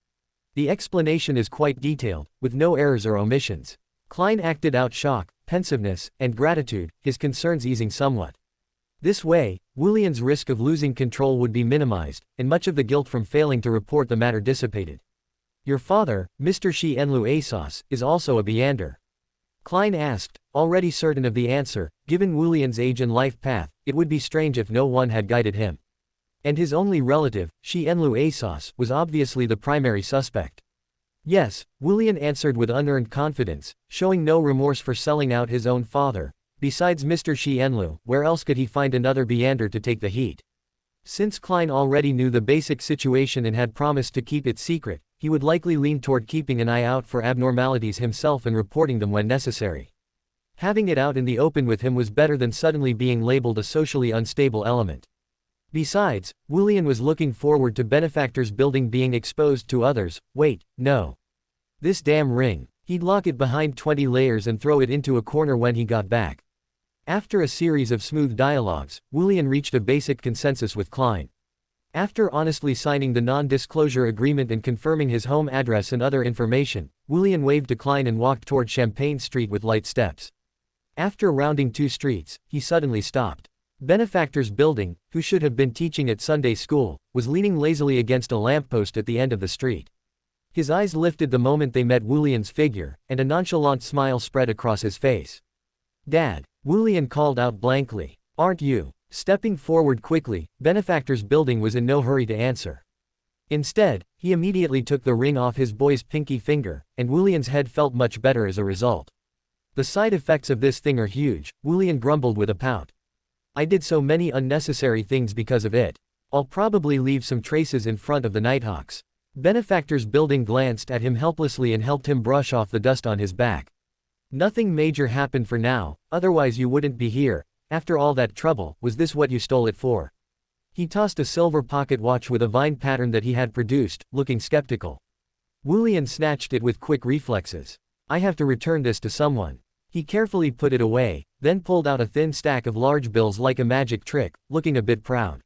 The explanation is quite detailed, with no errors or omissions. Klein acted out shock, pensiveness, and gratitude, his concerns easing somewhat. This way, Wulian's risk of losing control would be minimized, and much of the guilt from failing to report the matter dissipated. Your father, Mr. Shi Enlu Asos, is also a Beander. Klein asked, already certain of the answer. Given Wulian's age and life path, it would be strange if no one had guided him. And his only relative, Shi Enlu Asos, was obviously the primary suspect. Yes, Wulian answered with unearned confidence, showing no remorse for selling out his own father. Besides Mr. Shi Enlu, where else could he find another Beander to take the heat? Since Klein already knew the basic situation and had promised to keep it secret, he would likely lean toward keeping an eye out for abnormalities himself and reporting them when necessary. Having it out in the open with him was better than suddenly being labeled a socially unstable element. Besides, Wulian was looking forward to Benefactor's building being exposed to others. Wait, no. This damn ring. He'd lock it behind 20 layers and throw it into a corner when he got back. After a series of smooth dialogues, Wulian reached a basic consensus with Klein. After honestly signing the non-disclosure agreement and confirming his home address and other information, Wulian waved to Klein and walked toward Champagne Street with light steps. After rounding 2 streets, he suddenly stopped. Benefactor's building, who should have been teaching at Sunday school, was leaning lazily against a lamppost at the end of the street. His eyes lifted the moment they met Wulian's figure, and a nonchalant smile spread across his face. "Dad," Wulian called out blankly. "Aren't you?" Stepping forward quickly, Benefactor's building was in no hurry to answer. Instead, he immediately took the ring off his boy's pinky finger, and Wulian's head felt much better as a result. "The side effects of this thing are huge," Wulian grumbled with a pout. "I did so many unnecessary things because of it. I'll probably leave some traces in front of the Nighthawks." Benefactor's building glanced at him helplessly and helped him brush off the dust on his back. "Nothing major happened for now, otherwise you wouldn't be here. After all that trouble, was this what you stole it for?" He tossed a silver pocket watch with a vine pattern that he had produced, looking skeptical. Wulian snatched it with quick reflexes. "I have to return this to someone." He carefully put it away, then pulled out a thin stack of large bills like a magic trick, looking a bit proud.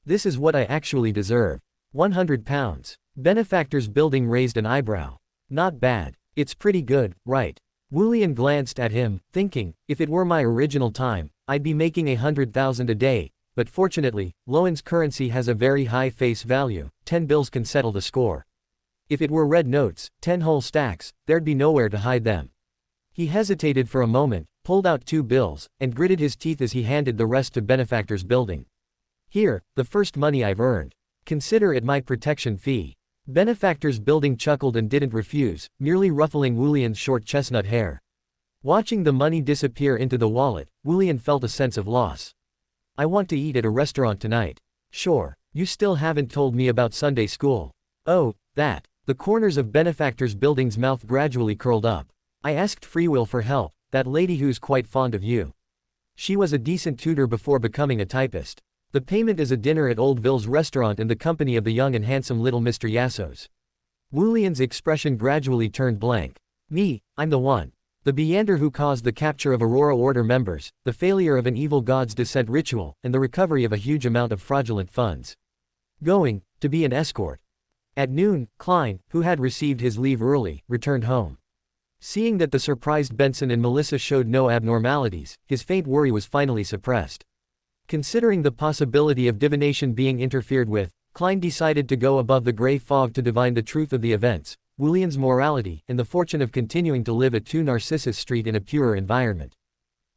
"This is what I actually deserve. 100 pounds. Benefactor's building raised an eyebrow. "Not bad. It's pretty good, right?" Wulian glanced at him, thinking, if it were my original time, I'd be making 100,000 a day, but fortunately, Lowen's currency has a very high face value. 10 bills can settle the score. If it were red notes, 10 whole stacks, there'd be nowhere to hide them. He hesitated for a moment, pulled out 2 bills, and gritted his teeth as he handed the rest to Benefactor's building. "Here, the first money I've earned. Consider it my protection fee." Benefactor's building chuckled and didn't refuse, merely ruffling Wulian's short chestnut hair. Watching the money disappear into the wallet, Wulian felt a sense of loss. "I want to eat at a restaurant tonight." "Sure. You still haven't told me about Sunday school." "Oh, that." The corners of Benefactor's building's mouth gradually curled up. "I asked Freewill for help, that lady who's quite fond of you. She was a decent tutor before becoming a typist. The payment is a dinner at Oldville's restaurant in the company of the young and handsome little Mr. Yassos." Wulian's expression gradually turned blank. "Me, I'm the one. The Beander who caused the capture of Aurora Order members, the failure of an evil god's descent ritual, and the recovery of a huge amount of fraudulent funds. Going to be an escort." At noon, Klein, who had received his leave early, returned home. Seeing that the surprised Benson and Melissa showed no abnormalities, his faint worry was finally suppressed. Considering the possibility of divination being interfered with, Klein decided to go above the gray fog to divine the truth of the events, Wulian's morality, and the fortune of continuing to live at 2 Narcissus Street in a purer environment.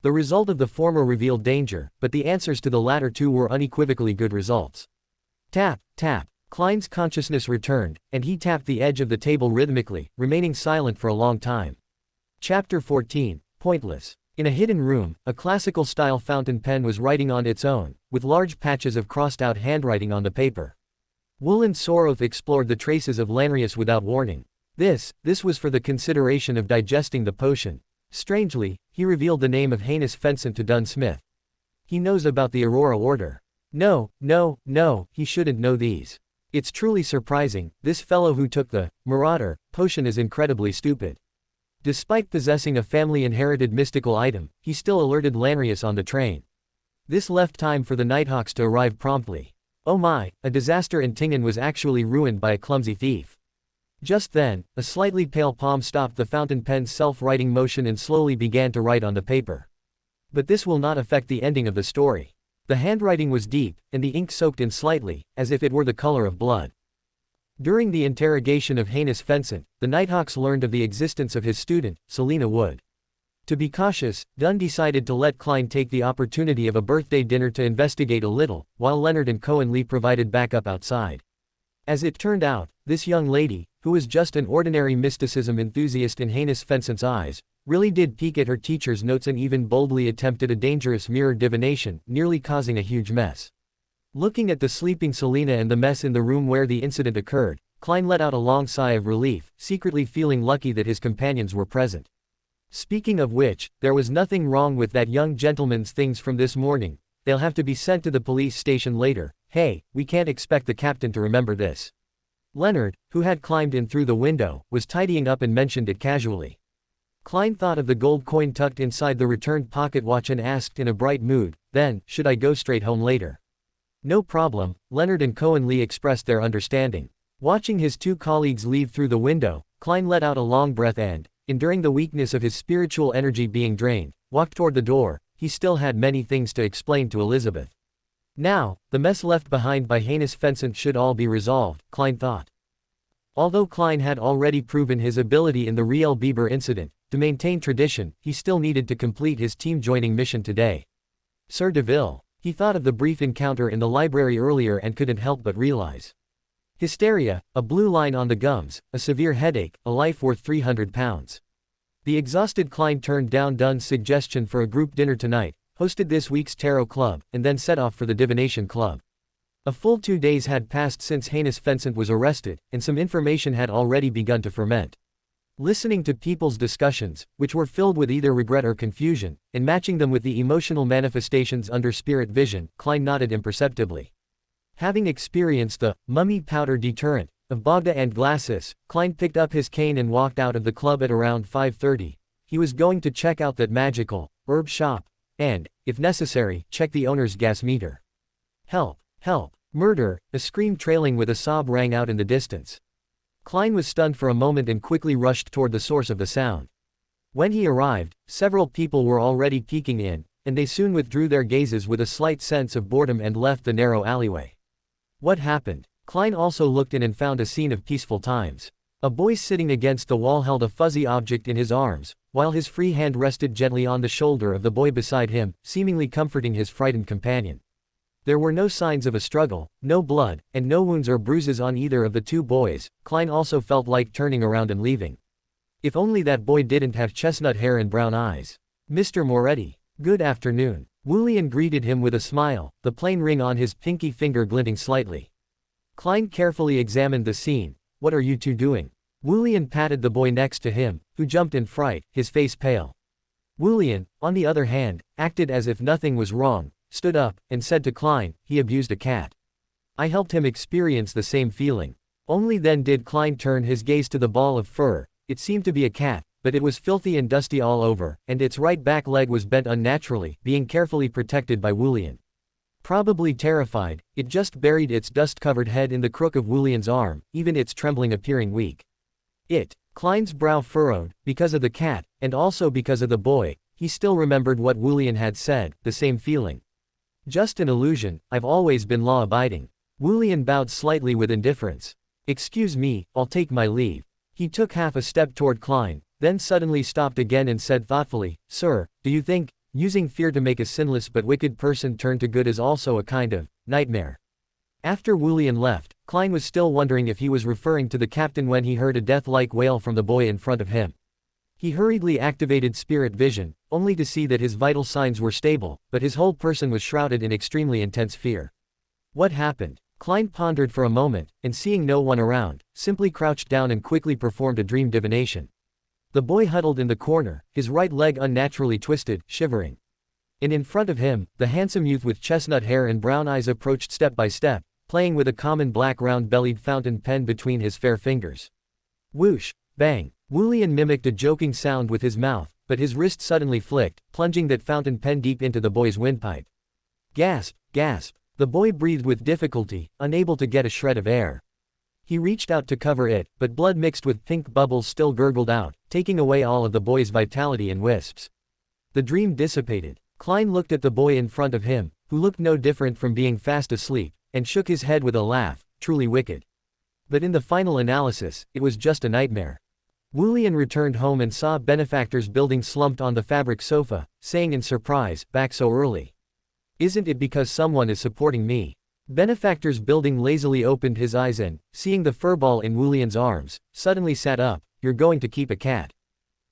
The result of the former revealed danger, but the answers to the latter 2 were unequivocally good results. Tap, tap. Klein's consciousness returned, and he tapped the edge of the table rhythmically, remaining silent for a long time. Chapter 14, Pointless. In a hidden room, a classical-style fountain pen was writing on its own, with large patches of crossed-out handwriting on the paper. Woolen Soroth explored the traces of Lanrius without warning. This was for the consideration of digesting the potion. Strangely, he revealed the name of Heinous Fencent to Dunn Smith. He knows about the Aurora Order. No, he shouldn't know these. It's truly surprising, this fellow who took the Marauder potion is incredibly stupid. Despite possessing a family-inherited mystical item, he still alerted Lanrius on the train. This left time for the Nighthawks to arrive promptly. Oh my, a disaster in Tingan was actually ruined by a clumsy thief. Just then, a slightly pale palm stopped the fountain pen's self-writing motion and slowly began to write on the paper. But this will not affect the ending of the story. The handwriting was deep, and the ink soaked in slightly, as if it were the color of blood. During the interrogation of Heinous Fencent, the Nighthawks learned of the existence of his student, Selena Wood. To be cautious, Dunn decided to let Klein take the opportunity of a birthday dinner to investigate a little, while Leonard and Cohen Lee provided backup outside. As it turned out, this young lady, who was just an ordinary mysticism enthusiast in heinous Fenson's eyes, really did peek at her teacher's notes and even boldly attempted a dangerous mirror divination, nearly causing a huge mess. Looking at the sleeping Selena and the mess in the room where the incident occurred, Klein let out a long sigh of relief, secretly feeling lucky that his companions were present. Speaking of which, there was nothing wrong with that young gentleman's things from this morning. They'll have to be sent to the police station later. Hey, we can't expect the captain to remember this. Leonard, who had climbed in through the window, was tidying up and mentioned it casually. Klein thought of the gold coin tucked inside the returned pocket watch and asked in a bright mood, then, should I go straight home later? No problem, Leonard and Cohen Lee expressed their understanding. Watching his two colleagues leave through the window, Klein let out a long breath and, enduring the weakness of his spiritual energy being drained, walked toward the door. He still had many things to explain to Elizabeth. Now, the mess left behind by heinous Fenson should all be resolved, Klein thought. Although Klein had already proven his ability in the Riel Bieber incident, to maintain tradition, he still needed to complete his team-joining mission today. Sir DeVille. He thought of the brief encounter in the library earlier and couldn't help but realize. Hysteria, a blue line on the gums, a severe headache, a life worth 300 pounds. The exhausted Klein turned down Dunn's suggestion for a group dinner tonight, hosted this week's Tarot Club, and then set off for the Divination Club. A full 2 days had passed since heinous Fensant was arrested, and some information had already begun to ferment. Listening to people's discussions, which were filled with either regret or confusion, and matching them with the emotional manifestations under spirit vision, Klein nodded imperceptibly. Having experienced the mummy powder deterrent of Bogda and Glasses, Klein picked up his cane and walked out of the club at around 5:30. He was going to check out that magical herb shop, and, if necessary, check the owner's gas meter. Help! Help! Murder! A scream trailing with a sob rang out in the distance. Klein was stunned for a moment and quickly rushed toward the source of the sound. When he arrived, several people were already peeking in, and they soon withdrew their gazes with a slight sense of boredom and left the narrow alleyway. What happened? Klein also looked in and found a scene of peaceful times. A boy sitting against the wall held a fuzzy object in his arms, while his free hand rested gently on the shoulder of the boy beside him, seemingly comforting his frightened companion. There were no signs of a struggle, no blood, and no wounds or bruises on either of the two boys. Klein also felt like turning around and leaving. If only that boy didn't have chestnut hair and brown eyes. Mr. Moretti. Good afternoon. Wulian greeted him with a smile, the plain ring on his pinky finger glinting slightly. Klein carefully examined the scene. What are you two doing? Wulian patted the boy next to him, who jumped in fright, his face pale. Wulian, on the other hand, acted as if nothing was wrong, stood up, and said to Klein, he abused a cat. I helped him experience the same feeling. Only then did Klein turn his gaze to the ball of fur. It seemed to be a cat, but it was filthy and dusty all over, and its right back leg was bent unnaturally, being carefully protected by Wulian. Probably terrified, it just buried its dust-covered head in the crook of Wulian's arm, even its trembling appearing weak. Klein's brow furrowed, because of the cat, and also because of the boy. He still remembered what Wulian had said, the same feeling. Just an illusion, I've always been law-abiding. Wulian bowed slightly with indifference. Excuse me, I'll take my leave. He took half a step toward Klein, then suddenly stopped again and said thoughtfully, Sir, do you think, using fear to make a sinless but wicked person turn to good is also a kind of nightmare? After Wulian left, Klein was still wondering if he was referring to the captain when he heard a death-like wail from the boy in front of him. He hurriedly activated spirit vision, only to see that his vital signs were stable, but his whole person was shrouded in extremely intense fear. What happened? Klein pondered for a moment, and seeing no one around, simply crouched down and quickly performed a dream divination. The boy huddled in the corner, his right leg unnaturally twisted, shivering. And in front of him, the handsome youth with chestnut hair and brown eyes approached step by step, playing with a common black round-bellied fountain pen between his fair fingers. Whoosh! Bang! Wulian mimicked a joking sound with his mouth, but his wrist suddenly flicked, plunging that fountain pen deep into the boy's windpipe. Gasp! Gasp! The boy breathed with difficulty, unable to get a shred of air. He reached out to cover it, but blood mixed with pink bubbles still gurgled out, taking away all of the boy's vitality in wisps. The dream dissipated. Klein looked at the boy in front of him, who looked no different from being fast asleep, and shook his head with a laugh, truly wicked. But in the final analysis, it was just a nightmare. Wulian returned home and saw Benefactor's building slumped on the fabric sofa, saying in surprise, back so early. Isn't it because someone is supporting me? Benefactor's building lazily opened his eyes and, seeing the furball in Wulian's arms, suddenly sat up. You're going to keep a cat.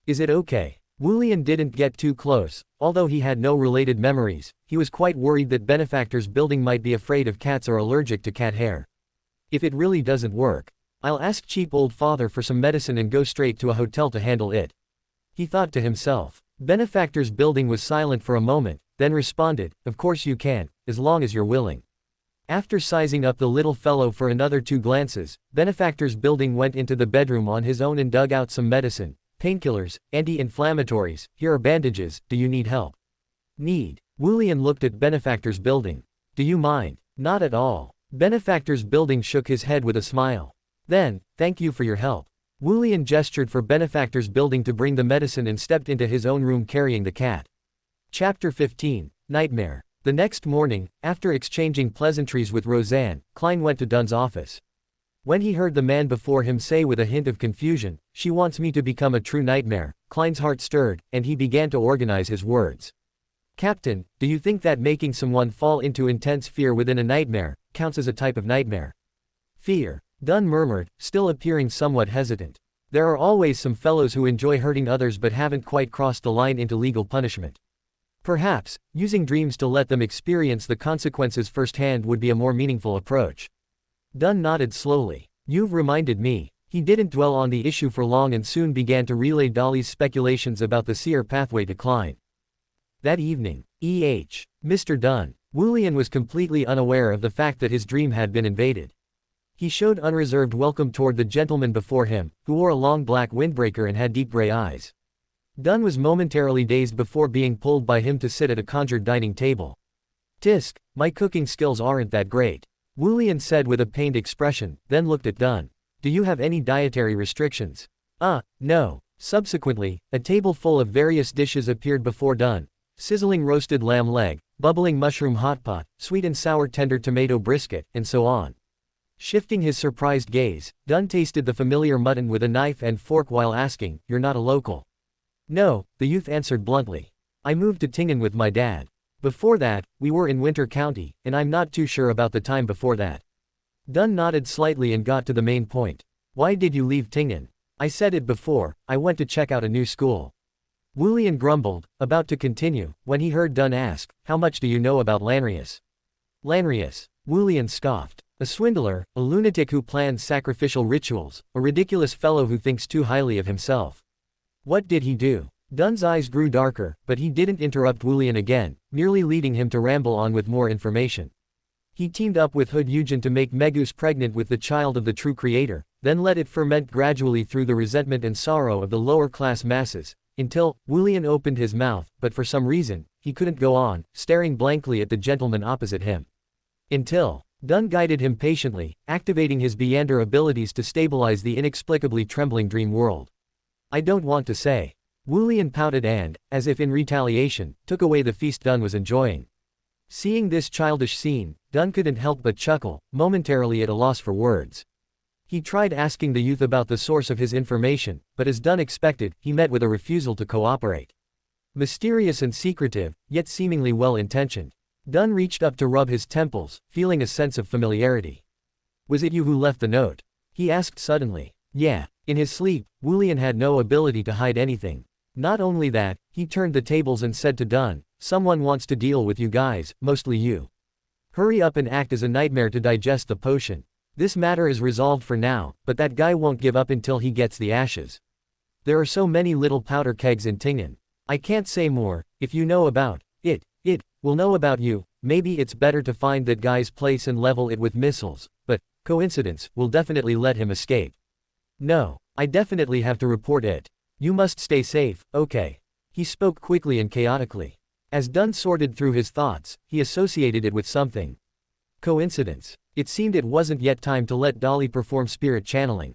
Is it okay? Wulian didn't get too close, although he had no related memories. He was quite worried that Benefactor's building might be afraid of cats or allergic to cat hair. If it really doesn't work, I'll ask cheap old father for some medicine and go straight to a hotel to handle it. He thought to himself. Benefactor's building was silent for a moment, then responded, of course you can, as long as you're willing. After sizing up the little fellow for another 2 glances, Benefactor's building went into the bedroom on his own and dug out some medicine, painkillers, anti-inflammatories. Here are bandages, do you need help? Need. Wulian looked at Benefactor's building. Do you mind? Not at all. Benefactor's building shook his head with a smile. Then, thank you for your help. Wulian gestured for Benefactor's building to bring the medicine and stepped into his own room carrying the cat. Chapter 15, Nightmare. The next morning, after exchanging pleasantries with Roseanne, Klein went to Dunn's office. When he heard the man before him say with a hint of confusion, "She wants me to become a true nightmare," Klein's heart stirred, and he began to organize his words. Captain, do you think that making someone fall into intense fear within a nightmare counts as a type of nightmare? Fear. Dunn murmured, still appearing somewhat hesitant. There are always some fellows who enjoy hurting others but haven't quite crossed the line into legal punishment. Perhaps, using dreams to let them experience the consequences firsthand would be a more meaningful approach. Dunn nodded slowly. You've reminded me. He didn't dwell on the issue for long and soon began to relay Dolly's speculations about the seer pathway to Klein. That evening, Mr. Dunn. Wulian was completely unaware of the fact that his dream had been invaded. He showed unreserved welcome toward the gentleman before him, who wore a long black windbreaker and had deep gray eyes. Dunn was momentarily dazed before being pulled by him to sit at a conjured dining table. Tisk, my cooking skills aren't that great, Wulian said with a pained expression, then looked at Dunn. Do you have any dietary restrictions? No. Subsequently, a table full of various dishes appeared before Dunn. Sizzling roasted lamb leg, bubbling mushroom hot pot, sweet and sour tender tomato brisket, and so on. Shifting his surprised gaze, Dunn tasted the familiar mutton with a knife and fork while asking, You're not a local? No, the youth answered bluntly. I moved to Tingan with my dad. Before that, we were in Winter County, and I'm not too sure about the time before that. Dunn nodded slightly and got to the main point. Why did you leave Tingan? I said it before, I went to check out a new school. Wulian grumbled, about to continue, when he heard Dunn ask, How much do you know about Lanrius? Lanrius. Wulian scoffed. A swindler, a lunatic who plans sacrificial rituals, a ridiculous fellow who thinks too highly of himself. What did he do? Dunn's eyes grew darker, but he didn't interrupt Wulian again, merely leading him to ramble on with more information. He teamed up with Hood Eugen to make Megus pregnant with the child of the true creator, then let it ferment gradually through the resentment and sorrow of the lower-class masses, until, Wulian opened his mouth, but for some reason, he couldn't go on, staring blankly at the gentleman opposite him. Until, Dunn guided him patiently, activating his Beander abilities to stabilize the inexplicably trembling dream world. I don't want to say. Wulian pouted and, as if in retaliation, took away the feast Dunn was enjoying. Seeing this childish scene, Dunn couldn't help but chuckle, momentarily at a loss for words. He tried asking the youth about the source of his information, but as Dunn expected, he met with a refusal to cooperate. Mysterious and secretive, yet seemingly well-intentioned. Dunn reached up to rub his temples, feeling a sense of familiarity. Was it you who left the note? He asked suddenly. Yeah. In his sleep, Wulian had no ability to hide anything. Not only that, he turned the tables and said to Dunn, Someone wants to deal with you guys, mostly you. Hurry up and act as a nightmare to digest the potion. This matter is resolved for now, but that guy won't give up until he gets the ashes. There are so many little powder kegs in Tingan. I can't say more. If you know about it will know about you. Maybe it's better to find that guy's place and level it with missiles, but, coincidence, will definitely let him escape. No, I definitely have to report it. You must stay safe, okay? He spoke quickly and chaotically. As Dunn sorted through his thoughts, he associated it with something. Coincidence. It seemed it wasn't yet time to let Dolly perform spirit channeling.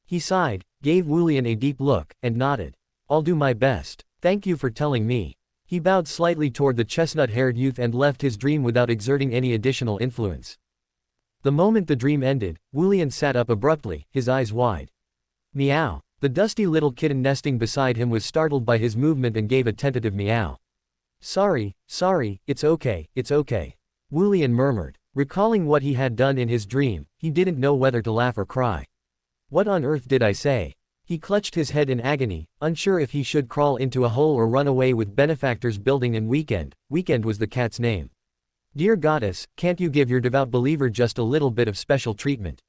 He sighed, gave Wulian a deep look, and nodded. I'll do my best. Thank you for telling me. He bowed slightly toward the chestnut-haired youth and left his dream without exerting any additional influence. The moment the dream ended, Wulian sat up abruptly, his eyes wide. Meow. The dusty little kitten nesting beside him was startled by his movement and gave a tentative meow. Sorry, it's okay, Wulian murmured. Recalling what he had done in his dream, he didn't know whether to laugh or cry. What on earth did I say? He clutched his head in agony, unsure if he should crawl into a hole or run away with Benefactor's building and Weekend. Weekend was the cat's name. Dear goddess, can't you give your devout believer just a little bit of special treatment?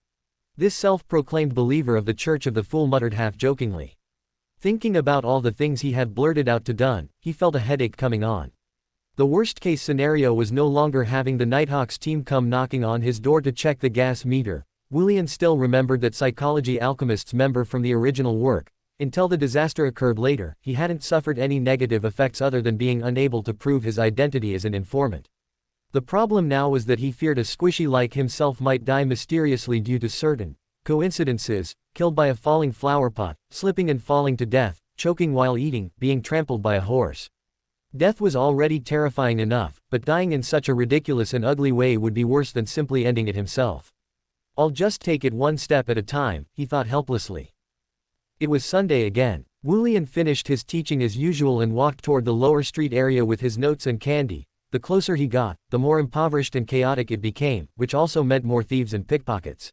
This self-proclaimed believer of the Church of the Fool muttered half-jokingly. Thinking about all the things he had blurted out to done, he felt a headache coming on. The worst-case scenario was no longer having the Nighthawks team come knocking on his door to check the gas meter. Wulian still remembered that Psychology Alchemist's member from the original work. Until the disaster occurred later, he hadn't suffered any negative effects other than being unable to prove his identity as an informant. The problem now was that he feared a squishy like himself might die mysteriously due to certain coincidences, killed by a falling flower pot, slipping and falling to death, choking while eating, being trampled by a horse. Death was already terrifying enough, but dying in such a ridiculous and ugly way would be worse than simply ending it himself. I'll just take it one step at a time, he thought helplessly. It was Sunday again. Wulian finished his teaching as usual and walked toward the lower street area with his notes and candy. The closer he got, the more impoverished and chaotic it became, which also meant more thieves and pickpockets.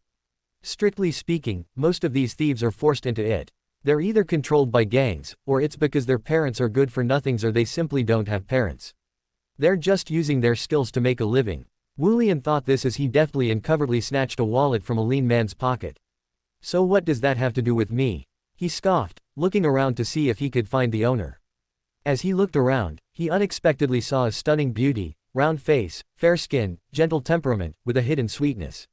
Strictly speaking, most of these thieves are forced into it. They're either controlled by gangs, or it's because their parents are good-for-nothings or they simply don't have parents. They're just using their skills to make a living. Wulian thought this as he deftly and covertly snatched a wallet from a lean man's pocket. So what does that have to do with me? He scoffed, looking around to see if he could find the owner. As he looked around, he unexpectedly saw a stunning beauty, round face, fair skin, gentle temperament, with a hidden sweetness.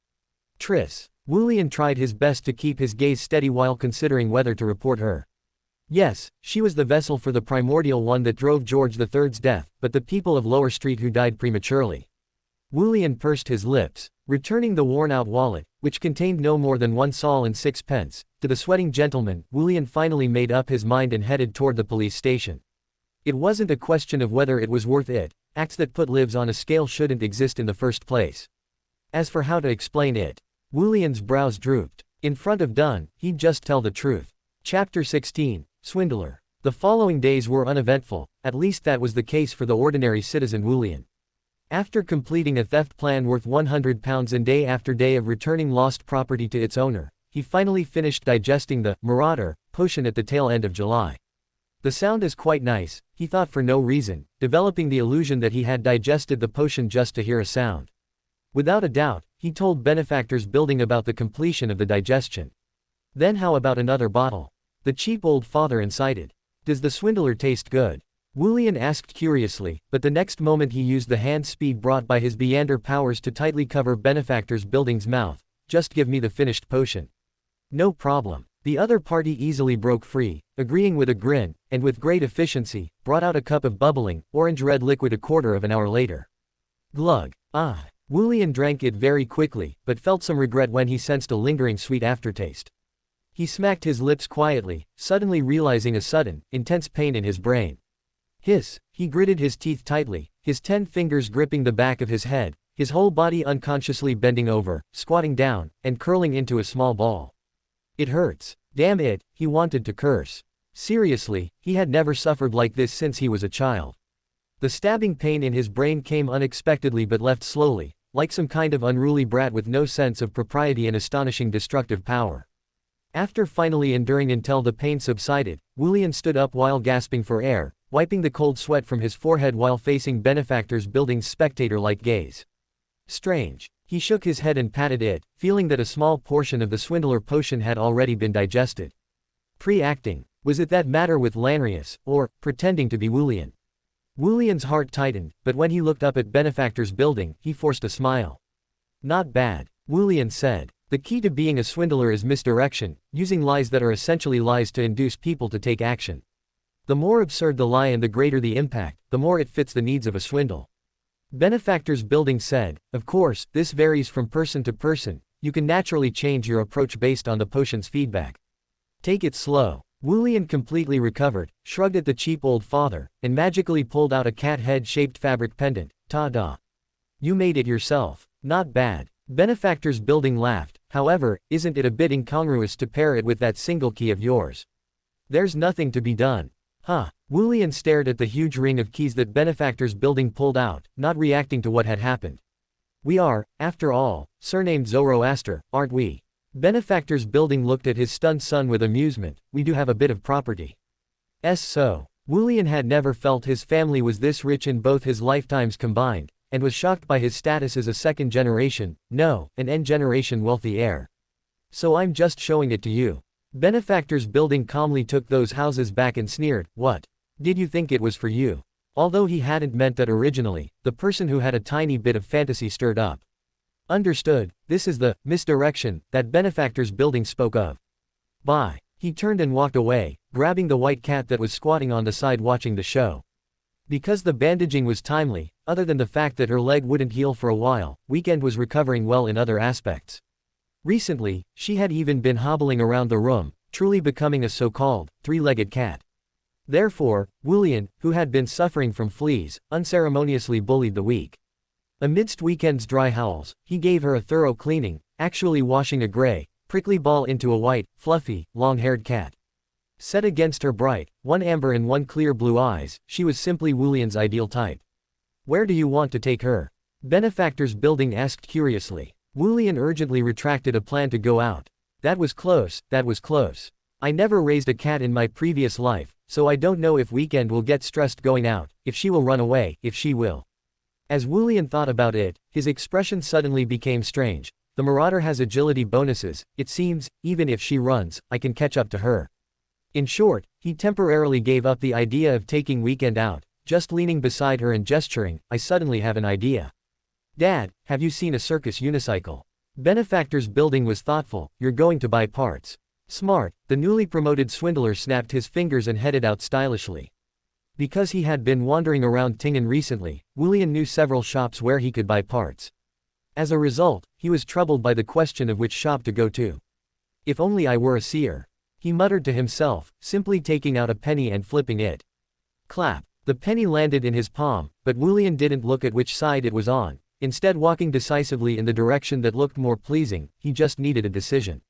Triss. Wulian tried his best to keep his gaze steady while considering whether to report her. Yes, she was the vessel for the primordial one that drove George III's death, but the people of Lower Street who died prematurely. Wulian pursed his lips, returning the worn-out wallet, which contained no more than 1 sol and 6 pence, to the sweating gentleman. Wulian finally made up his mind and headed toward the police station. It wasn't a question of whether it was worth it. Acts that put lives on a scale shouldn't exist in the first place. As for how to explain it, Wulian's brows drooped. In front of Dunn, he'd just tell the truth. Chapter 16, Swindler. The following days were uneventful, at least that was the case for the ordinary citizen Wulian. After completing a theft plan worth £100 and day after day of returning lost property to its owner, he finally finished digesting the Marauder potion at the tail end of July. The sound is quite nice, he thought for no reason, developing the illusion that he had digested the potion just to hear a sound. Without a doubt, he told Benefactor's building about the completion of the digestion. Then how about another bottle? The cheap old father incited. Does the swindler taste good? Wulian asked curiously, but the next moment he used the hand speed brought by his Beander powers to tightly cover Benefactor's building's mouth. Just give me the finished potion. No problem. The other party easily broke free, agreeing with a grin, and with great efficiency, brought out a cup of bubbling, orange-red liquid a quarter of an hour later. Glug. Ah. Wulian drank it very quickly, but felt some regret when he sensed a lingering sweet aftertaste. He smacked his lips quietly, suddenly realizing a sudden, intense pain in his brain. Hiss. He gritted his teeth tightly, his 10 fingers gripping the back of his head, his whole body unconsciously bending over, squatting down, and curling into a small ball. It hurts. Damn it, he wanted to curse. Seriously, he had never suffered like this since he was a child. The stabbing pain in his brain came unexpectedly but left slowly, like some kind of unruly brat with no sense of propriety and astonishing destructive power. After finally enduring until the pain subsided, Wulian stood up while gasping for air, wiping the cold sweat from his forehead while facing Benefactor's building's spectator-like gaze. Strange. He shook his head and patted it, feeling that a small portion of the swindler potion had already been digested. Pre-acting. Was it that matter with Lanrius, or pretending to be Wulian? Wulian's heart tightened, but when he looked up at Benefactor's building, he forced a smile. Not bad, Wulian said. The key to being a swindler is misdirection, using lies that are essentially lies to induce people to take action. The more absurd the lie and the greater the impact, the more it fits the needs of a swindle. Benefactor's building said, of course, this varies from person to person, you can naturally change your approach based on the potion's feedback. Take it slow. Wulian completely recovered, shrugged at the cheap old father, and magically pulled out a cat head-shaped fabric pendant. Ta-da. You made it yourself. Not bad. Benefactor's building laughed. However, isn't it a bit incongruous to pair it with that single key of yours? There's nothing to be done. Huh. Wulian stared at the huge ring of keys that Benefactor's building pulled out, not reacting to what had happened. We are, after all, surnamed Zoroaster, aren't we? Benefactor's building looked at his stunned son with amusement. We do have a bit of property. So. Wulian had never felt his family was this rich in both his lifetimes combined, and was shocked by his status as a second generation, no, an N-generation wealthy heir. So I'm just showing it to you. Benefactor's building calmly took those houses back and sneered, what? Did you think it was for you? Although he hadn't meant that originally, the person who had a tiny bit of fantasy stirred up. Understood, this is the misdirection that Benefactor's building spoke of. Bye. He turned and walked away, grabbing the white cat that was squatting on the side watching the show. Because the bandaging was timely, other than the fact that her leg wouldn't heal for a while, Weekend was recovering well in other aspects. Recently, she had even been hobbling around the room, truly becoming a so-called three-legged cat. Therefore, Wulian, who had been suffering from fleas, unceremoniously bullied the weak. Amidst Weekend's dry howls, he gave her a thorough cleaning, actually washing a gray, prickly ball into a white, fluffy, long-haired cat. Set against her bright, one amber and one clear blue eyes, she was simply Wulian's ideal type. Where do you want to take her? Benefactor's building asked curiously. Wulian urgently retracted a plan to go out. That was close, that was close. I never raised a cat in my previous life, so I don't know if Weekend will get stressed going out, if she will run away, if she will. As Wulian thought about it, his expression suddenly became strange. The Marauder has agility bonuses, it seems, even if she runs, I can catch up to her. In short, he temporarily gave up the idea of taking Weekend out, just leaning beside her and gesturing, I suddenly have an idea. Dad, have you seen a circus unicycle? Benefactor's building was thoughtful, you're going to buy parts. Smart, the newly promoted swindler snapped his fingers and headed out stylishly. Because he had been wandering around Tingan recently, Wulian knew several shops where he could buy parts. As a result, he was troubled by the question of which shop to go to. If only I were a seer. He muttered to himself, simply taking out a penny and flipping it. Clap. The penny landed in his palm, but Wulian didn't look at which side it was on, instead walking decisively in the direction that looked more pleasing, he just needed a decision.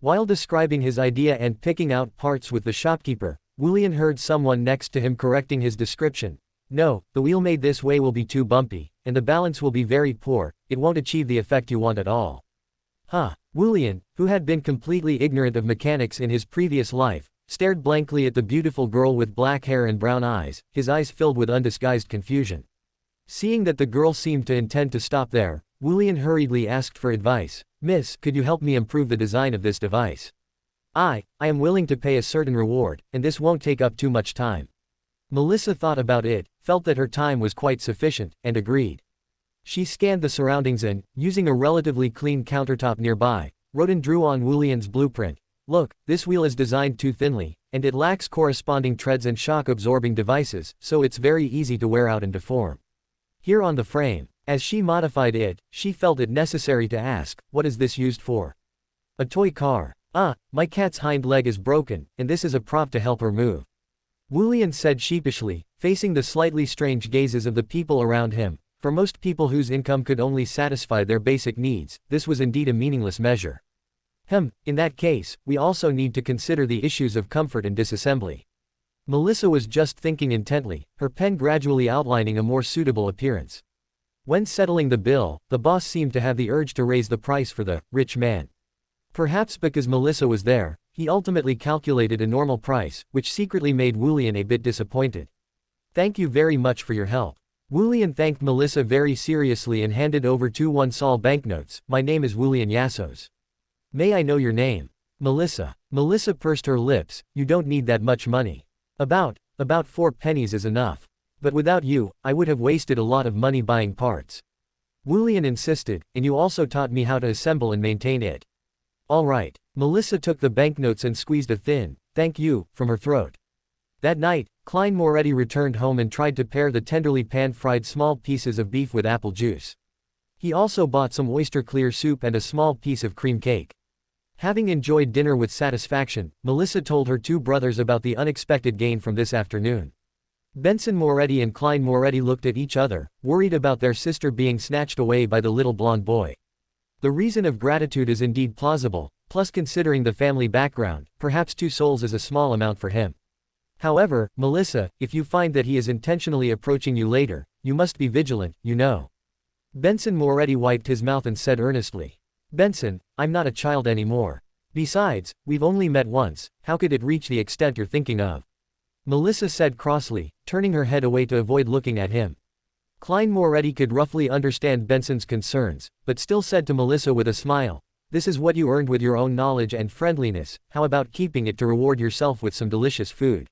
While describing his idea and picking out parts with the shopkeeper, Wulian heard someone next to him correcting his description. No, the wheel made this way will be too bumpy, and the balance will be very poor, it won't achieve the effect you want at all. Huh. Wulian, who had been completely ignorant of mechanics in his previous life, stared blankly at the beautiful girl with black hair and brown eyes, his eyes filled with undisguised confusion. Seeing that the girl seemed to intend to stop there, Wulian hurriedly asked for advice. Miss, could you help me improve the design of this device? I am willing to pay a certain reward, and this won't take up too much time. Melissa thought about it, felt that her time was quite sufficient, and agreed. She scanned the surroundings and, using a relatively clean countertop nearby, wrote and drew on Wulian's blueprint. Look, this wheel is designed too thinly, and it lacks corresponding treads and shock-absorbing devices, so it's very easy to wear out and deform. Here on the frame, as she modified it, she felt it necessary to ask, what is this used for? A toy car. My cat's hind leg is broken, and this is a prop to help her move. Wulian said sheepishly, facing the slightly strange gazes of the people around him. For most people whose income could only satisfy their basic needs, this was indeed a meaningless measure. In that case, we also need to consider the issues of comfort and disassembly. Melissa was just thinking intently, her pen gradually outlining a more suitable appearance. When settling the bill, the boss seemed to have the urge to raise the price for the rich man. Perhaps because Melissa was there, he ultimately calculated a normal price, which secretly made Wulian a bit disappointed. Thank you very much for your help. Wulian thanked Melissa very seriously and handed over 2 Sol banknotes. My name is Wulian Yassos. May I know your name? Melissa. Melissa pursed her lips, you don't need that much money. About 4 pennies is enough. But without you, I would have wasted a lot of money buying parts. Wulian insisted, and you also taught me how to assemble and maintain it. All right. Melissa took the banknotes and squeezed a thin, thank you, from her throat. That night, Klein Moretti returned home and tried to pair the tenderly pan-fried small pieces of beef with apple juice. He also bought some oyster-clear soup and a small piece of cream cake. Having enjoyed dinner with satisfaction, Melissa told her 2 brothers about the unexpected gain from this afternoon. Benson Moretti and Klein Moretti looked at each other, worried about their sister being snatched away by the little blonde boy. The reason of gratitude is indeed plausible, Plus considering the family background, perhaps 2 souls is a small amount for him. However, Melissa, if you find that he is intentionally approaching you later, you must be vigilant, you know. Benson Moretti wiped his mouth and said earnestly. Benson, I'm not a child anymore. Besides, we've only met once, how could it reach the extent you're thinking of? Melissa said crossly, turning her head away to avoid looking at him. Klein Moretti could roughly understand Benson's concerns, but still said to Melissa with a smile, this is what you earned with your own knowledge and friendliness, how about keeping it to reward yourself with some delicious food?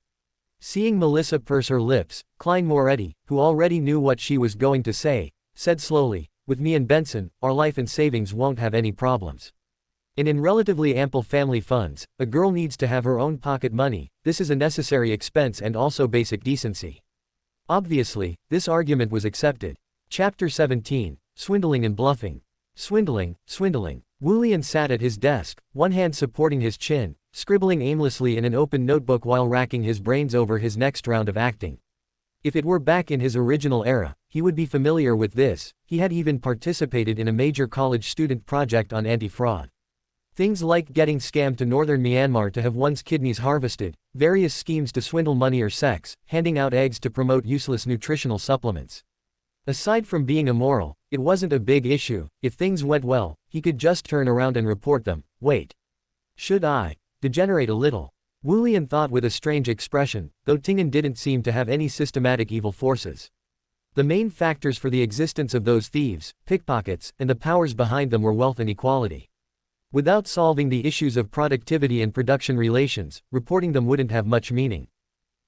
Seeing Melissa purse her lips, Klein Moretti, who already knew what she was going to say, said slowly, with me and Benson, our life and savings won't have any problems. In relatively ample family funds, a girl needs to have her own pocket money, this is a necessary expense and also basic decency. Obviously, this argument was accepted. Chapter 17, Swindling and Bluffing. Swindling. Wulian sat at his desk, one hand supporting his chin, scribbling aimlessly in an open notebook while racking his brains over his next round of acting. If it were back in his original era, he would be familiar with this, he had even participated in a major college student project on anti-fraud. Things like getting scammed to northern Myanmar to have one's kidneys harvested, various schemes to swindle money or sex, handing out eggs to promote useless nutritional supplements. Aside from being immoral, it wasn't a big issue, if things went well, he could just turn around and report them. Wait. Should I degenerate a little? Wulian thought with a strange expression, though Tingan didn't seem to have any systematic evil forces. The main factors for the existence of those thieves, pickpockets, and the powers behind them were wealth and equality. Without solving the issues of productivity and production relations, reporting them wouldn't have much meaning.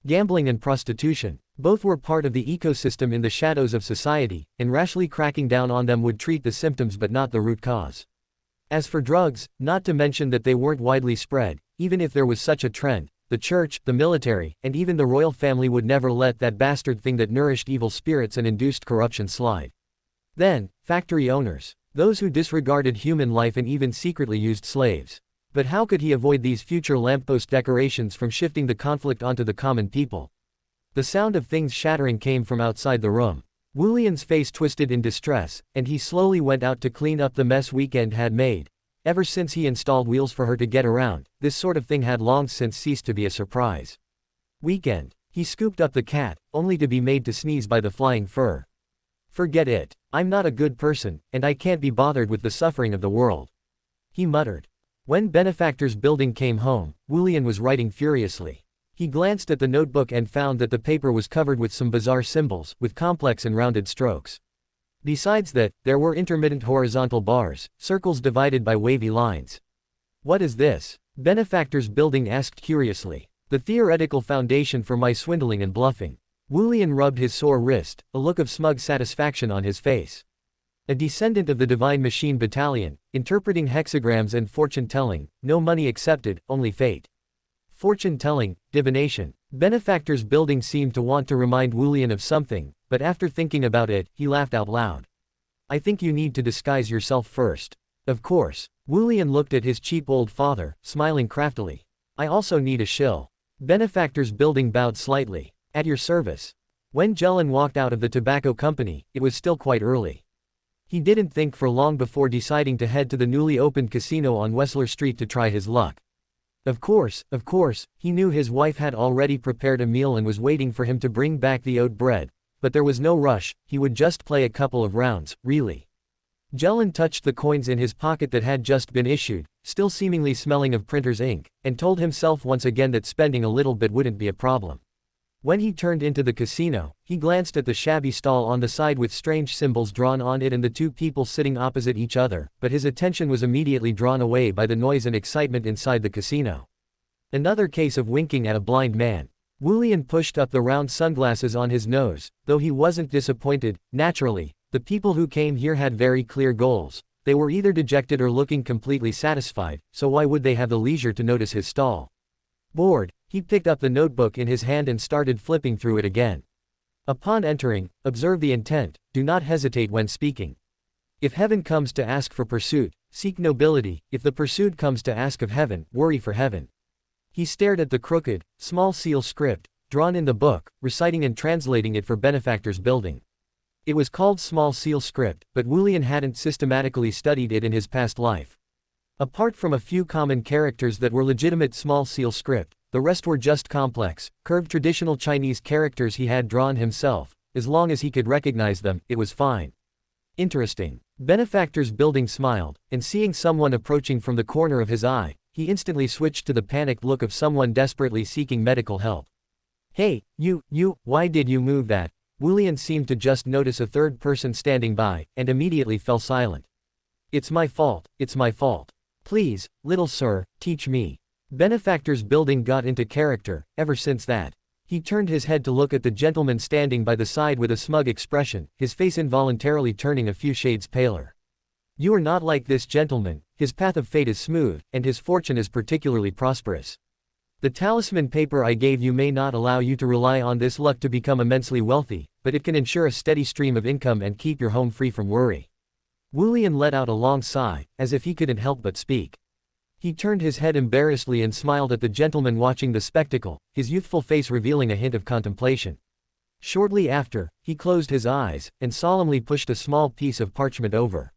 Gambling and prostitution, both were part of the ecosystem in the shadows of society, and rashly cracking down on them would treat the symptoms but not the root cause. As for drugs, not to mention that they weren't widely spread, even if there was such a trend, the church, the military, and even the royal family would never let that bastard thing that nourished evil spirits and induced corruption slide. Then, factory owners. Those who disregarded human life and even secretly used slaves. But how could he avoid these future lamppost decorations from shifting the conflict onto the common people? The sound of things shattering came from outside the room. Wulian's face twisted in distress, and he slowly went out to clean up the mess Weekend had made. Ever since he installed wheels for her to get around, this sort of thing had long since ceased to be a surprise. Weekend. He scooped up the cat, only to be made to sneeze by the flying fur. Forget it. I'm not a good person, and I can't be bothered with the suffering of the world. He muttered. When Benefactor's building came home, Wulian was writing furiously. He glanced at the notebook and found that the paper was covered with some bizarre symbols, with complex and rounded strokes. Besides that, there were intermittent horizontal bars, circles divided by wavy lines. What is this? Benefactor's building asked curiously. The theoretical foundation for my swindling and bluffing. Wulian rubbed his sore wrist, a look of smug satisfaction on his face. A descendant of the Divine Machine Battalion, interpreting hexagrams and fortune-telling, no money accepted, only fate. Fortune-telling, divination. Benefactor's building seemed to want to remind Wulian of something, but after thinking about it, he laughed out loud. I think you need to disguise yourself first. Of course. Wulian looked at his cheap old father, smiling craftily. I also need a shill. Benefactor's building bowed slightly. At your service. When Jelen walked out of the tobacco company, it was still quite early. He didn't think for long before deciding to head to the newly opened casino on Wessler Street to try his luck. Of course, he knew his wife had already prepared a meal and was waiting for him to bring back the oat bread, but there was no rush, he would just play a couple of rounds, really. Jelen touched the coins in his pocket that had just been issued, still seemingly smelling of printer's ink, and told himself once again that spending a little bit wouldn't be a problem. When he turned into the casino, he glanced at the shabby stall on the side with strange symbols drawn on it and the 2 people sitting opposite each other, but his attention was immediately drawn away by the noise and excitement inside the casino. Another case of winking at a blind man. Wulian pushed up the round sunglasses on his nose, though he wasn't disappointed. Naturally, the people who came here had very clear goals. They were either dejected or looking completely satisfied, so why would they have the leisure to notice his stall? Bored, he picked up the notebook in his hand and started flipping through it again. Upon entering, observe the intent, do not hesitate when speaking. If heaven comes to ask for pursuit, seek nobility, if the pursued comes to ask of heaven, worry for heaven. He stared at the crooked, small seal script, drawn in the book, reciting and translating it for Benefactor's building. It was called small seal script, but Wulian hadn't systematically studied it in his past life. Apart from a few common characters that were legitimate small seal script, the rest were just complex, curved traditional Chinese characters he had drawn himself. As long as he could recognize them, it was fine. Interesting. Benefactor's building smiled, and seeing someone approaching from the corner of his eye, he instantly switched to the panicked look of someone desperately seeking medical help. Hey, you, why did you move that? Wulian seemed to just notice a third person standing by, and immediately fell silent. It's my fault, it's my fault. Please, little sir, teach me. Benefactor's building got into character, ever since that. He turned his head to look at the gentleman standing by the side with a smug expression, his face involuntarily turning a few shades paler. You are not like this gentleman, his path of fate is smooth, and his fortune is particularly prosperous. The talisman paper I gave you may not allow you to rely on this luck to become immensely wealthy, but it can ensure a steady stream of income and keep your home free from worry. Wulian let out a long sigh, as if he couldn't help but speak. He turned his head embarrassedly and smiled at the gentleman watching the spectacle, his youthful face revealing a hint of contemplation. Shortly after, he closed his eyes, and solemnly pushed a small piece of parchment over.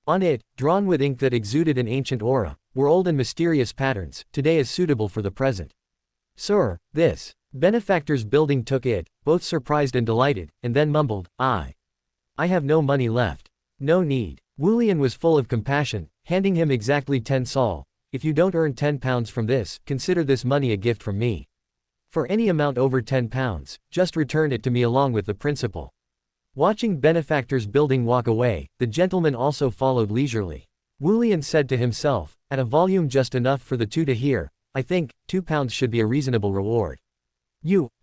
On it, drawn with ink that exuded an ancient aura, were old and mysterious patterns, today as suitable for the present. Sir, this. Benefactor's building took it, both surprised and delighted, and then mumbled, I have no money left. No need. Wulian was full of compassion, handing him exactly 10 sol. If you don't earn 10 pounds from this, consider this money a gift from me. For any amount over 10 pounds, just return it to me along with the principal. Watching Benefactor's building walk away, the gentleman also followed leisurely. Wulian said to himself, at a volume just enough for the two to hear, I think, 2 pounds should be a reasonable reward.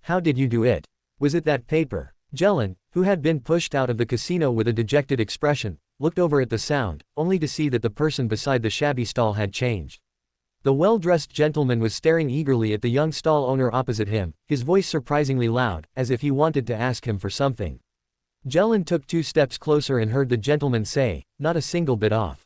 How did you do it? Was it that paper? Jelen, who had been pushed out of the casino with a dejected expression, looked over at the sound, only to see that the person beside the shabby stall had changed. The well-dressed gentleman was staring eagerly at the young stall owner opposite him, his voice surprisingly loud, as if he wanted to ask him for something. Jelen took 2 steps closer and heard the gentleman say, not a single bit off.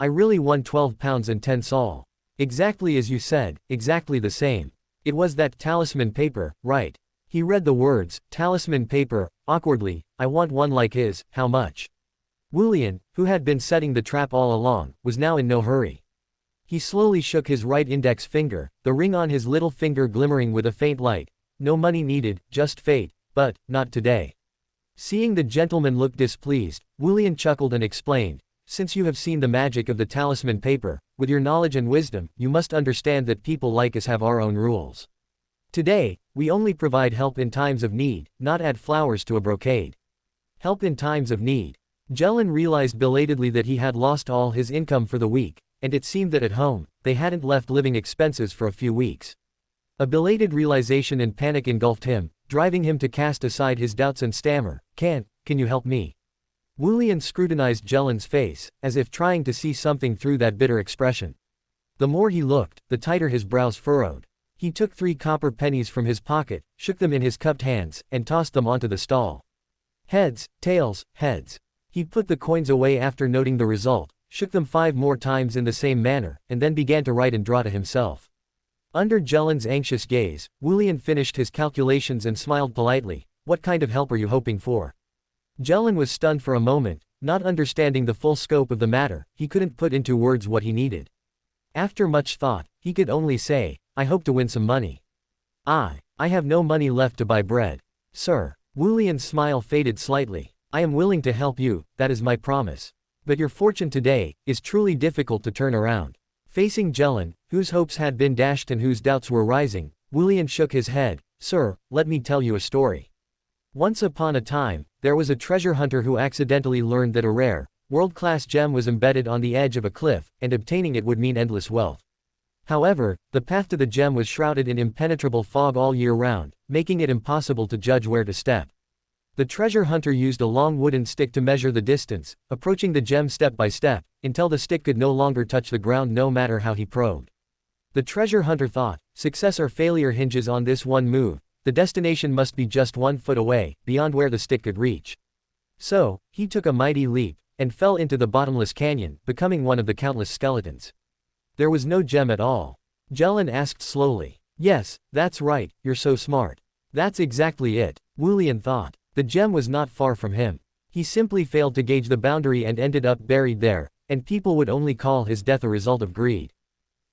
I really won 12 pounds and 10 sol. Exactly as you said, exactly the same. It was that talisman paper, right? He read the words, talisman paper, awkwardly, I want one like his, how much? Wulian, who had been setting the trap all along, was now in no hurry. He slowly shook his right index finger, the ring on his little finger glimmering with a faint light. No money needed, just fate, but, not today. Seeing the gentleman look displeased, Wulian chuckled and explained, since you have seen the magic of the talisman paper, with your knowledge and wisdom, you must understand that people like us have our own rules. Today, we only provide help in times of need, not add flowers to a brocade. Help in times of need. Jelen realized belatedly that he had lost all his income for the week, and it seemed that at home, they hadn't left living expenses for a few weeks. A belated realization and panic engulfed him, driving him to cast aside his doubts and stammer, can you help me? Wulian scrutinized Jelen's face, as if trying to see something through that bitter expression. The more he looked, the tighter his brows furrowed. He took 3 copper pennies from his pocket, shook them in his cupped hands, and tossed them onto the stall. Heads, tails, heads. He put the coins away after noting the result, shook them 5 more times in the same manner, and then began to write and draw to himself. Under Jelen's anxious gaze, Wulian finished his calculations and smiled politely. What kind of help are you hoping for? Jelen was stunned for a moment, not understanding the full scope of the matter. He couldn't put into words what he needed. After much thought, he could only say, I hope to win some money. I have no money left to buy bread. Sir. Wulian's smile faded slightly. I am willing to help you, that is my promise. But your fortune today is truly difficult to turn around. Facing Jelen, whose hopes had been dashed and whose doubts were rising, Wulian shook his head. Sir, let me tell you a story. Once upon a time, there was a treasure hunter who accidentally learned that a rare, world-class gem was embedded on the edge of a cliff, and obtaining it would mean endless wealth. However, the path to the gem was shrouded in impenetrable fog all year round, making it impossible to judge where to step. The treasure hunter used a long wooden stick to measure the distance, approaching the gem step by step, until the stick could no longer touch the ground no matter how he probed. The treasure hunter thought, success or failure hinges on this one move, the destination must be just 1 foot away, beyond where the stick could reach. So, he took a mighty leap, and fell into the bottomless canyon, becoming one of the countless skeletons. There was no gem at all. Jelen asked slowly. Yes, that's right, you're so smart. That's exactly it, Wulian thought. The gem was not far from him. He simply failed to gauge the boundary and ended up buried there, and people would only call his death a result of greed.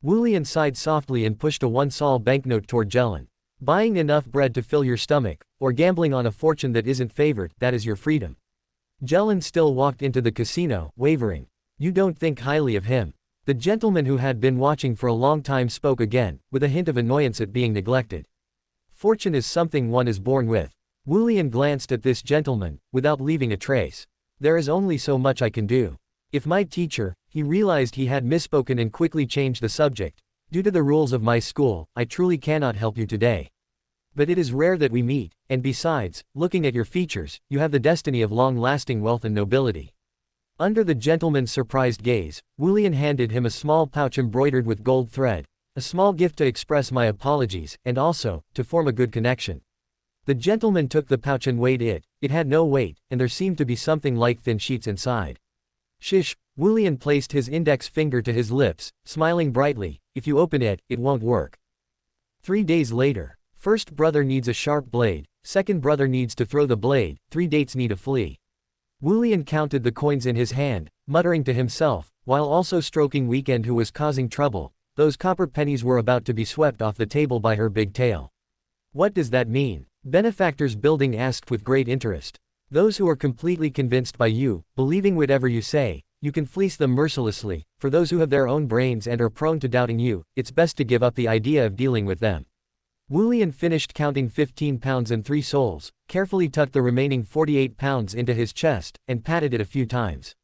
Wulian sighed softly and pushed a 1 sol banknote toward Jelen. Buying enough bread to fill your stomach, or gambling on a fortune that isn't favored, that is your freedom. Jelen still walked into the casino, wavering. You don't think highly of him. The gentleman who had been watching for a long time spoke again, with a hint of annoyance at being neglected. Fortune is something one is born with. Wulian glanced at this gentleman, without leaving a trace. There is only so much I can do. If my teacher, he realized he had misspoken and quickly changed the subject. Due to the rules of my school, I truly cannot help you today. But it is rare that we meet, and besides, looking at your features, you have the destiny of long-lasting wealth and nobility. Under the gentleman's surprised gaze, Wulian handed him a small pouch embroidered with gold thread, a small gift to express my apologies, and also, to form a good connection. The gentleman took the pouch and weighed it. It had no weight, and there seemed to be something like thin sheets inside. Shish, Wulian placed his index finger to his lips, smiling brightly. If you open it, it won't work. 3 days later. First brother needs a sharp blade, second brother needs to throw the blade, 3 dates need a flea. Wulian counted the coins in his hand, muttering to himself, while also stroking Weekend who was causing trouble. Those copper pennies were about to be swept off the table by her big tail. What does that mean? Benefactors Building asked with great interest. Those who are completely convinced by you, believing whatever you say, you can fleece them mercilessly. For those who have their own brains and are prone to doubting you, it's best to give up the idea of dealing with them. Wulian finished counting 15 pounds and 3 sols, carefully tucked the remaining 48 pounds into his chest, and patted it a few times.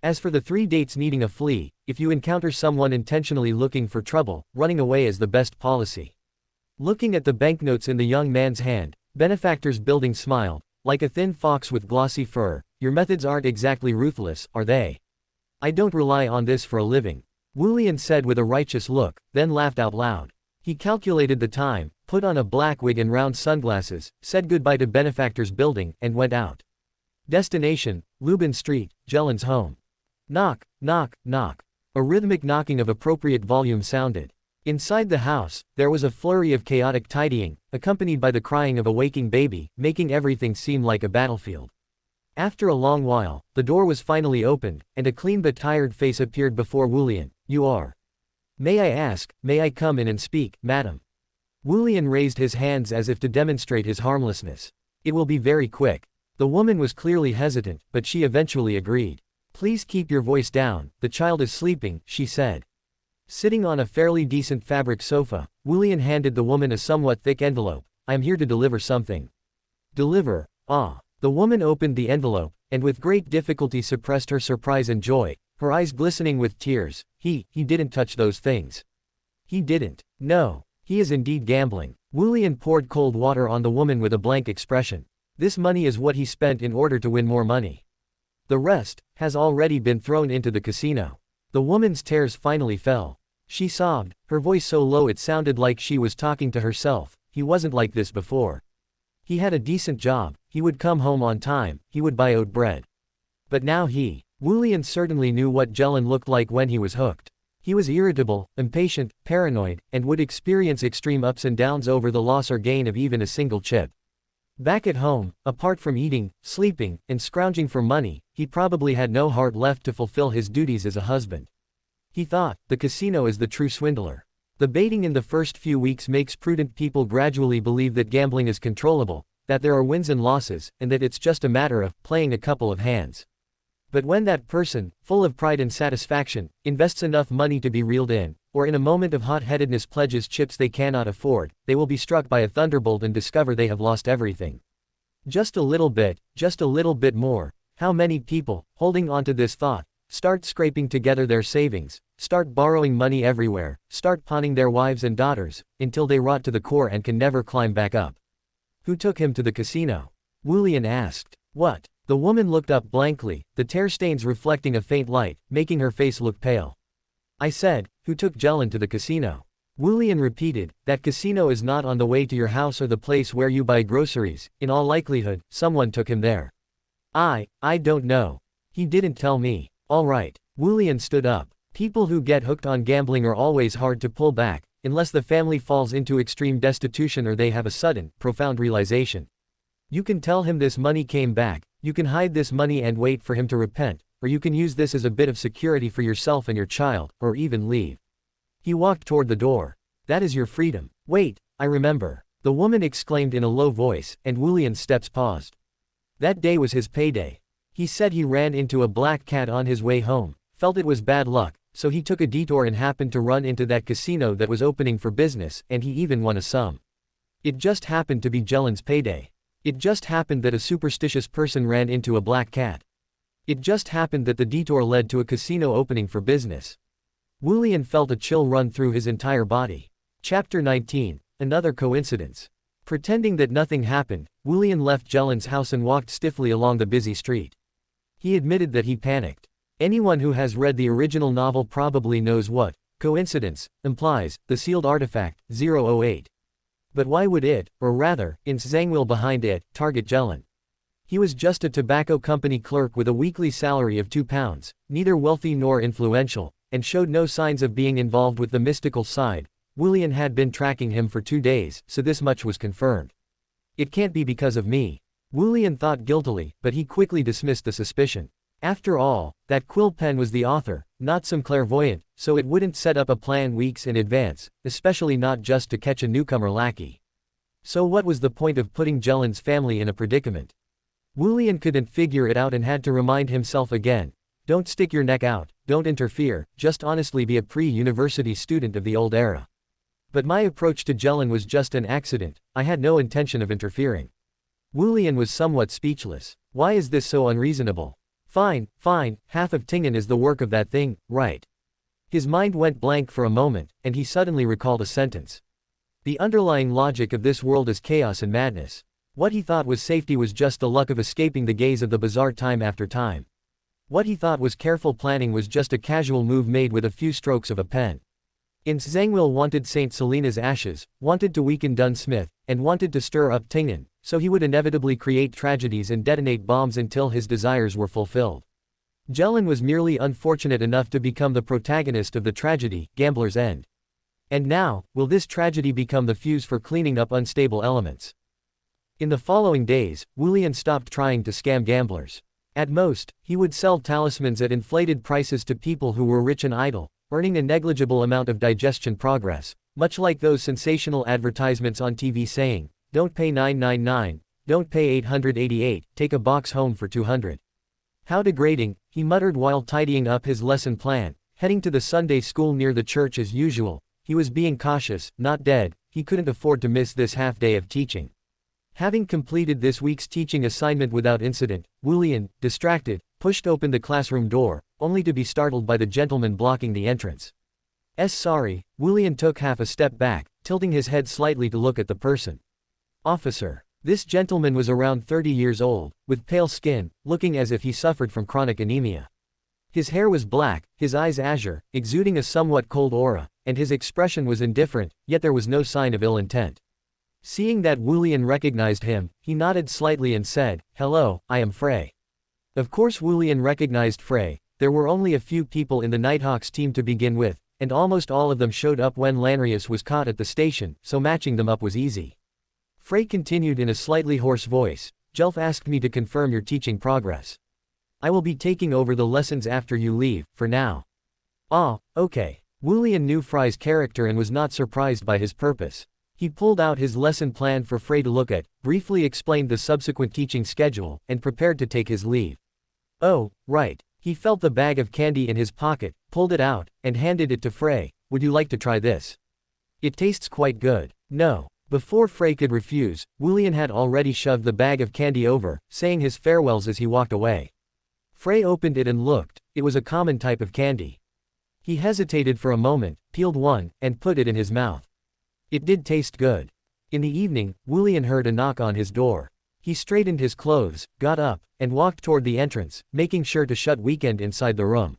As for the 3 dates needing a flea, if you encounter someone intentionally looking for trouble, running away is the best policy. Looking at the banknotes in the young man's hand, Benefactors Building smiled, like a thin fox with glossy fur. Your methods aren't exactly ruthless, are they? I don't rely on this for a living, Wulian said with a righteous look, then laughed out loud. He calculated the time, put on a black wig and round sunglasses, said goodbye to Benefactors Building, and went out. Destination, Lubin Street, Jelen's home. Knock, knock, knock. A rhythmic knocking of appropriate volume sounded. Inside the house, there was a flurry of chaotic tidying, accompanied by the crying of a waking baby, making everything seem like a battlefield. After a long while, the door was finally opened, and a clean but tired face appeared before Wulian. You are. May I ask, may I come in and speak, madam? Wulian raised his hands as if to demonstrate his harmlessness. It will be very quick. The woman was clearly hesitant, but she eventually agreed. Please keep your voice down, the child is sleeping, she said. Sitting on a fairly decent fabric sofa, Wulian handed the woman a somewhat thick envelope. I am here to deliver something. Deliver, ah. The woman opened the envelope, and with great difficulty suppressed her surprise and joy, her eyes glistening with tears. He didn't touch those things. He didn't. No. He is indeed gambling. Wulian poured cold water on the woman with a blank expression. This money is what he spent in order to win more money. The rest has already been thrown into the casino. The woman's tears finally fell. She sobbed, her voice so low it sounded like she was talking to herself. He wasn't like this before. He had a decent job, he would come home on time, he would buy oat bread. But now Wulian certainly knew what Jelen looked like when he was hooked. He was irritable, impatient, paranoid, and would experience extreme ups and downs over the loss or gain of even a single chip. Back at home, apart from eating, sleeping, and scrounging for money, he probably had no heart left to fulfill his duties as a husband. He thought, the casino is the true swindler. The baiting in the first few weeks makes prudent people gradually believe that gambling is controllable, that there are wins and losses, and that it's just a matter of playing a couple of hands. But when that person, full of pride and satisfaction, invests enough money to be reeled in, or in a moment of hot-headedness pledges chips they cannot afford, they will be struck by a thunderbolt and discover they have lost everything. Just a little bit more. How many people, holding on to this thought, start scraping together their savings, start borrowing money everywhere, start pawning their wives and daughters, until they rot to the core and can never climb back up. Who took him to the casino? Wulian asked. What? The woman looked up blankly, the tear stains reflecting a faint light, making her face look pale. I said, who took Jelen to the casino? Wulian repeated, that casino is not on the way to your house or the place where you buy groceries. In all likelihood, someone took him there. I don't know. He didn't tell me. All right. Wulian stood up. People who get hooked on gambling are always hard to pull back, unless the family falls into extreme destitution or they have a sudden, profound realization. You can tell him this money came back, you can hide this money and wait for him to repent, or you can use this as a bit of security for yourself and your child, or even leave. He walked toward the door. That is your freedom. Wait, I remember. The woman exclaimed in a low voice, and Wulian's steps paused. That day was his payday. He said he ran into a black cat on his way home, felt it was bad luck, so he took a detour and happened to run into that casino that was opening for business, and he even won a sum. It just happened to be Jelen's payday. It just happened that a superstitious person ran into a black cat. It just happened that the detour led to a casino opening for business. Wulian felt a chill run through his entire body. Chapter 19. Another coincidence. Pretending that nothing happened, Wulian left Jelen's house and walked stiffly along the busy street. He admitted that he panicked. Anyone who has read the original novel probably knows what coincidence implies, the sealed artifact, 008. But why would it, or rather, its Zangwill behind it, target Jelen? He was just a tobacco company clerk with a weekly salary of £2, neither wealthy nor influential, and showed no signs of being involved with the mystical side. Wulian had been tracking him for 2 days, so this much was confirmed. It can't be because of me. Wulian thought guiltily, but he quickly dismissed the suspicion. After all, that quill pen was the author, not some clairvoyant, so it wouldn't set up a plan weeks in advance, especially not just to catch a newcomer lackey. So what was the point of putting Jelen's family in a predicament? Wulian couldn't figure it out and had to remind himself again. Don't stick your neck out, don't interfere, just honestly be a pre-university student of the old era. But my approach to Jelen was just an accident, I had no intention of interfering. Wulian was somewhat speechless. Why is this so unreasonable? Fine, half of Tingan is the work of that thing, right? His mind went blank for a moment, and he suddenly recalled a sentence. The underlying logic of this world is chaos and madness. What he thought was safety was just the luck of escaping the gaze of the bazaar time after time. What he thought was careful planning was just a casual move made with a few strokes of a pen. Ince Zangwill wanted St. Selena's ashes, wanted to weaken Dunsmith, and wanted to stir up Tingan, so he would inevitably create tragedies and detonate bombs until his desires were fulfilled. Jelen was merely unfortunate enough to become the protagonist of the tragedy, Gambler's End. And now, will this tragedy become the fuse for cleaning up unstable elements? In the following days, Wulian stopped trying to scam gamblers. At most, he would sell talismans at inflated prices to people who were rich and idle, earning a negligible amount of digestion progress, much like those sensational advertisements on TV saying, "Don't pay $9.99, don't pay $888, take a box home for $200. How degrading, he muttered while tidying up his lesson plan, heading to the Sunday school near the church as usual. He was being cautious, not dead, he couldn't afford to miss this half day of teaching. Having completed this week's teaching assignment without incident, Wulian, distracted, pushed open the classroom door, only to be startled by the gentleman blocking the entrance. Sorry, Wulian took half a step back, tilting his head slightly to look at the person. Officer. This gentleman was around 30 years old, with pale skin, looking as if he suffered from chronic anemia. His hair was black, his eyes azure, exuding a somewhat cold aura, and his expression was indifferent, yet there was no sign of ill intent. Seeing that Wulian recognized him, he nodded slightly and said, "Hello, I am Frey." Of course Wulian recognized Frey. There were only a few people in the Nighthawks team to begin with, and almost all of them showed up when Lanrius was caught at the station, so matching them up was easy. Frey continued in a slightly hoarse voice, "Jelf asked me to confirm your teaching progress. I will be taking over the lessons after you leave, for now." "Ah, okay." Wulian knew Frey's character and was not surprised by his purpose. He pulled out his lesson plan for Frey to look at, briefly explained the subsequent teaching schedule, and prepared to take his leave. "Oh, right." He felt the bag of candy in his pocket, pulled it out, and handed it to Frey. "Would you like to try this? It tastes quite good." "No." Before Frey could refuse, Wulian had already shoved the bag of candy over, saying his farewells as he walked away. Frey opened it and looked. It was a common type of candy. He hesitated for a moment, peeled one, and put it in his mouth. It did taste good. In the evening, Wulian heard a knock on his door. He straightened his clothes, got up, and walked toward the entrance, making sure to shut Weekend inside the room.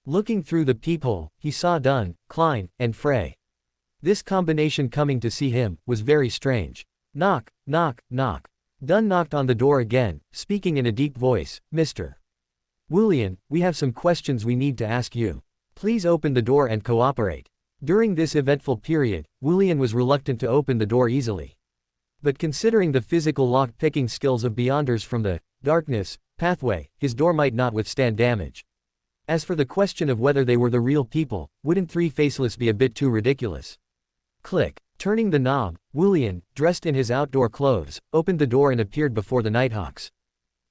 Looking through the peephole, he saw Dunn, Klein, and Frey. This combination coming to see him was very strange. Knock, knock, knock. Dunn knocked on the door again, speaking in a deep voice, "Mr. Wulian, we have some questions we need to ask you. Please open the door and cooperate." During this eventful period, Wulian was reluctant to open the door easily. But considering the physical lock-picking skills of Beyonders from the darkness pathway, his door might not withstand damage. As for the question of whether they were the real people, wouldn't three faceless be a bit too ridiculous? Click. Turning the knob, Wulian, dressed in his outdoor clothes, opened the door and appeared before the Nighthawks.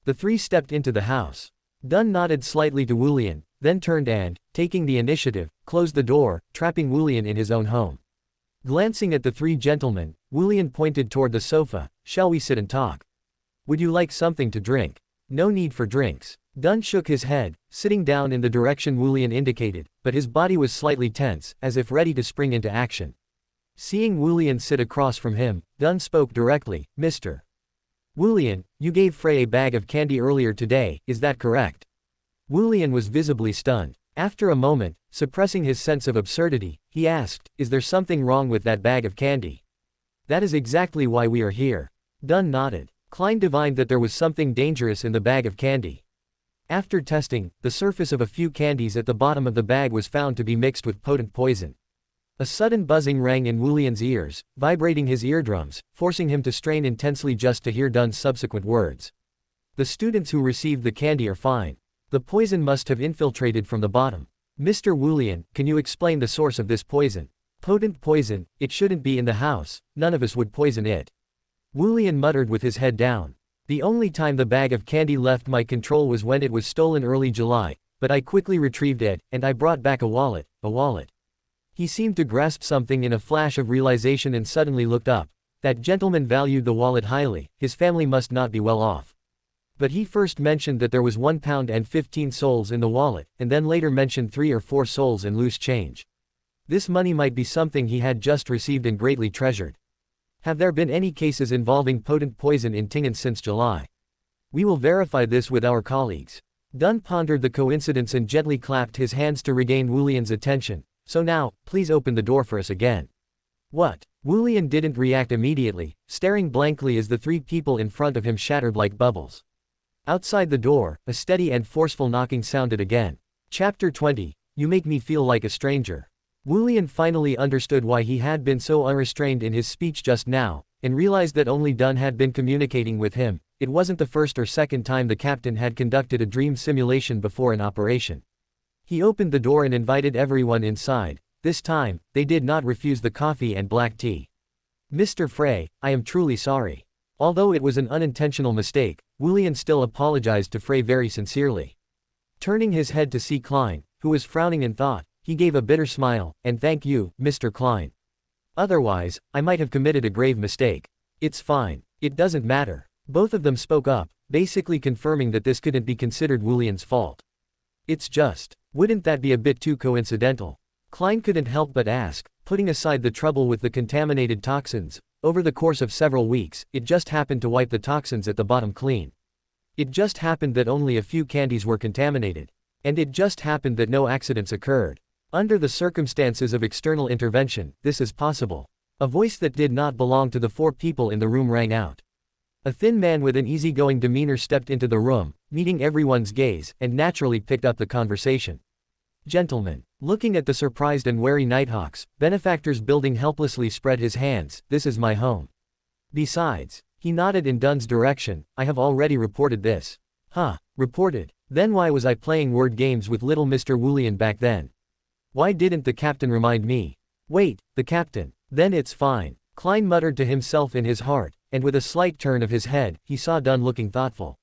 The three stepped into the house. Dunn nodded slightly to Wulian, then turned and, taking the initiative, closed the door, trapping Wulian in his own home. Glancing at the three gentlemen, Wulian pointed toward the sofa. Shall we sit and talk? Would you like something to drink? No need for drinks. Dunn shook his head, sitting down in the direction Wulian indicated, but his body was slightly tense, as if ready to spring into action. Seeing Wulian sit across from him, Dunn spoke directly. Mr. Wulian, you gave Frey a bag of candy earlier today, is that correct? Wulian was visibly stunned. After a moment, suppressing his sense of absurdity, he asked, is there something wrong with that bag of candy? That is exactly why we are here. Dunn nodded. Klein divined that there was something dangerous in the bag of candy. After testing, the surface of a few candies at the bottom of the bag was found to be mixed with potent poison. A sudden buzzing rang in Wulian's ears, vibrating his eardrums, forcing him to strain intensely just to hear Dunn's subsequent words. The students who received the candy are fine. The poison must have infiltrated from the bottom. Mr. Wulian, can you explain the source of this poison? Potent poison, it shouldn't be in the house, none of us would poison it. Wulian muttered with his head down. The only time the bag of candy left my control was when it was stolen early July, but I quickly retrieved it, and I brought back a wallet. He seemed to grasp something in a flash of realization and suddenly looked up. That gentleman valued the wallet highly, his family must not be well off. But he first mentioned that there was £1 and 15 souls in the wallet, and then later mentioned 3 or 4 souls in loose change. This money might be something he had just received and greatly treasured. Have there been any cases involving potent poison in Tingan since July? We will verify this with our colleagues. Dunn pondered the coincidence and gently clapped his hands to regain Wulian's attention. So now, please open the door for us again. What? Wulian didn't react immediately, staring blankly as the three people in front of him shattered like bubbles. Outside the door, a steady and forceful knocking sounded again. Chapter 20. You make me feel like a stranger. Wulian finally understood why he had been so unrestrained in his speech just now, and realized that only Dunn had been communicating with him. It wasn't the first or second time the captain had conducted a dream simulation before an operation. He opened the door and invited everyone inside. This time, they did not refuse the coffee and black tea. Mr. Frey, I am truly sorry. Although it was an unintentional mistake, Wulian still apologized to Frey very sincerely. Turning his head to see Klein, who was frowning in thought, he gave a bitter smile, and thank you, Mr. Klein. Otherwise, I might have committed a grave mistake. It's fine. It doesn't matter. Both of them spoke up, basically confirming that this couldn't be considered Wulian's fault. It's just, wouldn't that be a bit too coincidental? Klein couldn't help but ask, putting aside the trouble with the contaminated toxins. Over the course of several weeks, it just happened to wipe the toxins at the bottom clean. It just happened that only a few candies were contaminated. And it just happened that no accidents occurred. Under the circumstances of external intervention, this is possible. A voice that did not belong to the 4 people in the room rang out. A thin man with an easygoing demeanor stepped into the room, meeting everyone's gaze, and naturally picked up the conversation. Gentlemen. Looking at the surprised and wary Nighthawks, Benefactor's building helplessly spread his hands. This is my home. Besides, he nodded in Dunn's direction, I have already reported this. Huh, reported? Then why was I playing word games with little Mr. Wulian back then? Why didn't the captain remind me? Wait, the captain. Then it's fine. Klein muttered to himself in his heart, and with a slight turn of his head, he saw Dunn looking thoughtful.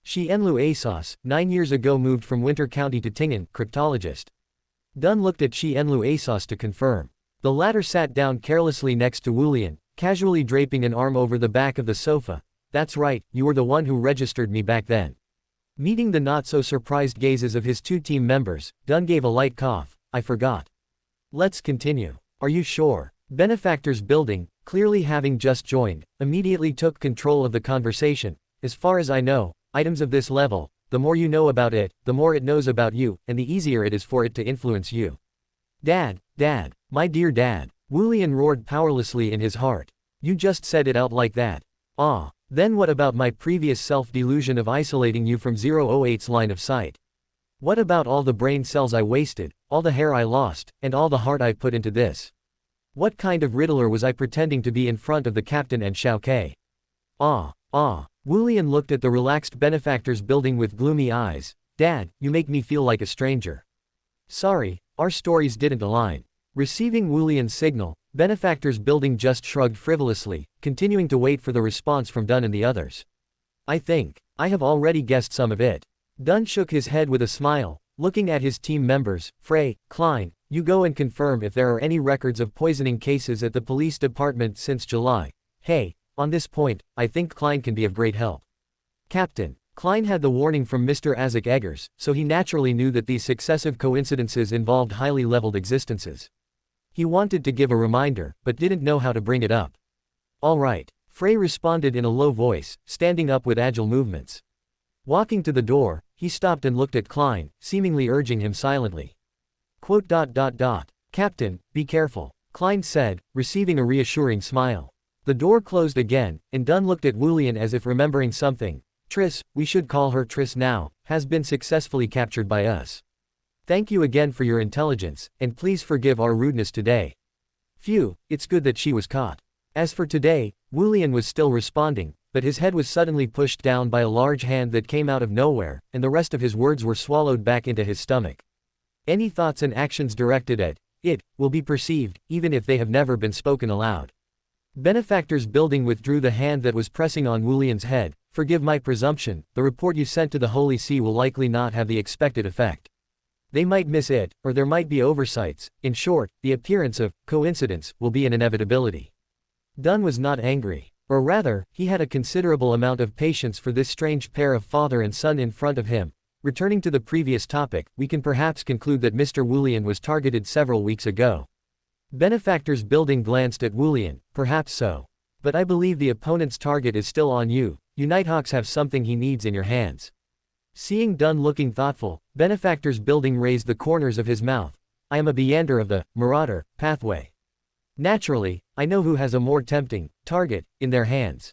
Xiao Asos, 9 years ago moved from Winter County to Tingan, cryptologist. Dunn looked at Xiao Asos to confirm. The latter sat down carelessly next to Wulian, casually draping an arm over the back of the sofa. That's right, you were the one who registered me back then. Meeting the not-so-surprised gazes of his 2 team members, Dunn gave a light cough. I forgot. Let's continue. Are you sure? Benefactor's building, clearly having just joined, immediately took control of the conversation. As far as I know, items of this level, the more you know about it, the more it knows about you, and the easier it is for it to influence you. Dad, my dear dad, Wulian roared powerlessly in his heart. You just said it out like that. Ah, then what about my previous self-delusion of isolating you from 008's line of sight? What about all the brain cells I wasted, all the hair I lost, and all the heart I put into this? What kind of riddler was I pretending to be in front of the captain and Xiao? Wulian looked at the relaxed benefactors building with gloomy eyes. Dad, you make me feel like a stranger. Sorry, our stories didn't align. Receiving Wulian's signal, benefactors building just shrugged frivolously, continuing to wait for the response from Dunn and the others. I think I have already guessed some of it. Dunn shook his head with a smile, looking at his team members. Frey, Klein, you go and confirm if there are any records of poisoning cases at the police department since July. Hey, on this point, I think Klein can be of great help. Captain. Klein had the warning from Mr. Isaac Eggers, so he naturally knew that these successive coincidences involved highly leveled existences. He wanted to give a reminder, but didn't know how to bring it up. All right, Frey responded in a low voice, standing up with agile movements. Walking to the door, he stopped and looked at Klein, seemingly urging him silently. Captain, be careful, Klein said, receiving a reassuring smile. The door closed again, and Dunn looked at Wulian as if remembering something. Triss, we should call her Triss now, has been successfully captured by us. Thank you again for your intelligence, and please forgive our rudeness today. Phew, it's good that she was caught. As for today, Wulian was still responding, but his head was suddenly pushed down by a large hand that came out of nowhere, and the rest of his words were swallowed back into his stomach. Any thoughts and actions directed at it will be perceived, even if they have never been spoken aloud. Benefactors building withdrew the hand that was pressing on Wulian's head. Forgive my presumption, the report you sent to the Holy See will likely not have the expected effect. They might miss it, or there might be oversights. In short, the appearance of coincidence will be an inevitability. Dunn was not angry. Or rather, he had a considerable amount of patience for this strange pair of father and son in front of him. Returning to the previous topic, we can perhaps conclude that Mr. Wulian was targeted several weeks ago. Benefactors building glanced at Wulian. Perhaps so. But I believe the opponent's target is still on you. You Nighthawks have something he needs in your hands. Seeing Dunn looking thoughtful, Benefactor's building raised the corners of his mouth. I am a Beyander of the Marauder pathway. Naturally, I know who has a more tempting target in their hands.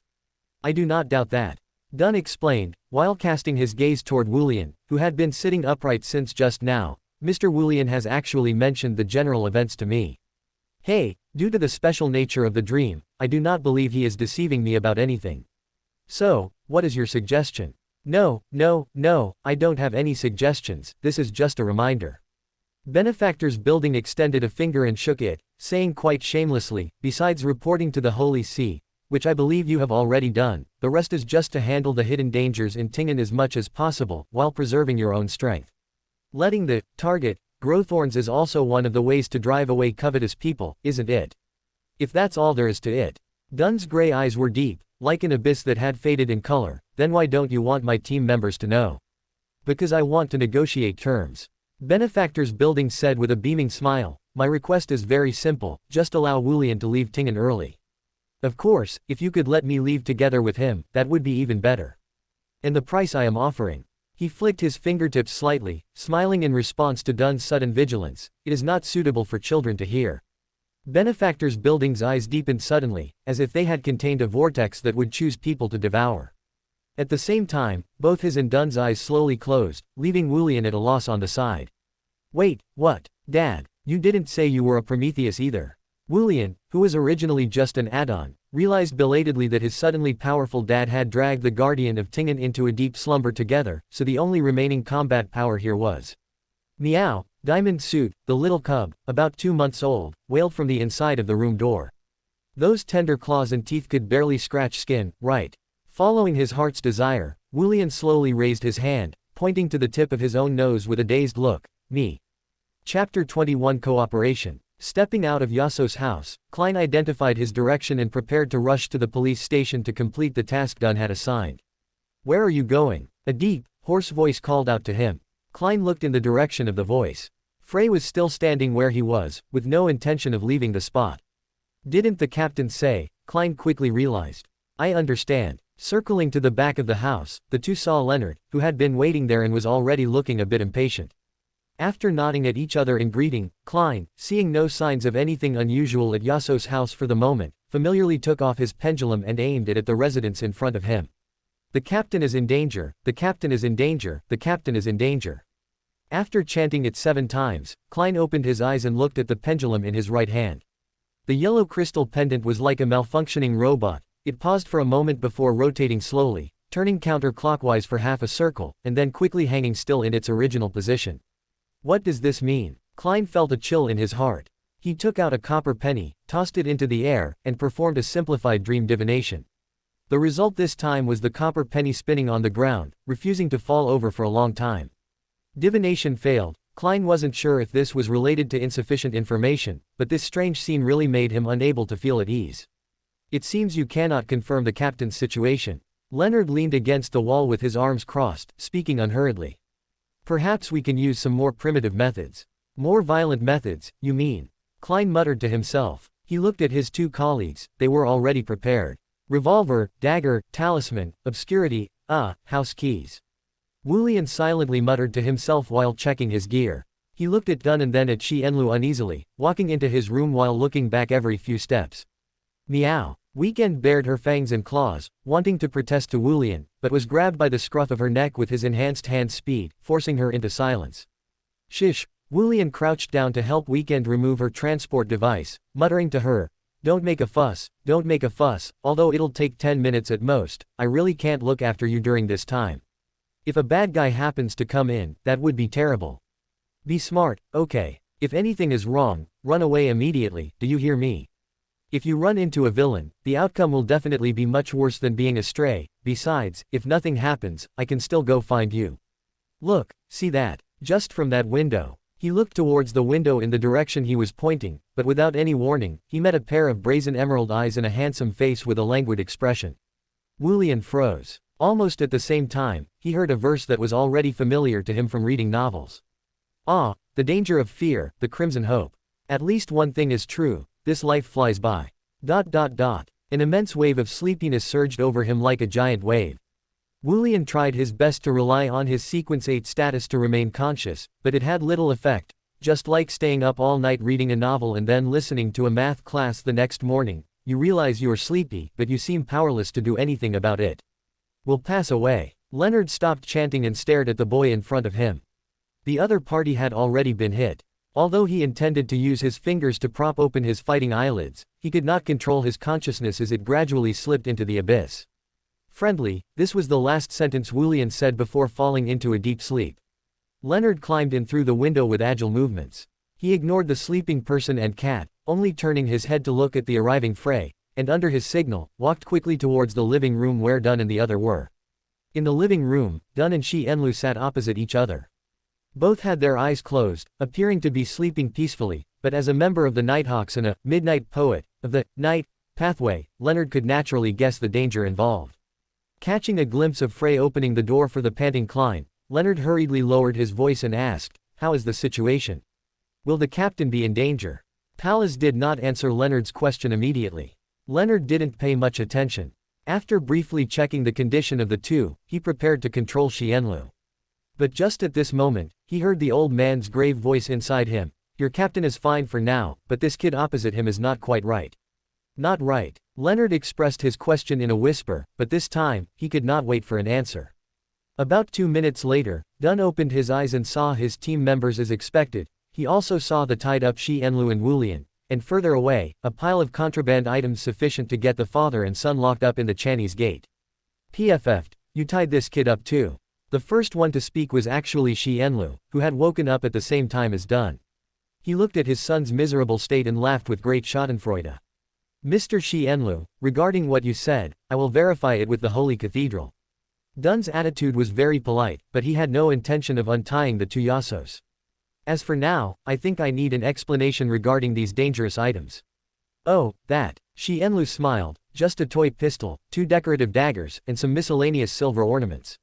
I do not doubt that. Dunn explained, while casting his gaze toward Wulian, who had been sitting upright since just now. Mr. Wulian has actually mentioned the general events to me. Hey, due to the special nature of the dream, I do not believe he is deceiving me about anything. So, what is your suggestion? No, I don't have any suggestions, this is just a reminder. Benefactor's building extended a finger and shook it, saying quite shamelessly, besides reporting to the Holy See, which I believe you have already done, the rest is just to handle the hidden dangers in Tingan as much as possible, while preserving your own strength. Letting the target grow thorns is also one of the ways to drive away covetous people, isn't it? If that's all there is to it. Dunn's gray eyes were deep, like an abyss that had faded in color. Then why don't you want my team members to know? Because I want to negotiate terms. Benefactor's building said with a beaming smile, my request is very simple, just allow Wulian to leave Tingan early. Of course, if you could let me leave together with him, that would be even better. And the price I am offering. He flicked his fingertips slightly, smiling in response to Dunn's sudden vigilance. It is not suitable for children to hear. Benefactor's building's eyes deepened suddenly, as if they had contained a vortex that would choose people to devour. At the same time, both his and Dunn's eyes slowly closed, leaving Wulian at a loss on the side. Wait, what? Dad, you didn't say you were a Prometheus either. Wulian, who was originally just an add-on, realized belatedly that his suddenly powerful dad had dragged the Guardian of Tingan into a deep slumber together, so the only remaining combat power here was. Meow, Diamond Suit, the little cub, about 2 months old, wailed from the inside of the room door. Those tender claws and teeth could barely scratch skin, right? Following his heart's desire, Wulian slowly raised his hand, pointing to the tip of his own nose with a dazed look. Me. Chapter 21 Cooperation. Stepping out of Yasuo's house, Klein identified his direction and prepared to rush to the police station to complete the task Dunn had assigned. Where are you going? A deep, hoarse voice called out to him. Klein looked in the direction of the voice. Frey was still standing where he was, with no intention of leaving the spot. Didn't the captain say? Klein quickly realized. I understand. Circling to the back of the house, the two saw Leonard, who had been waiting there and was already looking a bit impatient. After nodding at each other in greeting, Klein, seeing no signs of anything unusual at Yasuo's house for the moment, familiarly took off his pendulum and aimed it at the residence in front of him. The captain is in danger, the captain is in danger, the captain is in danger. After chanting it 7 times, Klein opened his eyes and looked at the pendulum in his right hand. The yellow crystal pendant was like a malfunctioning robot. It paused for a moment before rotating slowly, turning counterclockwise for half a circle, and then quickly hanging still in its original position. What does this mean? Klein felt a chill in his heart. He took out a copper penny, tossed it into the air, and performed a simplified dream divination. The result this time was the copper penny spinning on the ground, refusing to fall over for a long time. Divination failed. Klein wasn't sure if this was related to insufficient information, but this strange scene really made him unable to feel at ease. It seems you cannot confirm the captain's situation. Leonard leaned against the wall with his arms crossed, speaking unhurriedly. Perhaps we can use some more primitive methods. More violent methods, you mean? Klein muttered to himself. He looked at his two colleagues. They were already prepared. Revolver, dagger, talisman, obscurity, house keys. Wulian silently muttered to himself while checking his gear. He looked at Dun and then at Xianlu uneasily, walking into his room while looking back every few steps. Meow. Weekend bared her fangs and claws, wanting to protest to Wulian, but was grabbed by the scruff of her neck with his enhanced hand speed, forcing her into silence. Shish. Wulian crouched down to help Weekend remove her transport device, muttering to her, don't make a fuss, although it'll take 10 minutes at most. I really can't look after you during this time. If a bad guy happens to come in, that would be terrible. Be smart, okay? If anything is wrong, run away immediately, do you hear me? If you run into a villain, the outcome will definitely be much worse than being astray. Besides, if nothing happens, I can still go find you. Look, see that? Just from that window. He looked towards the window in the direction he was pointing, but without any warning, he met a pair of brazen emerald eyes and a handsome face with a languid expression. Wulian froze. Almost at the same time, he heard a verse that was already familiar to him from reading novels. Ah, the danger of fear, the crimson hope. At least one thing is true, this life flies by. An immense wave of sleepiness surged over him like a giant wave. Wulian tried his best to rely on his Sequence 8 status to remain conscious, but it had little effect, just like staying up all night reading a novel and then listening to a math class the next morning. You realize you are sleepy, but you seem powerless to do anything about it. Will pass away. Leonard stopped chanting and stared at the boy in front of him. The other party had already been hit. Although he intended to use his fingers to prop open his fighting eyelids, he could not control his consciousness as it gradually slipped into the abyss. Friendly, this was the last sentence Wulian said before falling into a deep sleep. Leonard climbed in through the window with agile movements. He ignored the sleeping person and cat, only turning his head to look at the arriving fray, and under his signal, walked quickly towards the living room where Dun and the other were. In the living room, Dun and Xianlu sat opposite each other. Both had their eyes closed, appearing to be sleeping peacefully, but as a member of the Nighthawks and a midnight poet of the night pathway, Leonard could naturally guess the danger involved. Catching a glimpse of Frey opening the door for the panting Klein, Leonard hurriedly lowered his voice and asked, "How is the situation? Will the captain be in danger?" Pallas did not answer Leonard's question immediately. Leonard didn't pay much attention. After briefly checking the condition of the two, he prepared to control Xianlu. But just at this moment, he heard the old man's grave voice inside him. Your captain is fine for now, but this kid opposite him is not quite right. Not right. Leonard expressed his question in a whisper, but this time, he could not wait for an answer. About 2 minutes later, Dun opened his eyes and saw his team members as expected. He also saw the tied-up Xianlu and Wulian, and further away, a pile of contraband items sufficient to get the father and son locked up in the Chinese gate. PFF'd, you tied this kid up too. The first one to speak was actually Xianlu, who had woken up at the same time as Dun. He looked at his son's miserable state and laughed with great schadenfreude. Mr. Xianlu, regarding what you said, I will verify it with the Holy Cathedral. Dun's attitude was very polite, but he had no intention of untying the two Yasos. As for now, I think I need an explanation regarding these dangerous items. Oh, that. Xianlu smiled, just a toy pistol, 2 decorative daggers, and some miscellaneous silver ornaments.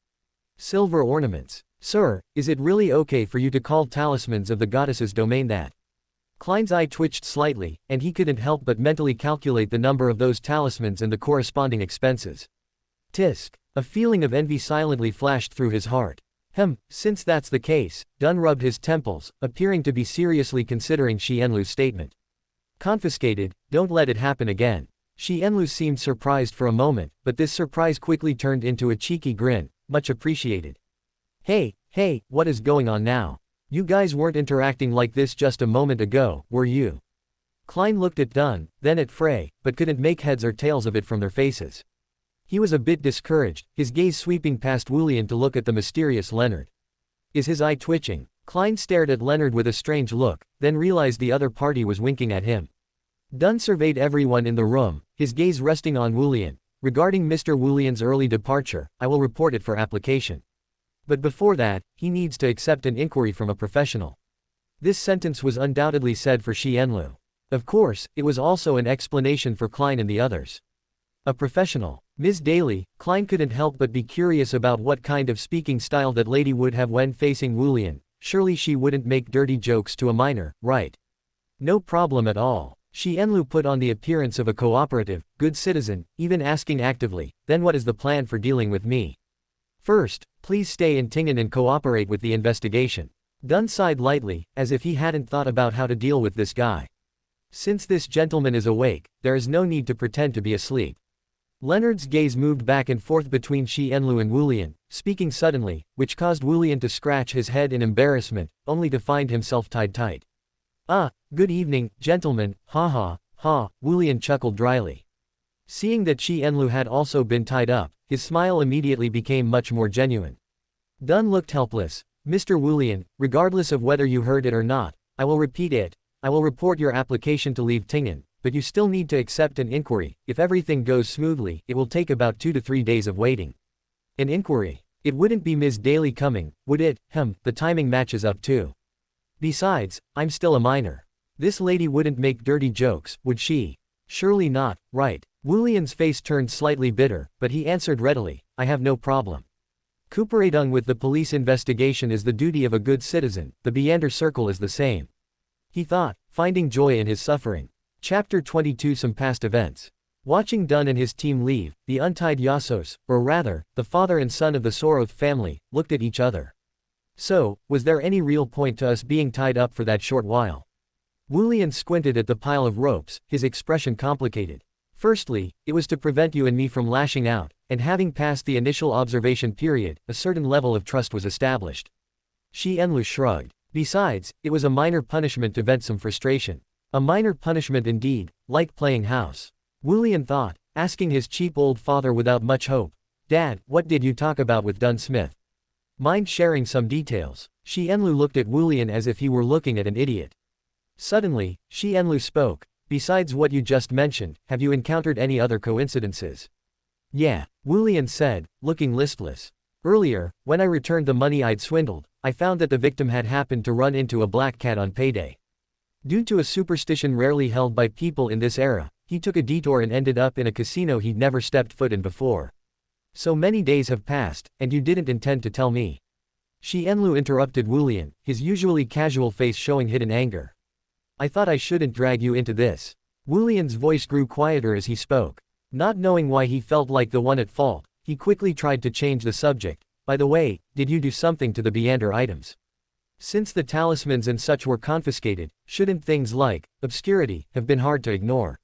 Silver ornaments. Sir, is it really okay for you to call talismans of the goddess's domain that? Klein's eye twitched slightly, and he couldn't help but mentally calculate the number of those talismans and the corresponding expenses. Tisk. A feeling of envy silently flashed through his heart. Since that's the case, Dun rubbed his temples, appearing to be seriously considering Xianlu's statement. Confiscated, don't let it happen again. Xianlu seemed surprised for a moment, but this surprise quickly turned into a cheeky grin, much appreciated. Hey, what is going on now? You guys weren't interacting like this just a moment ago, were you? Klein looked at Dunn, then at Frey, but couldn't make heads or tails of it from their faces. He was a bit discouraged, his gaze sweeping past Wulian to look at the mysterious Leonard. Is his eye twitching? Klein stared at Leonard with a strange look, then realized the other party was winking at him. Dunn surveyed everyone in the room, his gaze resting on Wulian. Regarding Mr. Wulian's early departure, I will report it for application. But before that, he needs to accept an inquiry from a professional. This sentence was undoubtedly said for Xianlu. Of course, it was also an explanation for Klein and the others. A professional. Ms. Daly, Klein couldn't help but be curious about what kind of speaking style that lady would have when facing Wulian. Surely she wouldn't make dirty jokes to a minor, right? No problem at all. Xianlu put on the appearance of a cooperative, good citizen, even asking actively, then what is the plan for dealing with me? First, please stay in Tingan and cooperate with the investigation. Dunn sighed lightly, as if he hadn't thought about how to deal with this guy. Since this gentleman is awake, there is no need to pretend to be asleep. Leonard's gaze moved back and forth between Xianlu and Wulian, speaking suddenly, which caused Wulian to scratch his head in embarrassment, only to find himself tied tight. Ah, good evening, gentlemen, ha, Wulian chuckled dryly. Seeing that Xianlu had also been tied up, his smile immediately became much more genuine. Dunn looked helpless. Mr. Wulian, regardless of whether you heard it or not, I will repeat it. I will report your application to leave Tingan, but you still need to accept an inquiry. If everything goes smoothly, it will take about 2 to 3 days of waiting. An inquiry? It wouldn't be Ms. Daly coming, would it? The timing matches up too. Besides, I'm still a minor. This lady wouldn't make dirty jokes, would she? Surely not, right? Wulian's face turned slightly bitter, but he answered readily, I have no problem. Cooperating with the police investigation is the duty of a good citizen, the Beander Circle is the same. He thought, finding joy in his suffering. Chapter 22 Some past events. Watching Dunn and his team leave, the untied Yasos, or rather, the father and son of the Soroth family, looked at each other. So, was there any real point to us being tied up for that short while? Wulian squinted at the pile of ropes, his expression complicated. Firstly, it was to prevent you and me from lashing out, and having passed the initial observation period, a certain level of trust was established. Xianlu shrugged. Besides, it was a minor punishment to vent some frustration. A minor punishment indeed, like playing house. Wulian thought, asking his cheap old father without much hope. Dad, what did you talk about with Dunn Smith? Mind sharing some details? Xianlu looked at Wulian as if he were looking at an idiot. Suddenly, Xianlu spoke. Besides what you just mentioned, have you encountered any other coincidences? Yeah, Wulian said, looking listless. Earlier, when I returned the money I'd swindled, I found that the victim had happened to run into a black cat on payday. Due to a superstition rarely held by people in this era, he took a detour and ended up in a casino he'd never stepped foot in before. So many days have passed, and you didn't intend to tell me. Xianlu interrupted Wulian, his usually casual face showing hidden anger. I thought I shouldn't drag you into this. Wulian's voice grew quieter as he spoke. Not knowing why he felt like the one at fault, he quickly tried to change the subject. By the way, did you do something to the Beander items? Since the talismans and such were confiscated, shouldn't things like obscurity have been hard to ignore?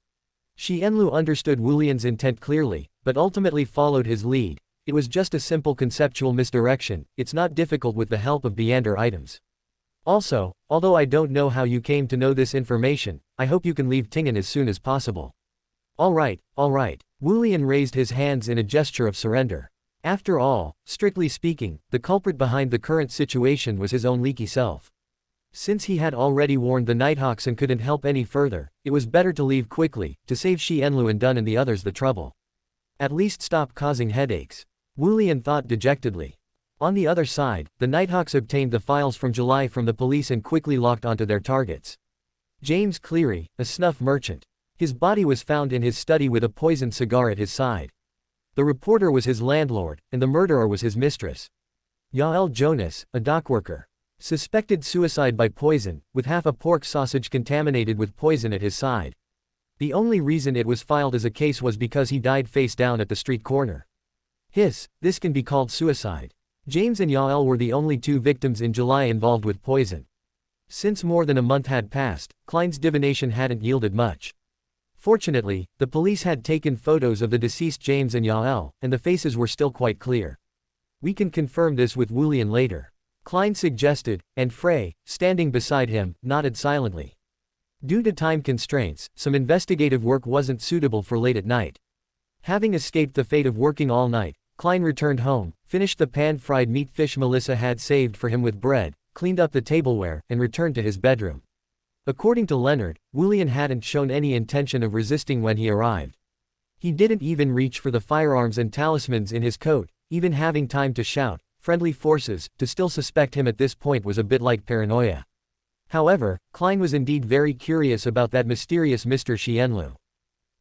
Xianlu understood Wulian's intent clearly, but ultimately followed his lead. It was just a simple conceptual misdirection, it's not difficult with the help of Beander items. Also, although I don't know how you came to know this information, I hope you can leave Tingan as soon as possible. Alright. Wulian raised his hands in a gesture of surrender. After all, strictly speaking, the culprit behind the current situation was his own leaky self. Since he had already warned the Nighthawks and couldn't help any further, it was better to leave quickly, to save Xianlu and Dunn and the others the trouble. At least stop causing headaches. Wulian thought dejectedly. On the other side, the Nighthawks obtained the files from July from the police and quickly locked onto their targets. James Cleary, a snuff merchant. His body was found in his study with a poisoned cigar at his side. The reporter was his landlord, and the murderer was his mistress. Yael Jonas, a dockworker. Suspected suicide by poison, with half a pork sausage contaminated with poison at his side. The only reason it was filed as a case was because he died face down at the street corner. This can be called suicide. James and Yael were the only 2 victims in July involved with poison. Since more than a month had passed, Klein's divination hadn't yielded much. Fortunately, the police had taken photos of the deceased James and Yael, and the faces were still quite clear. We can confirm this with Wulian later. Klein suggested, and Frey, standing beside him, nodded silently. Due to time constraints, some investigative work wasn't suitable for late at night. Having escaped the fate of working all night, Klein returned home, finished the pan-fried meat fish Melissa had saved for him with bread, cleaned up the tableware, and returned to his bedroom. According to Leonard, Wulian hadn't shown any intention of resisting when he arrived. He didn't even reach for the firearms and talismans in his coat, even having time to shout, "Friendly forces." To still suspect him at this point was a bit like paranoia. However, Klein was indeed very curious about that mysterious Mr. Xianlu.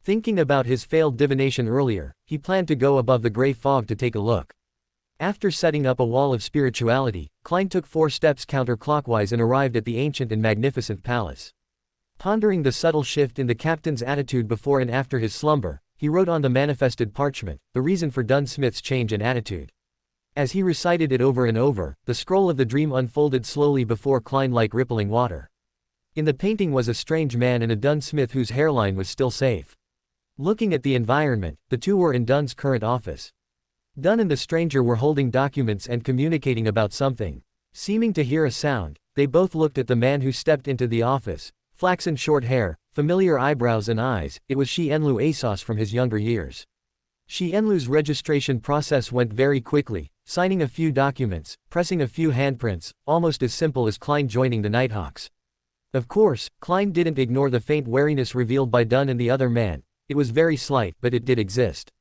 Thinking about his failed divination earlier, he planned to go above the gray fog to take a look. After setting up a wall of spirituality, Klein took 4 steps counterclockwise and arrived at the ancient and magnificent palace. Pondering the subtle shift in the captain's attitude before and after his slumber, he wrote on the manifested parchment the reason for Dunsmith's change in attitude. As he recited it over and over, the scroll of the dream unfolded slowly before Klein like rippling water. In the painting was a strange man and a Dunsmith whose hairline was still safe. Looking at the environment, the two were in Dun's current office. Dun and the stranger were holding documents and communicating about something. Seeming to hear a sound, they both looked at the man who stepped into the office. Flaxen short hair, familiar eyebrows and eyes, it was Xianlu Asos from his younger years. Xianlu's registration process went very quickly, signing a few documents, pressing a few handprints, almost as simple as Klein joining the Nighthawks. Of course, Klein didn't ignore the faint wariness revealed by Dun and the other man. It was very slight, but it did exist.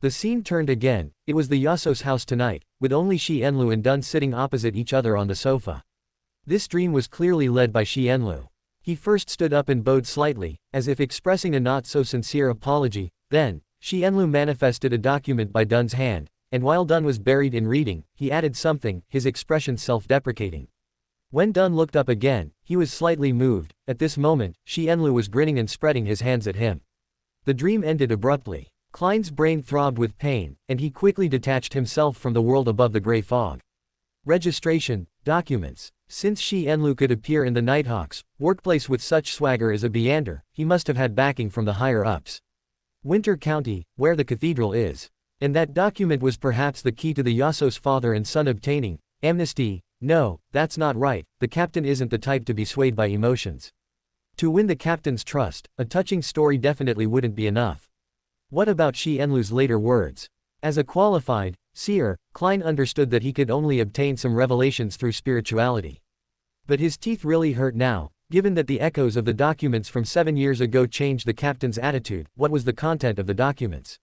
The scene turned again. It was the Yasos house tonight, with only Xianlu and Dun sitting opposite each other on the sofa. This dream was clearly led by Xianlu. He first stood up and bowed slightly, as if expressing a not-so-sincere apology. Then, Xianlu manifested a document by Dun's hand, and while Dun was buried in reading, he added something, his expression self-deprecating. When Dun looked up again, he was slightly moved. At this moment, Xianlu was grinning and spreading his hands at him. The dream ended abruptly. Klein's brain throbbed with pain, and he quickly detached himself from the world above the gray fog. Registration, documents. Since Xianlu could appear in the Nighthawks' workplace with such swagger as a Beander, he must have had backing from the higher-ups. Winter County, where the cathedral is. And that document was perhaps the key to the Yasos father and son obtaining amnesty. No, that's not right. The captain isn't the type to be swayed by emotions. To win the captain's trust, a touching story definitely wouldn't be enough. What about Xianlu's later words? As a qualified seer, Klein understood that he could only obtain some revelations through spirituality. But his teeth really hurt now, given that the echoes of the documents from 7 years ago changed the captain's attitude. What was the content of the documents?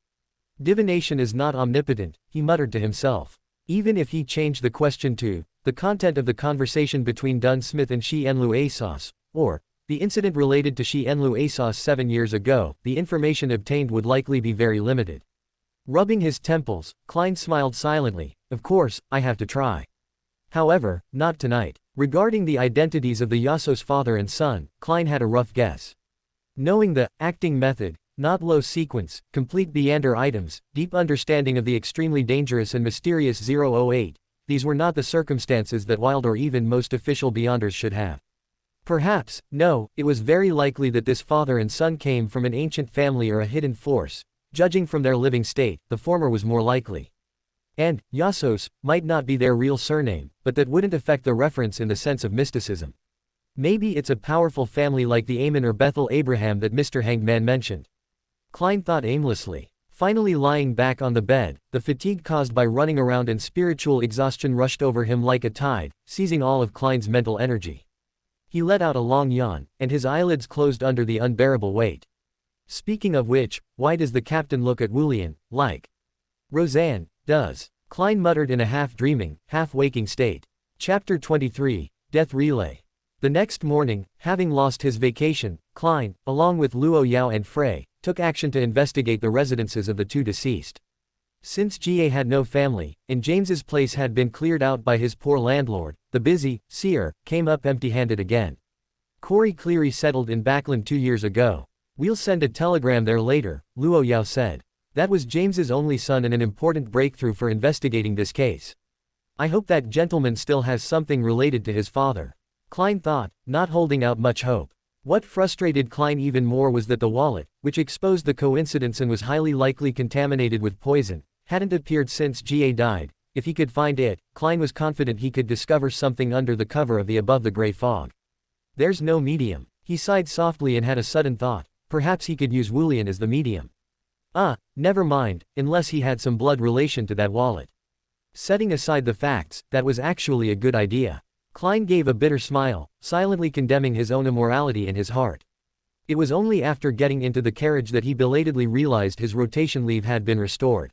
Divination is not omnipotent, he muttered to himself. Even if he changed the question to the content of the conversation between Dunsmith and Xianlu Asos, or the incident related to Xianlu Asos 7 years ago, the information obtained would likely be very limited. Rubbing his temples, Klein smiled silently. Of course, I have to try. However, not tonight. Regarding the identities of the Yasos father and son, Klein had a rough guess. Knowing the acting method, not low sequence, complete Beander items, deep understanding of the extremely dangerous and mysterious 008, these were not the circumstances that Wild or even most official Beyonders should have. Perhaps, no, it was very likely that this father and son came from an ancient family or a hidden force. Judging from their living state, the former was more likely. And, Yasos, might not be their real surname, but that wouldn't affect the reference in the sense of mysticism. Maybe it's a powerful family like the Amen or Bethel Abraham that Mr. Hangman mentioned. Klein thought aimlessly. Finally lying back on the bed, the fatigue caused by running around and spiritual exhaustion rushed over him like a tide, seizing all of Klein's mental energy. He let out a long yawn, and his eyelids closed under the unbearable weight. Speaking of which, why does the captain look at Wulian, like Roseanne, does? Klein muttered in a half-dreaming, half-waking state. Chapter 23, Death Relay. The next morning, having lost his vacation, Klein, along with Luo Yao and Frey, took action to investigate the residences of the two deceased. Since Ga had no family, and James's place had been cleared out by his poor landlord, the busy seer came up empty-handed again. Corey Cleary settled in Backland 2 years ago. We'll send a telegram there later, Luo Yao said. That was James's only son and an important breakthrough for investigating this case. I hope that gentleman still has something related to his father. Klein thought, not holding out much hope. What frustrated Klein even more was that the wallet, which exposed the coincidence and was highly likely contaminated with poison, hadn't appeared since Ga died. If he could find it, Klein was confident he could discover something under the cover of the above the gray fog. There's no medium. He sighed softly and had a sudden thought, perhaps he could use Wulian as the medium. Never mind, unless he had some blood relation to that wallet. Setting aside the facts, that was actually a good idea. Klein gave a bitter smile, silently condemning his own immorality in his heart. It was only after getting into the carriage that he belatedly realized his rotation leave had been restored.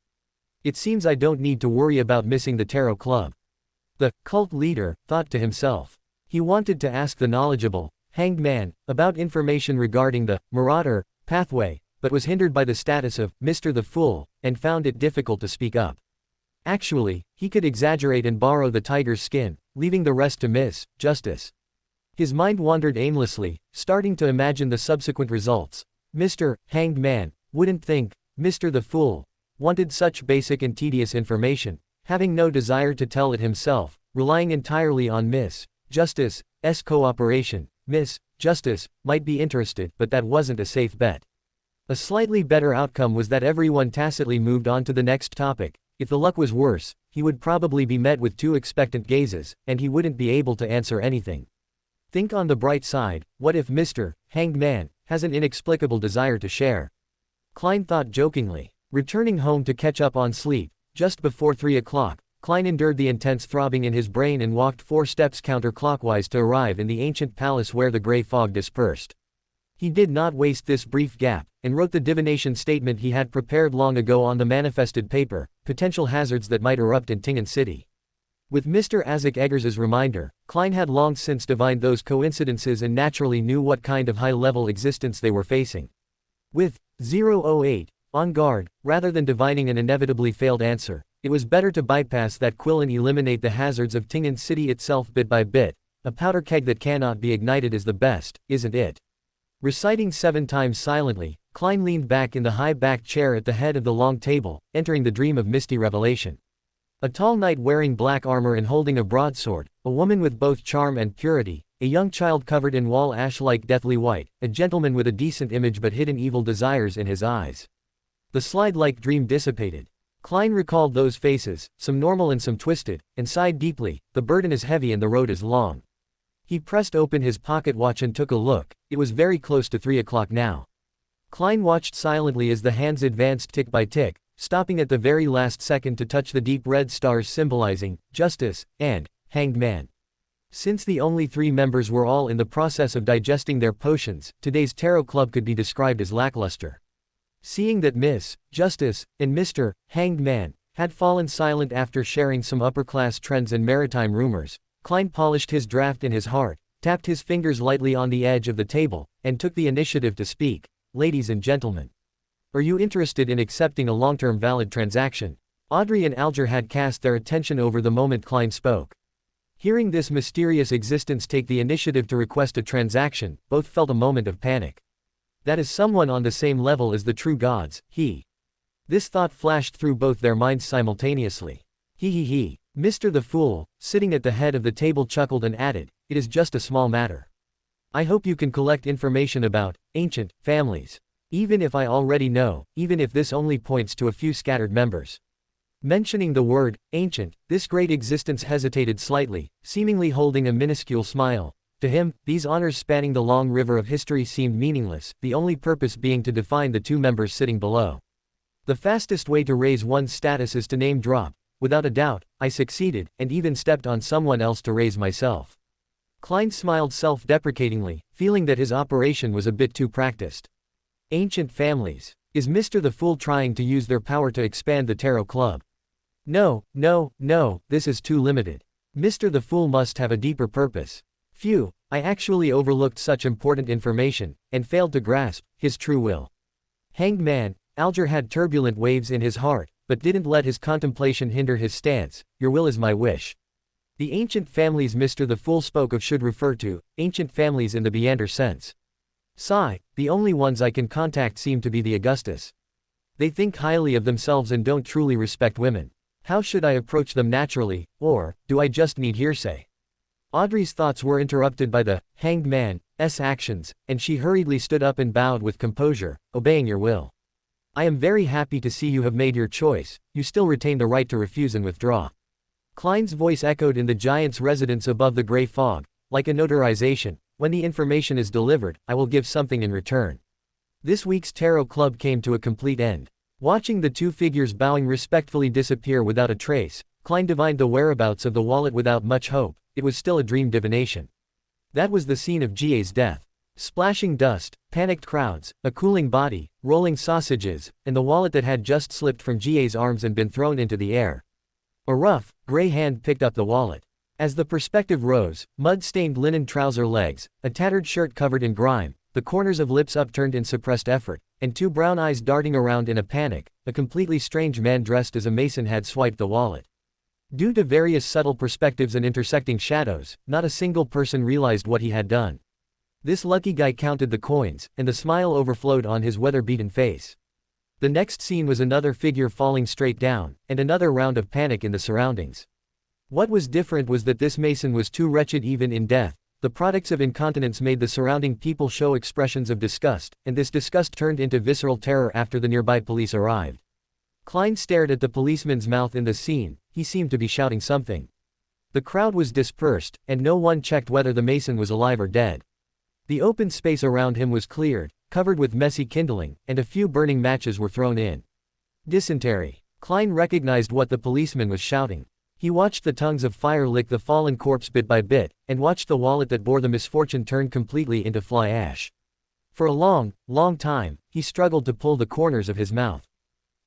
It seems I don't need to worry about missing the tarot club. The cult leader thought to himself. He wanted to ask the knowledgeable, hanged man, about information regarding the Marauder pathway, but was hindered by the status of Mr. the Fool, and found it difficult to speak up. Actually, he could exaggerate and borrow the tiger's skin, leaving the rest to Miss Justice. His mind wandered aimlessly, starting to imagine the subsequent results. Mr. Hanged Man wouldn't think Mr. the Fool wanted such basic and tedious information, having no desire to tell it himself, relying entirely on Miss Justice's cooperation. Miss Justice might be interested, but that wasn't a safe bet. A slightly better outcome was that everyone tacitly moved on to the next topic. If the luck was worse, he would probably be met with 2 expectant gazes, and he wouldn't be able to answer anything. Think on the bright side, what if Mr. Hanged Man has an inexplicable desire to share? Klein thought jokingly. Returning home to catch up on sleep, just before 3 o'clock, Klein endured the intense throbbing in his brain and walked 4 steps counterclockwise to arrive in the ancient palace where the gray fog dispersed. He did not waste this brief gap, and wrote the divination statement he had prepared long ago on the manifested paper, potential hazards that might erupt in Tingan City. With Mr. Isaac Eggers's reminder, Klein had long since divined those coincidences and naturally knew what kind of high-level existence they were facing. With 008 on guard, rather than divining an inevitably failed answer, it was better to bypass that quill and eliminate the hazards of Tingan City itself bit by bit. A powder keg that cannot be ignited is the best, isn't it? Reciting 7 times silently, Klein leaned back in the high-backed chair at the head of the long table, entering the dream of misty revelation. A tall knight wearing black armor and holding a broadsword, a woman with both charm and purity, a young child covered in wall ash-like deathly white, a gentleman with a decent image but hidden evil desires in his eyes. The slide-like dream dissipated. Klein recalled those faces, some normal and some twisted, and sighed deeply. The burden is heavy and the road is long. He pressed open his pocket watch and took a look. It was very close to 3 o'clock now. Klein watched silently as the hands advanced tick by tick, stopping at the very last second to touch the deep red stars symbolizing Justice and Hanged Man. Since the only 3 members were all in the process of digesting their potions, today's tarot club could be described as lackluster. Seeing that Miss Justice and Mr. Hanged Man had fallen silent after sharing some upper-class trends and maritime rumors, Klein polished his draft in his heart, tapped his fingers lightly on the edge of the table, and took the initiative to speak. Ladies and gentlemen. Are you interested in accepting a long-term valid transaction? Audrey and Alger had cast their attention over the moment Klein spoke. Hearing this mysterious existence take the initiative to request a transaction, both felt a moment of panic. That is someone on the same level as the true gods, This thought flashed through both their minds simultaneously. He. Mr. the Fool, sitting at the head of the table chuckled and added, it is just a small matter. I hope you can collect information about ancient families. Even if I already know, even if this only points to a few scattered members. Mentioning the word ancient, this great existence hesitated slightly, seemingly holding a minuscule smile. To him, these honors spanning the long river of history seemed meaningless, the only purpose being to define the 2 members sitting below. The fastest way to raise one's status is to name drop. Without a doubt, I succeeded, and even stepped on someone else to raise myself. Klein smiled self-deprecatingly, feeling that his operation was a bit too practiced. Ancient families. Is Mr. the Fool trying to use their power to expand the tarot club? No, this is too limited. Mr. the Fool must have a deeper purpose. Phew, I actually overlooked such important information, and failed to grasp his true will. Hanged Man, Alger had turbulent waves in his heart, but didn't let his contemplation hinder his stance. Your will is my wish. The ancient families Mr. the Fool spoke of should refer to ancient families in the Beander sense. Sigh, the only ones I can contact seem to be the Augustus. They think highly of themselves and don't truly respect women. How should I approach them naturally, or do I just need hearsay? Audrey's thoughts were interrupted by the Hanged Man's actions, and she hurriedly stood up and bowed with composure, obeying your will. I am very happy to see you have made your choice. You still retain the right to refuse and withdraw. Klein's voice echoed in the giant's residence above the gray fog, like a notarization. When the information is delivered, I will give something in return. This week's tarot club came to a complete end. Watching the two figures bowing respectfully disappear without a trace, Klein divined the whereabouts of the wallet without much hope. It was still a dream divination. That was the scene of Jie's death. Splashing dust, panicked crowds, a cooling body, rolling sausages, and the wallet that had just slipped from Jie's arms and been thrown into the air. A rough, gray hand picked up the wallet. As the perspective rose, mud-stained linen trouser legs, a tattered shirt covered in grime, the corners of lips upturned in suppressed effort, and two brown eyes darting around in a panic, a completely strange man dressed as a mason had swiped the wallet. Due to various subtle perspectives and intersecting shadows, not a single person realized what he had done. This lucky guy counted the coins, and the smile overflowed on his weather-beaten face. The next scene was another figure falling straight down, and another round of panic in the surroundings. What was different was that this mason was too wretched even in death. The products of incontinence made the surrounding people show expressions of disgust, and this disgust turned into visceral terror after the nearby police arrived. Klein stared at the policeman's mouth in the scene. He seemed to be shouting something. The crowd was dispersed, and no one checked whether the mason was alive or dead. The open space around him was cleared, covered with messy kindling, and a few burning matches were thrown in. Dysentery. Klein recognized what the policeman was shouting. He watched the tongues of fire lick the fallen corpse bit by bit, and watched the wallet that bore the misfortune turn completely into fly ash. For a long, long time, he struggled to pull the corners of his mouth.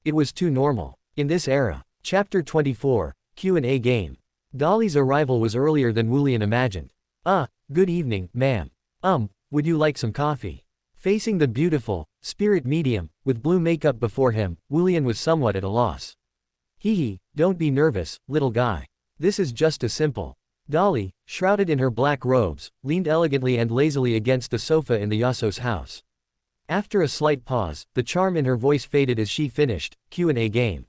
It was too normal. In this era. Chapter 24, Q&A Game. Dolly's arrival was earlier than Wulian imagined. Good evening, ma'am. Would you like some coffee? Facing the beautiful, spirit medium, with blue makeup before him, Wulian was somewhat at a loss. Don't be nervous, little guy. This is just a simple. Dolly, shrouded in her black robes, leaned elegantly and lazily against the sofa in the Yasuo's house. After a slight pause, the charm in her voice faded as she finished, Q&A game.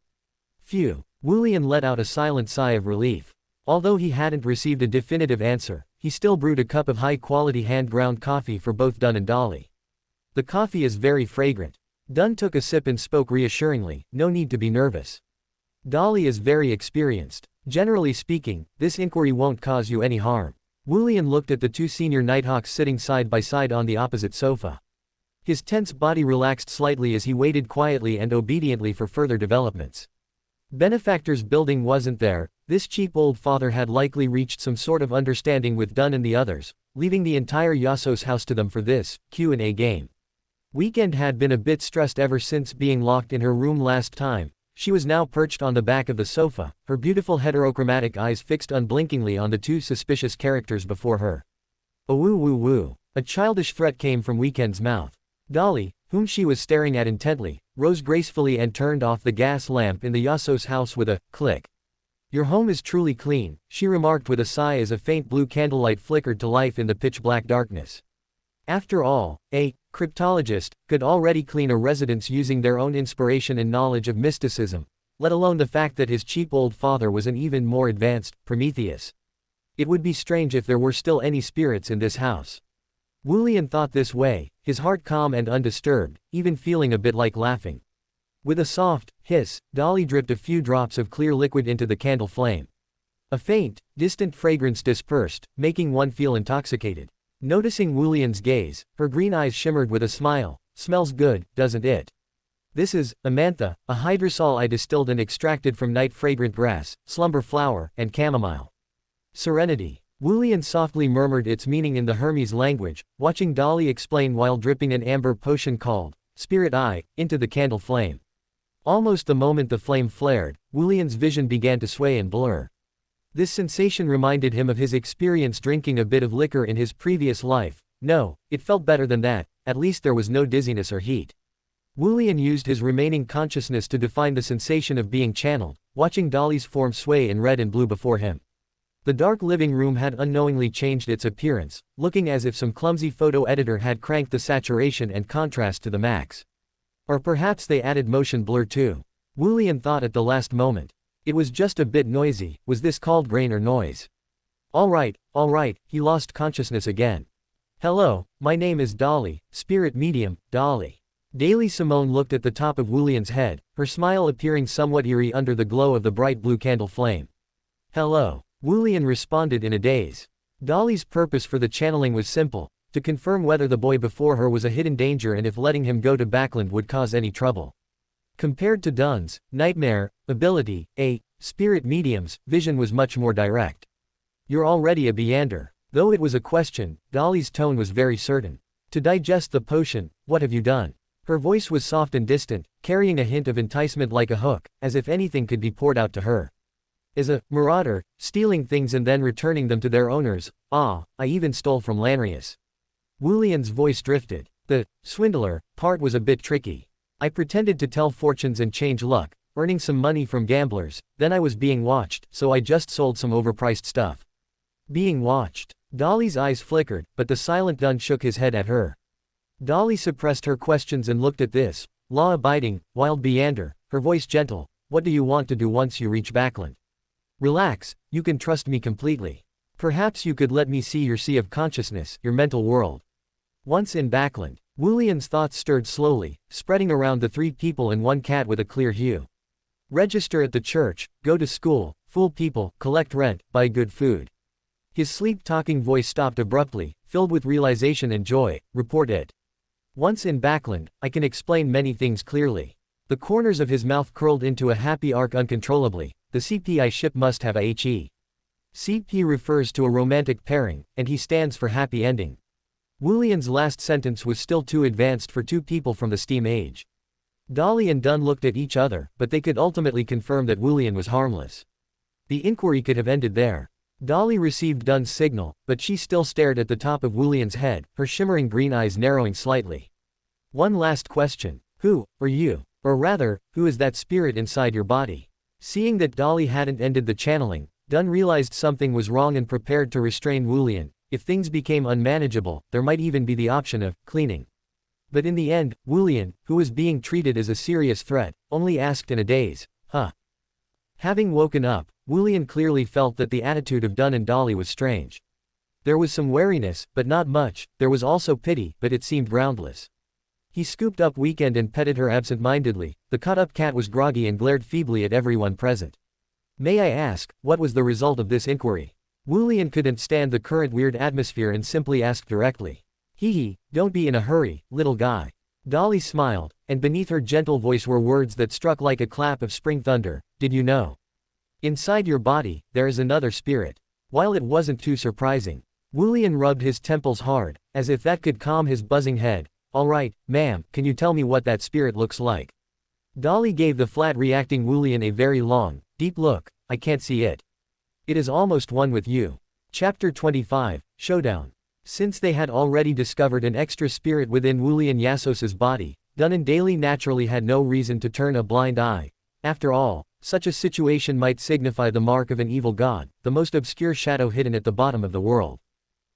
Phew. Wulian let out a silent sigh of relief. Although he hadn't received a definitive answer, he still brewed a cup of high-quality hand-ground coffee for both Dunn and Dolly. The coffee is very fragrant. Dunn took a sip and spoke reassuringly, no need to be nervous. Dolly is very experienced. Generally speaking, this inquiry won't cause you any harm. Wulian looked at the two senior Nighthawks sitting side by side on the opposite sofa. His tense body relaxed slightly as he waited quietly and obediently for further developments. Benefactor's building wasn't there. This cheap old father had likely reached some sort of understanding with Dunn and the others, leaving the entire Yasuo's house to them for this Q&A game. Weekend had been a bit stressed ever since being locked in her room last time. She was now perched on the back of the sofa, her beautiful heterochromatic eyes fixed unblinkingly on the two suspicious characters before her. A woo woo woo. A childish threat came from Weekend's mouth. Dolly, whom she was staring at intently, rose gracefully and turned off the gas lamp in the Yasuo's house with a click. Your home is truly clean, she remarked with a sigh as a faint blue candlelight flickered to life in the pitch-black darkness. After all, a cryptologist could already clean a residence using their own inspiration and knowledge of mysticism, let alone the fact that his cheap old father was an even more advanced Prometheus. It would be strange if there were still any spirits in this house. Wulian thought this way, his heart calm and undisturbed, even feeling a bit like laughing. With a soft hiss, Dolly dripped a few drops of clear liquid into the candle flame. A faint, distant fragrance dispersed, making one feel intoxicated. Noticing Wulian's gaze, her green eyes shimmered with a smile. Smells good, doesn't it? This is amantha, a hydrosol I distilled and extracted from night fragrant grass, slumber flower, and chamomile. Serenity. Wulian softly murmured its meaning in the Hermes language, watching Dolly explain while dripping an amber potion called Spirit Eye into the candle flame. Almost the moment the flame flared, Wulian's vision began to sway and blur. This sensation reminded him of his experience drinking a bit of liquor in his previous life. No, it felt better than that, at least there was no dizziness or heat. Wulian used his remaining consciousness to define the sensation of being channeled, watching Dolly's form sway in red and blue before him. The dark living room had unknowingly changed its appearance, looking as if some clumsy photo editor had cranked the saturation and contrast to the max. Or perhaps they added motion blur too. Wulian thought at the last moment. It was just a bit noisy. Was this called grain or noise? Alright, he lost consciousness again. Hello, my name is Dolly, spirit medium, Dolly. Daily Simone looked at the top of Wulian's head, her smile appearing somewhat eerie under the glow of the bright blue candle flame. Hello. Wulian responded in a daze. Dolly's purpose for the channeling was simple, to confirm whether the boy before her was a hidden danger and if letting him go to Backland would cause any trouble. Compared to Dunn's nightmare ability, spirit medium's vision was much more direct. You're already a Beander. Though it was a question, Dolly's tone was very certain. To digest the potion, what have you done? Her voice was soft and distant, carrying a hint of enticement like a hook, as if anything could be poured out to her. As a marauder, stealing things and then returning them to their owners, I even stole from Lanrius. Wulian's voice drifted. The swindler part was a bit tricky. I pretended to tell fortunes and change luck, earning some money from gamblers, then I was being watched, so I just sold some overpriced stuff. Being watched. Dolly's eyes flickered, but the silent Dunn shook his head at her. Dolly suppressed her questions and looked at this law-abiding, wild Beander, her voice gentle. What do you want to do once you reach Backland? Relax, you can trust me completely. Perhaps you could let me see your sea of consciousness, your mental world. Once in Backland, Wulian's thoughts stirred slowly, spreading around the 3 people and 1 cat with a clear hue. Register at the church, go to school, fool people, collect rent, buy good food. His sleep-talking voice stopped abruptly, filled with realization and joy. Report it. Once in Backland, I can explain many things clearly. The corners of his mouth curled into a happy arc uncontrollably. The CPI ship must have a HE. CP refers to a romantic pairing, and he stands for happy ending. Wulian's last sentence was still too advanced for 2 people from the Steam age. Dolly and Dunn looked at each other, but they could ultimately confirm that Wulian was harmless. The inquiry could have ended there. Dolly received Dunn's signal, but she still stared at the top of Wulian's head, her shimmering green eyes narrowing slightly. One last question. Who are you? Or rather, who is that spirit inside your body? Seeing that Dolly hadn't ended the channeling, Dunn realized something was wrong and prepared to restrain Wulian. If things became unmanageable, there might even be the option of cleaning. But in the end, Wulian, who was being treated as a serious threat, only asked in a daze, huh? Having woken up, Wulian clearly felt that the attitude of Dunn and Dolly was strange. There was some wariness, but not much. There was also pity, but it seemed groundless. He scooped up Weekend and petted her absent-mindedly. The caught-up cat was groggy and glared feebly at everyone present. May I ask, what was the result of this inquiry? Wulian couldn't stand the current weird atmosphere and simply asked directly. Hee, don't be in a hurry, little guy. Dolly smiled, and beneath her gentle voice were words that struck like a clap of spring thunder. Did you know? Inside your body, there is another spirit. While it wasn't too surprising, Wulian rubbed his temples hard, as if that could calm his buzzing head. All right, ma'am, can you tell me what that spirit looks like? Dolly gave the flat reacting Wulian a very long, deep look. I can't see it. It is almost one with you. Chapter 25, Showdown. Since they had already discovered an extra spirit within Wulian Yassos's body, Dunn and Daly naturally had no reason to turn a blind eye. After all, such a situation might signify the mark of an evil god, the most obscure shadow hidden at the bottom of the world.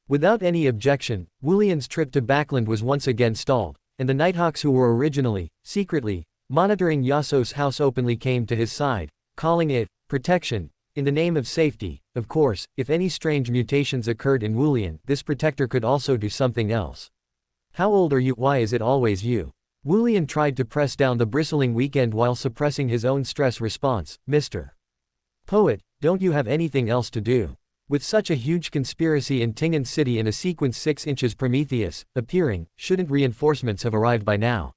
Without any objection, Wulian's trip to Backland was once again stalled, and the Nighthawks who were originally, secretly, monitoring Yassos' house openly came to his side, calling it protection, in the name of safety. Of course, if any strange mutations occurred in Wulian, this protector could also do something else. How old are you? Why is it always you? Wulian tried to press down the bristling Weekend while suppressing his own stress response. Mr. Poet, don't you have anything else to do? With such a huge conspiracy in Tingan City and a sequence 6 inches Prometheus appearing, shouldn't reinforcements have arrived by now?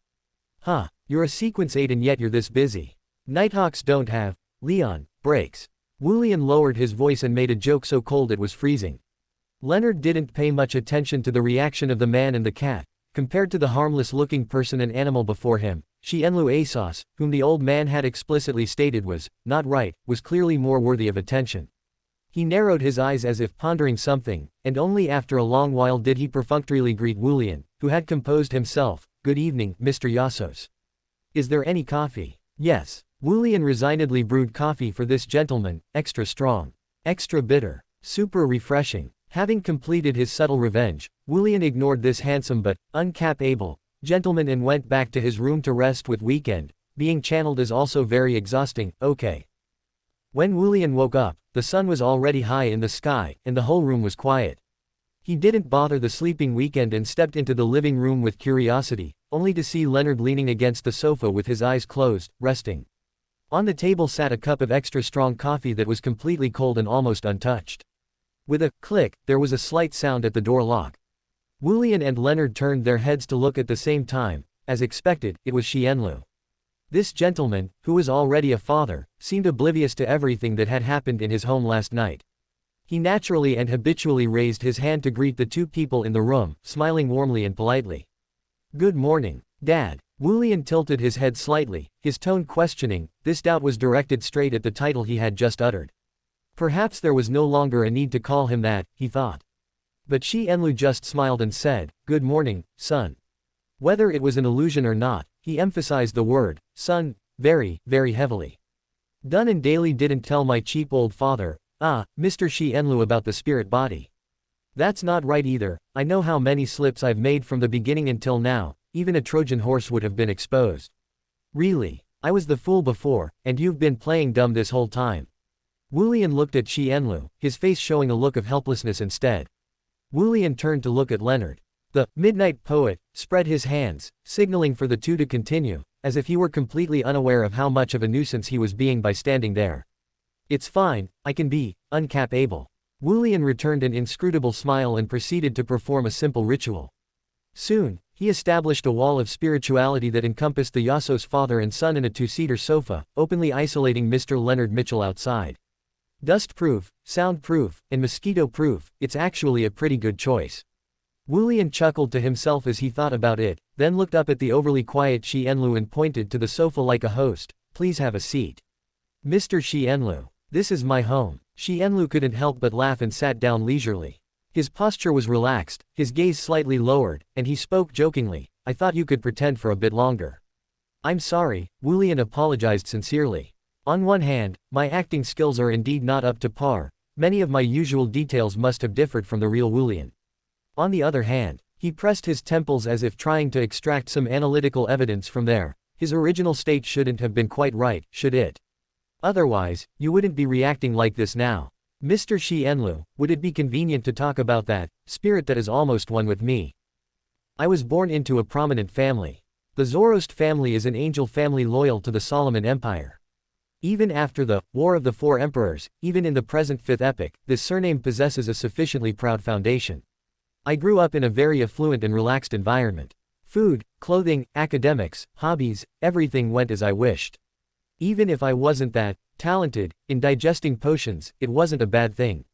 Huh, you're a sequence 8 and yet you're this busy. Nighthawks don't have, Leon, breaks. Wulian lowered his voice and made a joke so cold it was freezing. Leonard didn't pay much attention to the reaction of the man and the cat. Compared to the harmless-looking person and animal before him, Xienlu Asos, whom the old man had explicitly stated was not right, was clearly more worthy of attention. He narrowed his eyes as if pondering something, and only after a long while did he perfunctorily greet Wulian, who had composed himself. Good evening, Mr. Yassos. Is there any coffee? Yes. Wulian resignedly brewed coffee for this gentleman, extra strong, extra bitter, super refreshing. Having completed his subtle revenge, Wulian ignored this handsome but uncapable gentleman and went back to his room to rest with Weekend. Being channeled is also very exhausting. Okay. When Wulian woke up, the sun was already high in the sky, and the whole room was quiet. He didn't bother the sleeping Weekend and stepped into the living room with curiosity, only to see Leonard leaning against the sofa with his eyes closed, resting. On the table sat a cup of extra strong coffee that was completely cold and almost untouched. With a click, there was a slight sound at the door lock. Wulian and Leonard turned their heads to look at the same time. As expected, it was Xianlu. This gentleman, who was already a father, seemed oblivious to everything that had happened in his home last night. He naturally and habitually raised his hand to greet the two people in the room, smiling warmly and politely. "Good morning, Dad." Wulian tilted his head slightly, his tone questioning. This doubt was directed straight at the title he had just uttered. Perhaps there was no longer a need to call him that, he thought. But Xianlu just smiled and said, "Good morning, son." Whether it was an illusion or not, he emphasized the word, son, very, very heavily. Dunn and Daly didn't tell my cheap old father, Mr. Xianlu, about the spirit body. That's not right either. I know how many slips I've made from the beginning until now, even a Trojan horse would have been exposed. Really, I was the fool before, and you've been playing dumb this whole time. Wulian looked at Xianlu, his face showing a look of helplessness instead. Wulian turned to look at Leonard. The midnight poet spread his hands, signaling for the two to continue, as if he were completely unaware of how much of a nuisance he was being by standing there. "It's fine, I can be incapable." Wulian returned an inscrutable smile and proceeded to perform a simple ritual. Soon, he established a wall of spirituality that encompassed the Yasuo's father and son in a two-seater sofa, openly isolating Mr. Leonard Mitchell outside. Dust-proof, sound-proof, and mosquito-proof, it's actually a pretty good choice. Wulian chuckled to himself as he thought about it, then looked up at the overly quiet Xianlu and pointed to the sofa like a host. "Please have a seat. Mr. Xianlu. This is my home." Xianlu couldn't help but laugh and sat down leisurely. His posture was relaxed, his gaze slightly lowered, and he spoke jokingly, "I thought you could pretend for a bit longer." "I'm sorry," Wulian apologized sincerely. "On one hand, my acting skills are indeed not up to par. Many of my usual details must have differed from the real Wulian. On the other hand," he pressed his temples as if trying to extract some analytical evidence from there, "his original state shouldn't have been quite right, should it? Otherwise, you wouldn't be reacting like this now. Mr. Xianlu, would it be convenient to talk about that spirit that is almost one with me? I was born into a prominent family. The Zoroast family is an angel family loyal to the Solomon Empire. Even after the War of the Four Emperors, even in the present fifth epoch, this surname possesses a sufficiently proud foundation. I grew up in a very affluent and relaxed environment. Food, clothing, academics, hobbies, everything went as I wished. Even if I wasn't that talented in digesting potions, it wasn't a bad thing.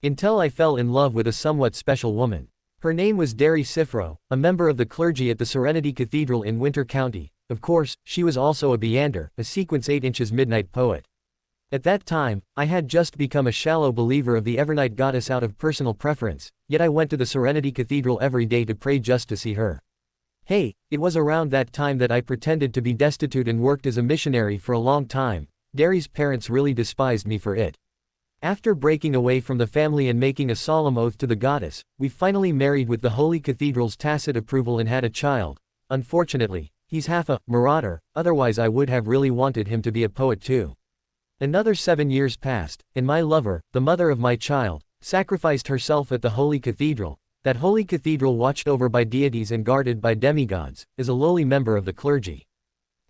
Until I fell in love with a somewhat special woman. Her name was Dari Sifro, a member of the clergy at the Serenity Cathedral in Winter County. Of course, she was also a Beander, a sequence 8 inches midnight poet. At that time, I had just become a shallow believer of the Evernight goddess out of personal preference, yet I went to the Serenity Cathedral every day to pray just to see her. Hey, it was around that time that I pretended to be destitute and worked as a missionary for a long time. Dari's parents really despised me for it. After breaking away from the family and making a solemn oath to the goddess, we finally married with the Holy Cathedral's tacit approval and had a child. Unfortunately, he's half a marauder, otherwise I would have really wanted him to be a poet too. Another 7 years passed, and my lover, the mother of my child, sacrificed herself at the Holy Cathedral. That holy cathedral watched over by deities and guarded by demigods, is a lowly member of the clergy.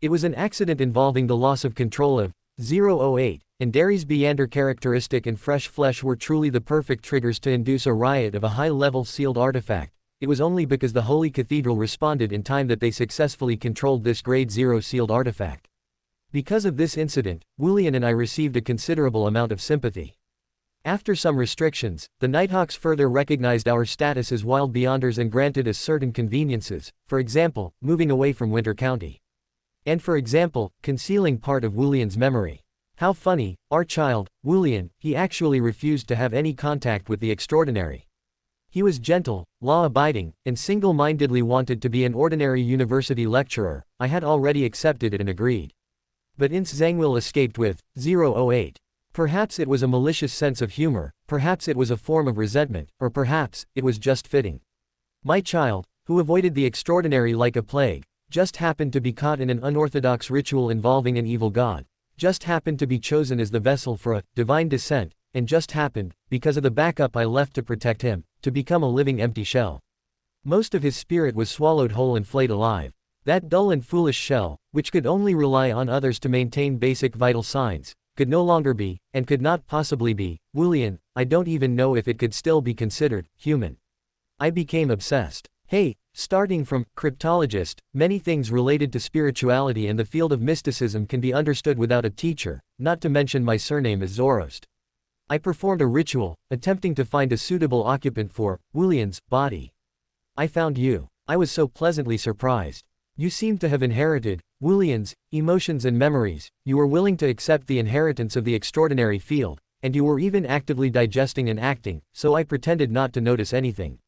It was an accident involving the loss of control of 008, and Dari's Beander characteristic and fresh flesh were truly the perfect triggers to induce a riot of a high-level sealed artifact. It was only because the holy cathedral responded in time that they successfully controlled this grade 0 sealed artifact. Because of this incident, Wulian and I received a considerable amount of sympathy. After some restrictions, the Nighthawks further recognized our status as wild beyonders and granted us certain conveniences, for example, moving away from Winter County. And for example, concealing part of Wulian's memory. How funny, our child, Wulian, he actually refused to have any contact with the extraordinary. He was gentle, law-abiding, and single-mindedly wanted to be an ordinary university lecturer. I had already accepted it and agreed. But Ince Zangwil escaped with 008. Perhaps it was a malicious sense of humor, perhaps it was a form of resentment, or perhaps it was just fitting. My child, who avoided the extraordinary like a plague, just happened to be caught in an unorthodox ritual involving an evil god, just happened to be chosen as the vessel for a divine descent, and just happened, because of the backup I left to protect him, to become a living empty shell. Most of his spirit was swallowed whole and flayed alive. That dull and foolish shell, which could only rely on others to maintain basic vital signs, could no longer be, and could not possibly be, Wulian. I don't even know if it could still be considered human. I became obsessed. Hey, starting from cryptologist, many things related to spirituality and the field of mysticism can be understood without a teacher, not to mention my surname is Zoroast. I performed a ritual, attempting to find a suitable occupant for Wulian's body. I found you. I was so pleasantly surprised. You seemed to have inherited Wulian's emotions and memories. You were willing to accept the inheritance of the extraordinary field, and you were even actively digesting and acting, so I pretended not to notice anything.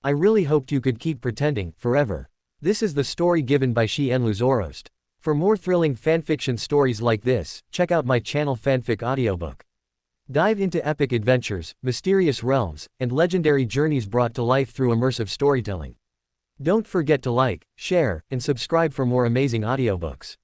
I really hoped you could keep pretending forever. This is the story given by Xiao Zoroast. For more thrilling fanfiction stories like this, check out my channel Fanfic Audiobook. Dive into epic adventures, mysterious realms, and legendary journeys brought to life through immersive storytelling. Don't forget to like, share, and subscribe for more amazing audiobooks.